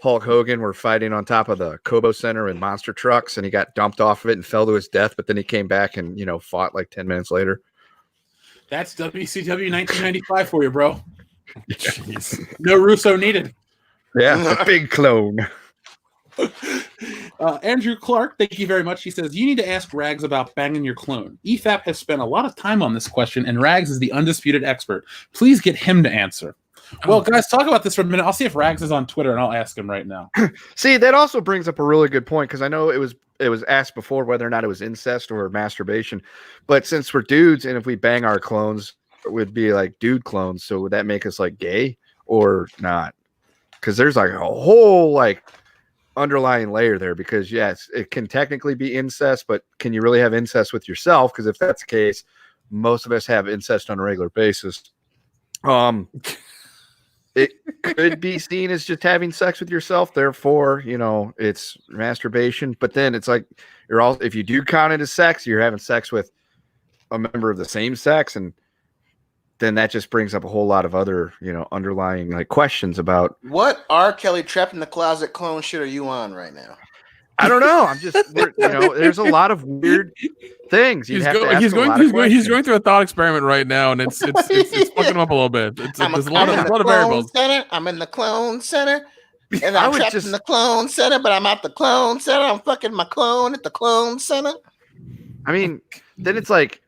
Hulk Hogan were fighting on top of the Kobo Center in monster trucks, and he got dumped off of it and fell to his death, but then he came back and fought like 10 minutes later. That's WCW 1995 for you, bro. Jeez. No Russo needed. Yeah, the big clone. Andrew Clark, thank you very much. He says, you need to ask Rags about banging your clone. EFAP has spent a lot of time on this question, and Rags is the undisputed expert. Please get him to answer. Well, guys, talk about this for a minute. I'll see if Rags is on Twitter, and I'll ask him right now. See, that also brings up a really good point, because I know it was asked before whether or not it was incest or masturbation. But since we're dudes, and if we bang our clones, it would be like dude clones. So would that make us like gay or not? Because there's like a whole like underlying layer there, because yes, it can technically be incest, but can you really have incest with yourself? Because if that's the case, most of us have incest on a regular basis. It could be seen as just having sex with yourself, therefore, you know, it's masturbation. But then it's like you're all, if you do count it as sex, you're having sex with a member of the same sex, and then that just brings up a whole lot of other, you know, underlying like questions about What R. Kelly trapped in the closet clone shit are you on right now? I don't know. I'm just, you know, there's a lot of weird things. He's going through a thought experiment right now, and it's fucking him up a little bit. There's a lot of variables. I'm in the clone center, and I'm trapped in the clone center, but I'm at the clone center. I'm fucking my clone at the clone center. I mean, then it's like,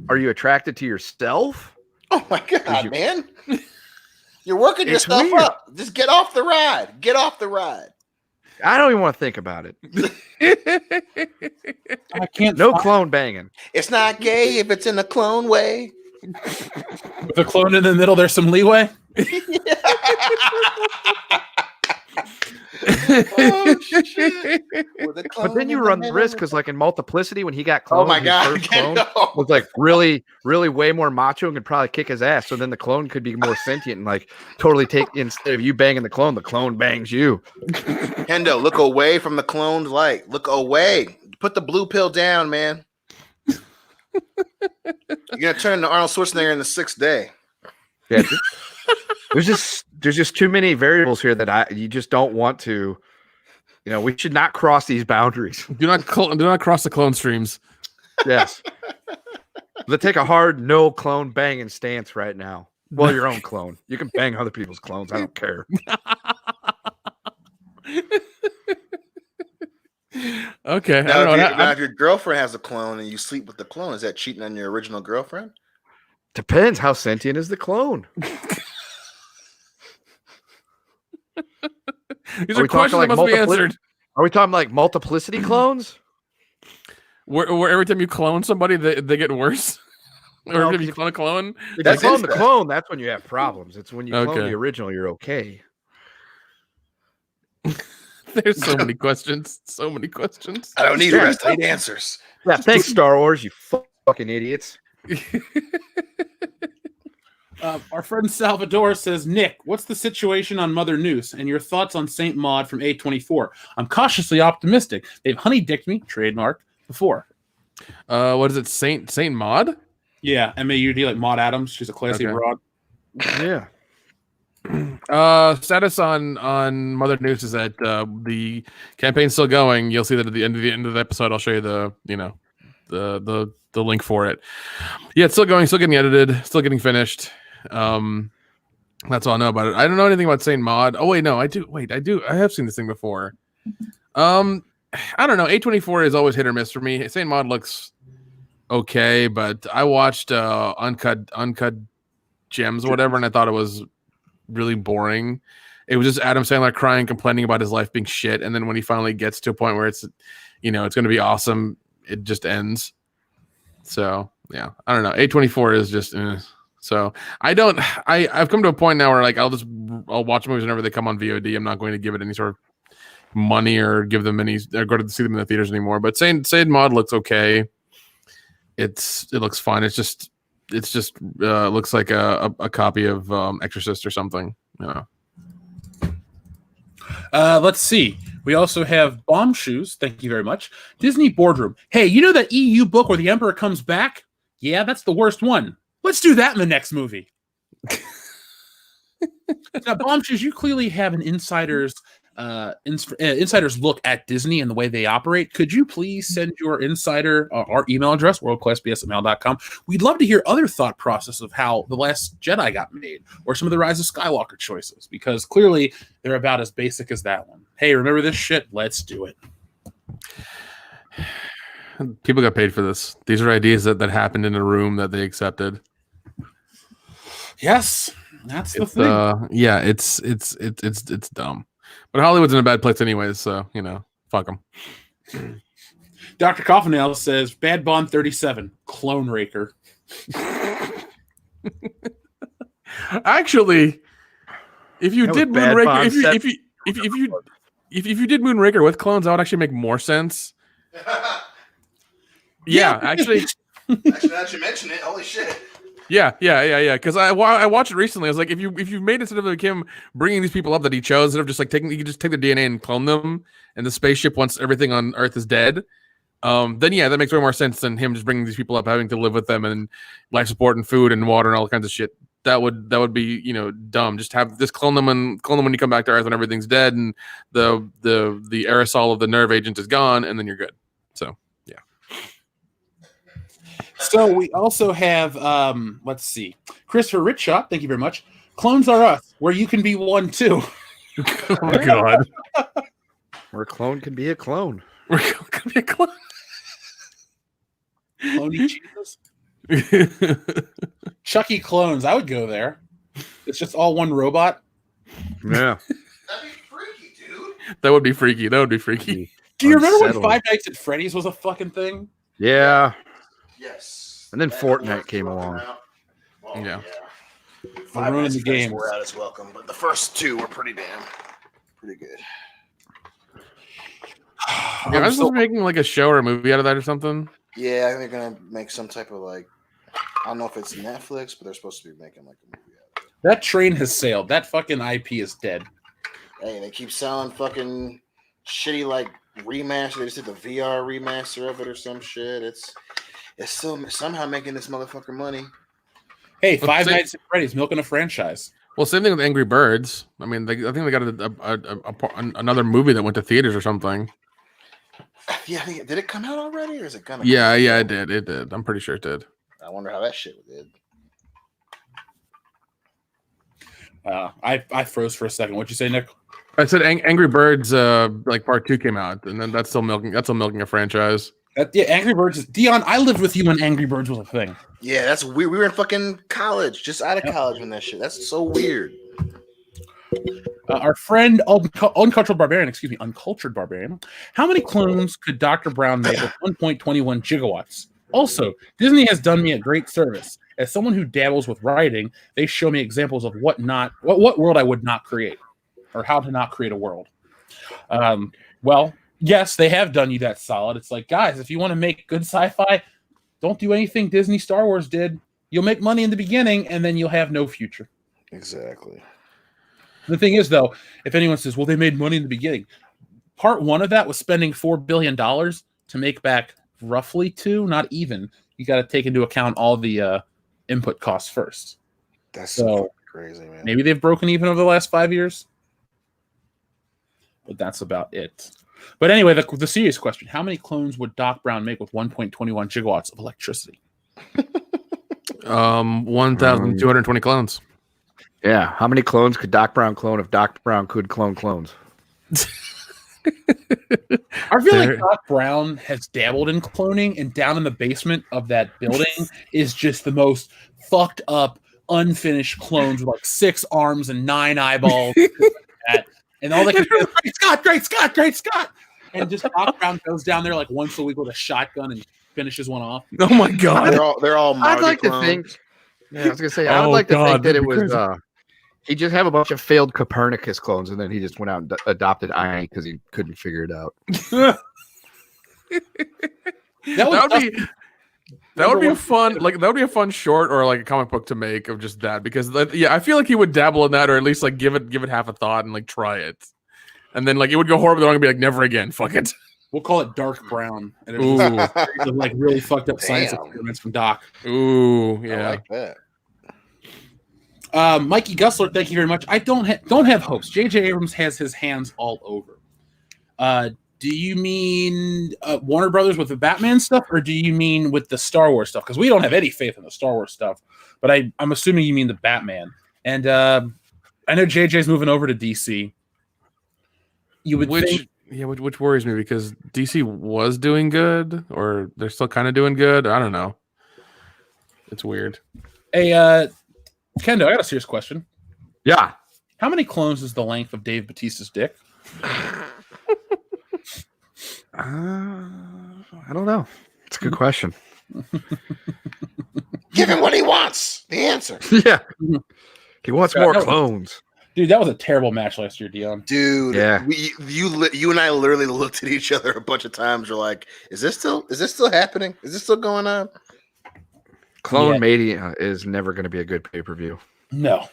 are you attracted to yourself? Oh my god, man! You're working yourself up. Just get off the ride. Get off the ride. I don't even want to think about it. I can't. No clone banging. It's not gay if it's in the clone way. With the clone in the middle, there's some leeway. Oh, shit. But then you run the risk, because like in Multiplicity, when he got cloned, oh my god, his first clone was like really way more macho and could probably kick his ass. So then the clone could be more sentient and like totally take, instead of you banging the clone bangs you. Hendo, look away from the clone's light. Look away. Put the blue pill down, man. You're gonna turn into Arnold Schwarzenegger in the 6th day. Yeah, there's just too many variables here that you just don't want to. You know, we should not cross these boundaries. Do not cross the clone streams. Yes. Let's take a hard no clone banging stance right now. Well, your own clone. You can bang other people's clones. I don't care. Okay. Now, if your girlfriend has a clone and you sleep with the clone, is that cheating on your original girlfriend? Depends. How sentient is the clone? These are questions that must be answered. Are we talking like multiplicity clones? Where every time you clone somebody, they get worse? Or every time you clone a clone? If you clone the clone, that's when you have problems. It's when you clone the original, you're okay. There's so many questions. So many questions. I don't need the rest. I need answers. Yeah, thanks, Star Wars, you fucking idiots. Our friend Salvador says, Nick, what's the situation on Mother Noose and your thoughts on Saint Maud from A24? I'm cautiously optimistic. They've honey-dicked me, trademark, before. What is it, Saint Maud? Yeah, M-A-U-D, like Maud Adams. She's a classy broad. Yeah. Status on Mother Noose is that the campaign's still going. You'll see that at the end of the episode. I'll show you the link for it. Yeah, it's still going, still getting edited, still getting finished. That's all I know about it. I don't know anything about Saint Maud. Oh wait, no, I do. Wait, I do. I have seen this thing before. I don't know. A24 is always hit or miss for me. Saint Maud looks okay, but I watched uncut gems or whatever, and I thought it was really boring. It was just Adam Sandler crying, complaining about his life being shit, and then when he finally gets to a point where it's going to be awesome, it just ends. So yeah, I don't know. A24 is just so I've come to a point now where like I'll watch movies whenever they come on VOD. I'm not going to give it any sort of money or give them any or go to see them in the theaters anymore. But Saint Maud looks okay. It looks fine. It looks like a copy of Exorcist or something. Let's see. We also have Bomb Shoes. Thank you very much. Disney Boardroom. Hey, you know that EU book where the Emperor comes back? Yeah, that's the worst one. Let's do that in the next movie. Now, Bomb Shoes, you clearly have an insider's insider's look at Disney and the way they operate, could you please send your insider our email address, worldclassbs@mail.com? We'd love to hear other thought process of how The Last Jedi got made or some of the Rise of Skywalker choices, because clearly they're about as basic as that one. Hey, remember this shit? Let's do it. People got paid for this. These are ideas that happened in a room that they accepted. Yes, that's the thing. Yeah, it's dumb. But Hollywood's in a bad place anyways, so, fuck them. Dr. Coffinail says, Bad Bond 37, Clone Raker. Actually, if you did Moonraker, if you did Moonraker with clones, that would actually make more sense. Yeah, actually. Actually, now that you mention it, holy shit. Yeah. Because I watched it recently. I was like, if you made it instead of like him bringing these people up that he chose, instead of just like you could just take the DNA and clone them, and the spaceship once everything on Earth is dead. Then yeah, that makes way more sense than him just bringing these people up, having to live with them, and life support and food and water and all kinds of shit. That would be dumb. Just have this clone them when you come back to Earth when everything's dead and the aerosol of the nerve agent is gone, and then you're good. So. So we also have, let's see, Christopher Richshot. Thank you very much. Clones Are Us, where you can be one too. Oh my god. Where a clone can be a clone. Where a clone can be a clone. Cloney Jesus. Chucky Clones. I would go there. It's just all one robot. Yeah. That'd be freaky, dude. That would be freaky. Do you remember when Five Nights at Freddy's was a fucking thing? Yeah. Yes. And then Fortnite came along. Well, Yeah. Five ruining Nights the at Freddy's game. were out as welcome, but the first two were pretty good. Yeah, I was just making like a show or a movie out of that or something. Yeah, I think they're gonna make some type of I don't know if it's Netflix, but they're supposed to be making like a movie out of it. That train has sailed. That fucking IP is dead. Hey, they keep selling fucking shitty remaster. They just did the VR remaster of it or some shit. It's still somehow making this motherfucker money. Hey, Five Nights at Freddy's milking a franchise. Well, same thing with Angry Birds. I mean, I think they got another movie that went to theaters or something. Yeah, did it come out already, or is it gonna? Yeah, it did. It did. I'm pretty sure it did. I wonder how that shit did. I froze for a second. What'd you say, Nick? I said Angry Birds, part 2 came out, and then that's still milking a franchise. Angry Birds. Dion, I lived with you when Angry Birds was a thing. Yeah, that's weird. We were in fucking college, just out of college when that shit. That's so weird. Our friend Uncultured Barbarian. How many clones could Dr. Brown make with 1.21 gigawatts? Also, Disney has done me a great service. As someone who dabbles with writing, they show me examples of what world I would not create, or how to not create a world. Well, yes, they have done you that solid. It's like, guys, if you want to make good sci-fi, don't do anything Disney Star Wars did. You'll make money in the beginning, and then you'll have no future. Exactly. The thing is, though, if anyone says, well, they made money in the beginning, part one of that was spending $4 billion to make back roughly $2 billion, not even. You got to take into account all the input costs first. That's so crazy, man. Maybe they've broken even over the last 5 years. But that's about it. But anyway, the serious question, how many clones would Doc Brown make with 1.21 gigawatts of electricity? 1,220 clones. Yeah. How many clones could Doc Brown clone if Doc Brown could clone clones? I feel like Doc Brown has dabbled in cloning, and down in the basement of that building is just the most fucked up, unfinished clones with 6 arms and 9 eyeballs. And all they can say is, Great Scott! And just Doc Brown goes down there once a week with a shotgun and finishes one off. Oh my god! They're all Marty I'd like clones. to think. Yeah, I was gonna say I would like to think that it was. He just have a bunch of failed Copernicus clones, and then he just went out and adopted Iron because he couldn't figure it out. That would be a fun that would be a fun short or a comic book to make of just that, because I feel like he would dabble in that, or at least give it half a thought and try it, and then it would go horribly wrong and be never again, fuck it. We'll call it Dark Brown, and it's really fucked up science experiments from Doc. Ooh, yeah, I like that. Mikey Gussler, thank you very much. I don't have hopes. J.J. Abrams has his hands all over. Do you mean Warner Brothers with the Batman stuff, or do you mean with the Star Wars stuff? Because we don't have any faith in the Star Wars stuff, but I'm assuming you mean the Batman. And I know JJ's moving over to DC. You would think... Yeah, which worries me because DC was doing good, or they're still kind of doing good. I don't know. It's weird. Hey, Kendo, I got a serious question. Yeah. How many clones is the length of Dave Bautista's dick? I don't know. It's a good question. Give him what he wants. The answer. Yeah. He wants more clones. Dude, that was a terrible match last year, Dion. Dude, yeah. You and I literally looked at each other a bunch of times. We're like, is this still happening? Is this still going on? Clone Mania is never going to be a good pay-per-view. No.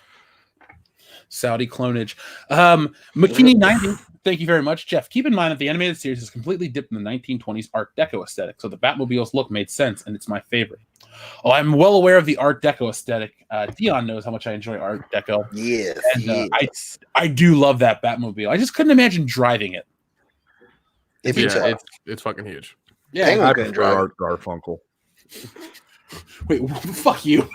Saudi clonage. McKinney 90, thank you very much. Jeff, keep in mind that the animated series is completely dipped in the 1920s Art Deco aesthetic, so the Batmobile's look made sense, and it's my favorite. Oh, I'm well aware of the Art Deco aesthetic. Dion knows how much I enjoy Art Deco. Yes, and I do love that Batmobile. I just couldn't imagine driving it. It's fucking huge. Yeah, I prefer Art Garfunkel. Wait, fuck you.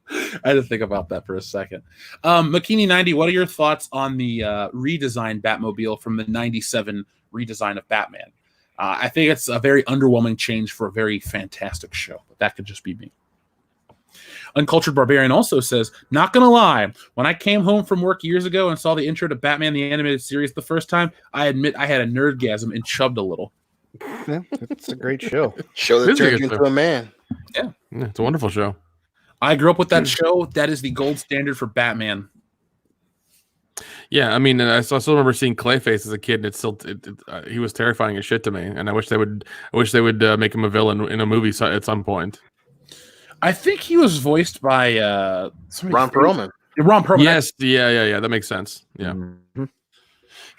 I had to think about that for a second. McKinney 90, what are your thoughts on the redesigned Batmobile from the 97 redesign of Batman? I think it's a very underwhelming change for a very fantastic show, but that could just be me. Uncultured Barbarian also says, not gonna lie, when I came home from work years ago and saw the intro to Batman the Animated Series the first time, I admit I had a nerdgasm and chubbed a little. Yeah, it's a great show. Show that turned you into a man. Yeah, it's a wonderful show. I grew up with that show. That is the gold standard for Batman. Yeah, I mean, I still remember seeing Clayface as a kid, and he was terrifying as shit to me. And I wish they would make him a villain in a movie at some point. I think he was voiced by Ron Perlman. Ron Perlman. Yes, yeah, that makes sense. Yeah. Mm-hmm.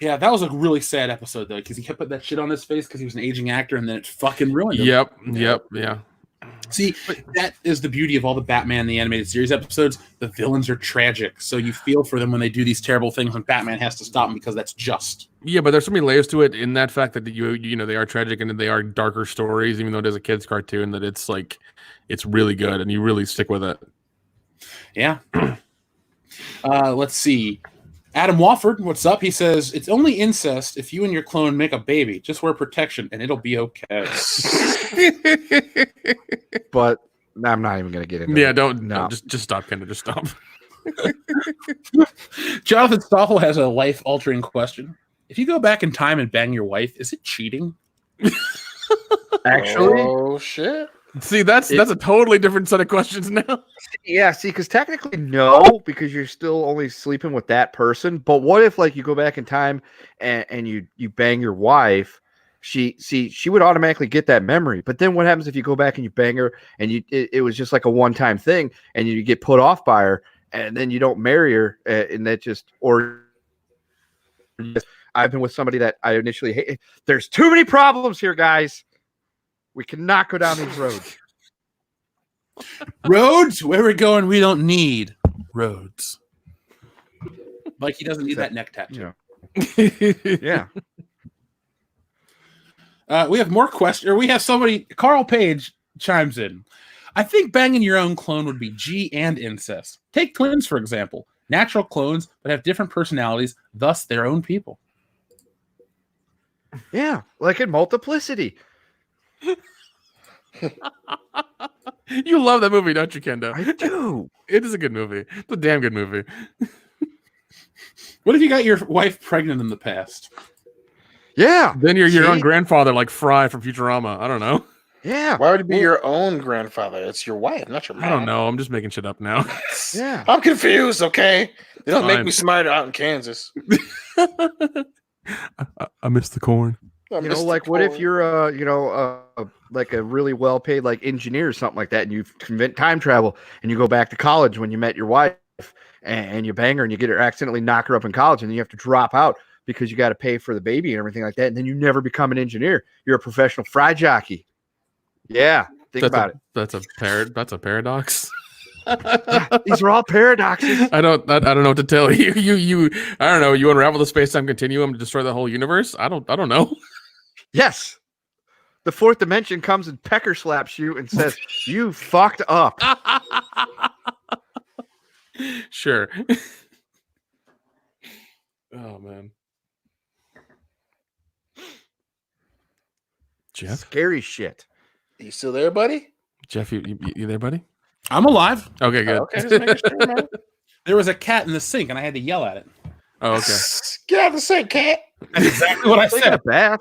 Yeah, that was a really sad episode though, because he kept putting that shit on his face because he was an aging actor, and then it fucking ruined him. Yep, yeah. See, that is the beauty of all the Batman the Animated Series episodes. The villains are tragic, so you feel for them when they do these terrible things, and Batman has to stop them because that's just. Yeah, but there's so many layers to it in that fact that you know they are tragic and they are darker stories, even though it is a kids' cartoon. That it's like it's really good, and you really stick with it. Yeah. Let's see. Adam Wofford, what's up? He says, it's only incest if you and your clone make a baby. Just wear protection and it'll be okay. But I'm not even going to get into it. No, just stop, Kendra. Just stop. Jonathan Stoffel has a life-altering question. If you go back in time and bang your wife, is it cheating? Actually? Oh, shit. See, that's a totally different set of questions now. Yeah, see, because technically no, because you're still only sleeping with that person. But what if, like, you go back in time and you bang your wife? She would automatically get that memory. But then what happens if you go back and you bang her and it was just like a one-time thing and you get put off by her and then you don't marry her and that just or I've been with somebody that I initially hate. There's too many problems here, guys. We cannot go down these roads. Roads? Where we're going, we don't need roads. Like he doesn't need that neck tattoo. Yeah. We have more questions. Or we have somebody. Carl Page chimes in. I think banging your own clone would be G and incest. Take twins, for example. Natural clones, but have different personalities, thus their own people. Yeah, like in Multiplicity. You love that movie, don't you, Kendo? I do. It is a good movie. It's a damn good movie. What if you got your wife pregnant in the past? Yeah. Then you're your own grandfather, like Fry from Futurama. I don't know. Yeah. Why would it be your own grandfather? It's your wife, not your mom. I don't know. I'm just making shit up now. Yeah. I'm confused, okay? They don't make me smarter out in Kansas. I miss the corn. You know, like what if you're like a really well paid like engineer or something like that, and you invent time travel and you go back to college when you met your wife and you bang her and you get her accidentally knock her up in college and then you have to drop out because you got to pay for the baby and everything like that, and then you never become an engineer. You're a professional fry jockey. Yeah, think about it. That's a paradox. These are all paradoxes. I don't know what to tell you. I don't know. You unravel the space-time continuum to destroy the whole universe? I don't know. Yes. The fourth dimension comes and pecker slaps you and says, "You fucked up." Sure. Oh man. Jeff? Scary shit. You still there, buddy? Jeff, you there, buddy? I'm alive. Okay, good. Okay, just making sure, man. There was a cat in the sink, and I had to yell at it. Oh, okay. Get out of the sink, cat. That's exactly what I Take said. a bath.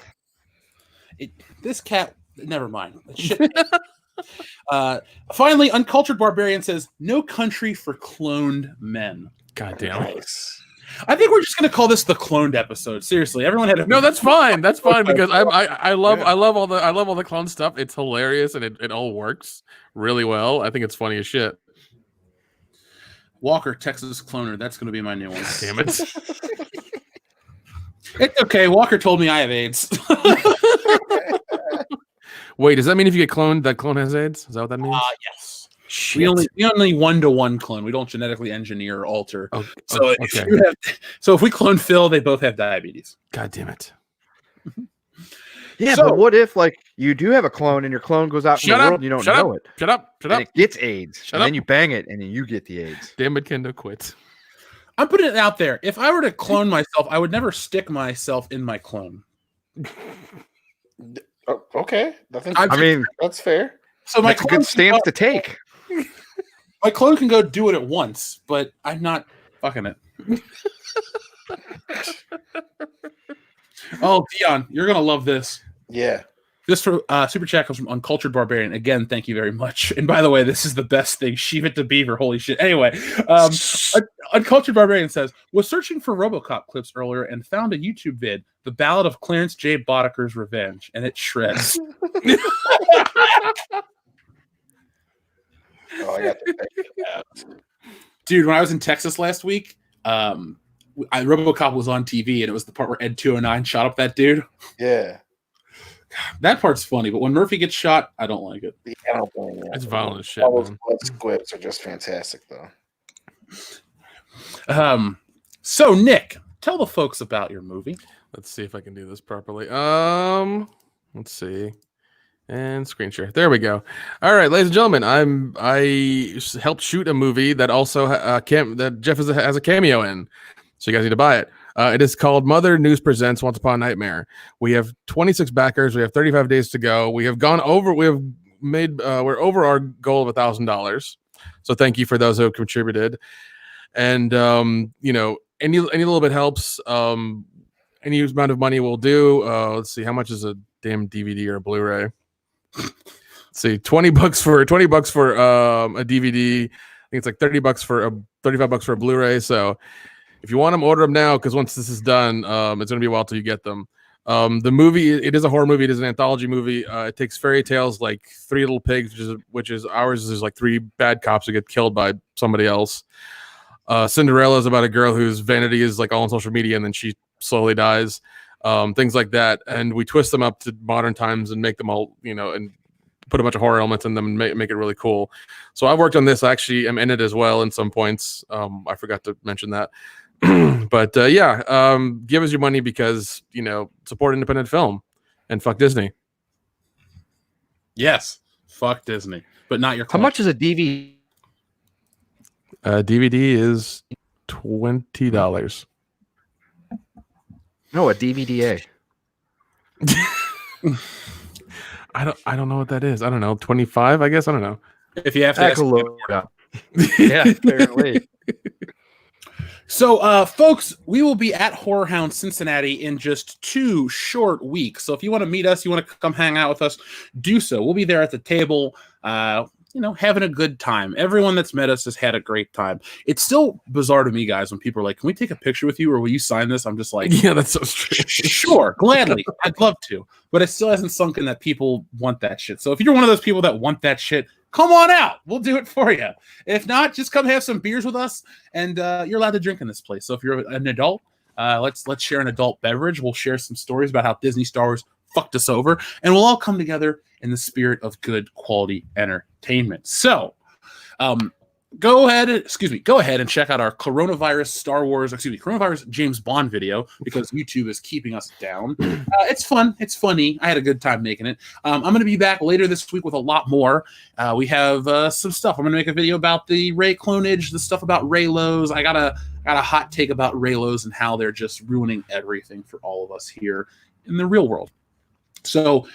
This cat. Never mind. Shit. Finally, Uncultured Barbarian says, "No country for cloned men." God damn it. Nice. I think we're just going to call this the cloned episode. Seriously, everyone had a No, that's fine. That's fine because I love all the clone stuff. It's hilarious and it all works really well. I think it's funny as shit. Walker, Texas cloner. That's going to be my new one. Damn it. It's okay. Walker told me I have AIDS. Wait, does that mean if you get cloned, that clone has AIDS? Is that what that means? Yes. Shit. We only 1-to-1 clone. We don't genetically engineer or alter. Oh, So okay. if we clone Phil, they both have diabetes. God damn it. Yeah, So- but what if like you do have a clone and your clone goes out in Shut the up. world and you don't Shut know up. it? Shut up. Shut And up. it gets AIDS. Shut and up. then you bang it and then you get the AIDS. Damn it, Kendo quit. I'm putting it out there. If I were to clone myself, I would never stick myself in my clone. Oh, okay. I mean, That's fair. So my that's a clone, good stance to take. my clone can go do it at once, but I'm not fucking it. Oh, Dion, you're gonna love this. Yeah. This for super chat comes from Uncultured Barbarian. Again, thank you very much. And by the way, this is the best thing. Sheave it to Beaver. Holy shit. Anyway, Uncultured Barbarian says, was searching for RoboCop clips earlier and found a YouTube vid, The Ballad of Clarence J. Boddicker's Revenge, and it shreds. Oh, I got to think that. Dude, when I was in Texas last week, RoboCop was on TV, and it was the part where Ed 209 shot up that dude. Yeah. That part's funny, but when Murphy gets shot, I don't like it. Yeah, I don't blame you. It's violent as shit, All those man. blood squibs are just fantastic, though. So Nick, tell the folks about your movie. Let's see if I can do this properly. Let's see. And screen share. There we go. All right, ladies and gentlemen, I helped shoot a movie that also that Jeff has a cameo in. So you guys need to buy it. It is called Mother News Presents Once Upon a Nightmare. We have 26 backers. We have 35 days to go. We have gone over. We're over our goal of $1,000. So thank you for those who have contributed. And you know, any little bit helps. Any amount of money will do. Let's see, how much is a damn DVD or a Blu-ray? Let's see, $20 for a DVD. I think it's like $35 for a Blu-ray. So if you want them, order them now, because once this is done, it's going to be a while till you get them. The movie, it is a horror movie. It is an anthology movie. It takes fairy tales like Three Little Pigs, which is ours is like three bad cops who get killed by somebody else. Cinderella is about a girl whose vanity is like all on social media, and then she slowly dies. Things like that. And we twist them up to modern times and make them all, you know, and put a bunch of horror elements in them and make it really cool. So I worked on this. I actually am in it as well in some points. I forgot to mention that. But yeah, give us your money because, you know, support independent film and fuck Disney. Yes, fuck Disney, but not your. How much is a DVD? DVD is $20. No, a DVD. I don't know what that is. I don't know. 25, I guess. I don't know. If you have to. I ask can me. look it up. Yeah, apparently. So, folks, we will be at Horror Hound Cincinnati in just 2 short weeks. So if you want to meet us, you want to come hang out with us, do so. We'll be there at the table, you know, having a good time. Everyone that's met us has had a great time. It's still bizarre to me, guys, when people are like, can we take a picture with you or will you sign this? I'm just like, Yeah, that's so strange. sure, gladly. I'd love to. But it still hasn't sunk in that people want that shit. So if you're one of those people that want that shit, come on out. We'll do it for you. If not, just come have some beers with us, and you're allowed to drink in this place. So if you're an adult, let's share an adult beverage. We'll share some stories about how Disney Star Wars fucked us over, and we'll all come together in the spirit of good quality entertainment. So, go ahead and check out our coronavirus James Bond video because YouTube is keeping us down. It's fun. It's funny. I had a good time making it. I'm going to be back later this week with a lot more. We have some stuff. I'm going to make a video about the Ray clonage, the stuff about Raylos. I got a hot take about Raylos and how they're just ruining everything for all of us here in the real world. So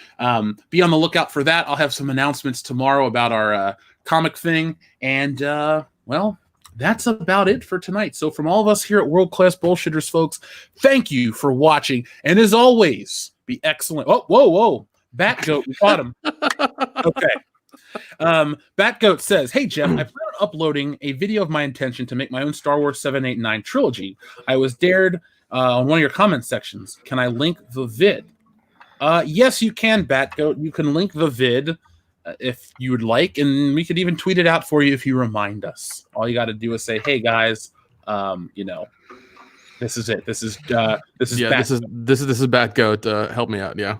be on the lookout for that. I'll have some announcements tomorrow about our comic thing, and well, that's about it for tonight. So from all of us here at World Class Bullshitters, folks, thank you for watching, and as always, be excellent. Oh, whoa, Batgoat, we caught him. Okay. Batgoat says, "Hey Jeff, I plan on uploading a video of my intention to make my own Star Wars 7, 8, 9 trilogy. I was dared on one of your comment sections. Can I link the vid?" Yes, you can, Batgoat. You can link the vid if you would like, and we could even tweet it out for you if you remind us. All you got to do is say, "Hey guys, this is it. This is Batgoat. Help me out." Yeah.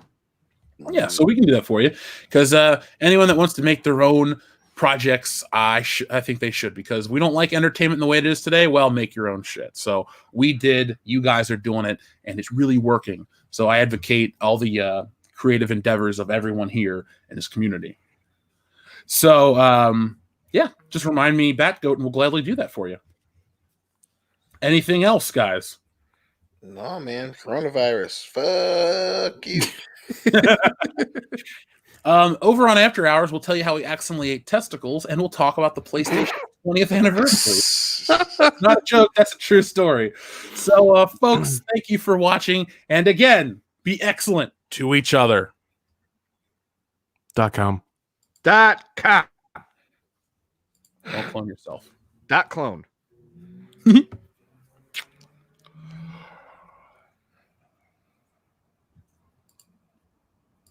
So we can do that for you because anyone that wants to make their own projects, I think they should, because we don't like entertainment in the way it is today. Well, make your own shit. So we did. You guys are doing it, and it's really working. So I advocate all the creative endeavors of everyone here in this community. So, just remind me, Batgoat, and we'll gladly do that for you. Anything else, guys? No, man. Coronavirus. Fuck you. Over on After Hours, we'll tell you how we accidentally ate testicles, and we'll talk about the PlayStation 20th anniversary. Not a joke. That's a true story. So, folks, thank you for watching. And again, be excellent to each other. .com. Don't clone yourself. .clone.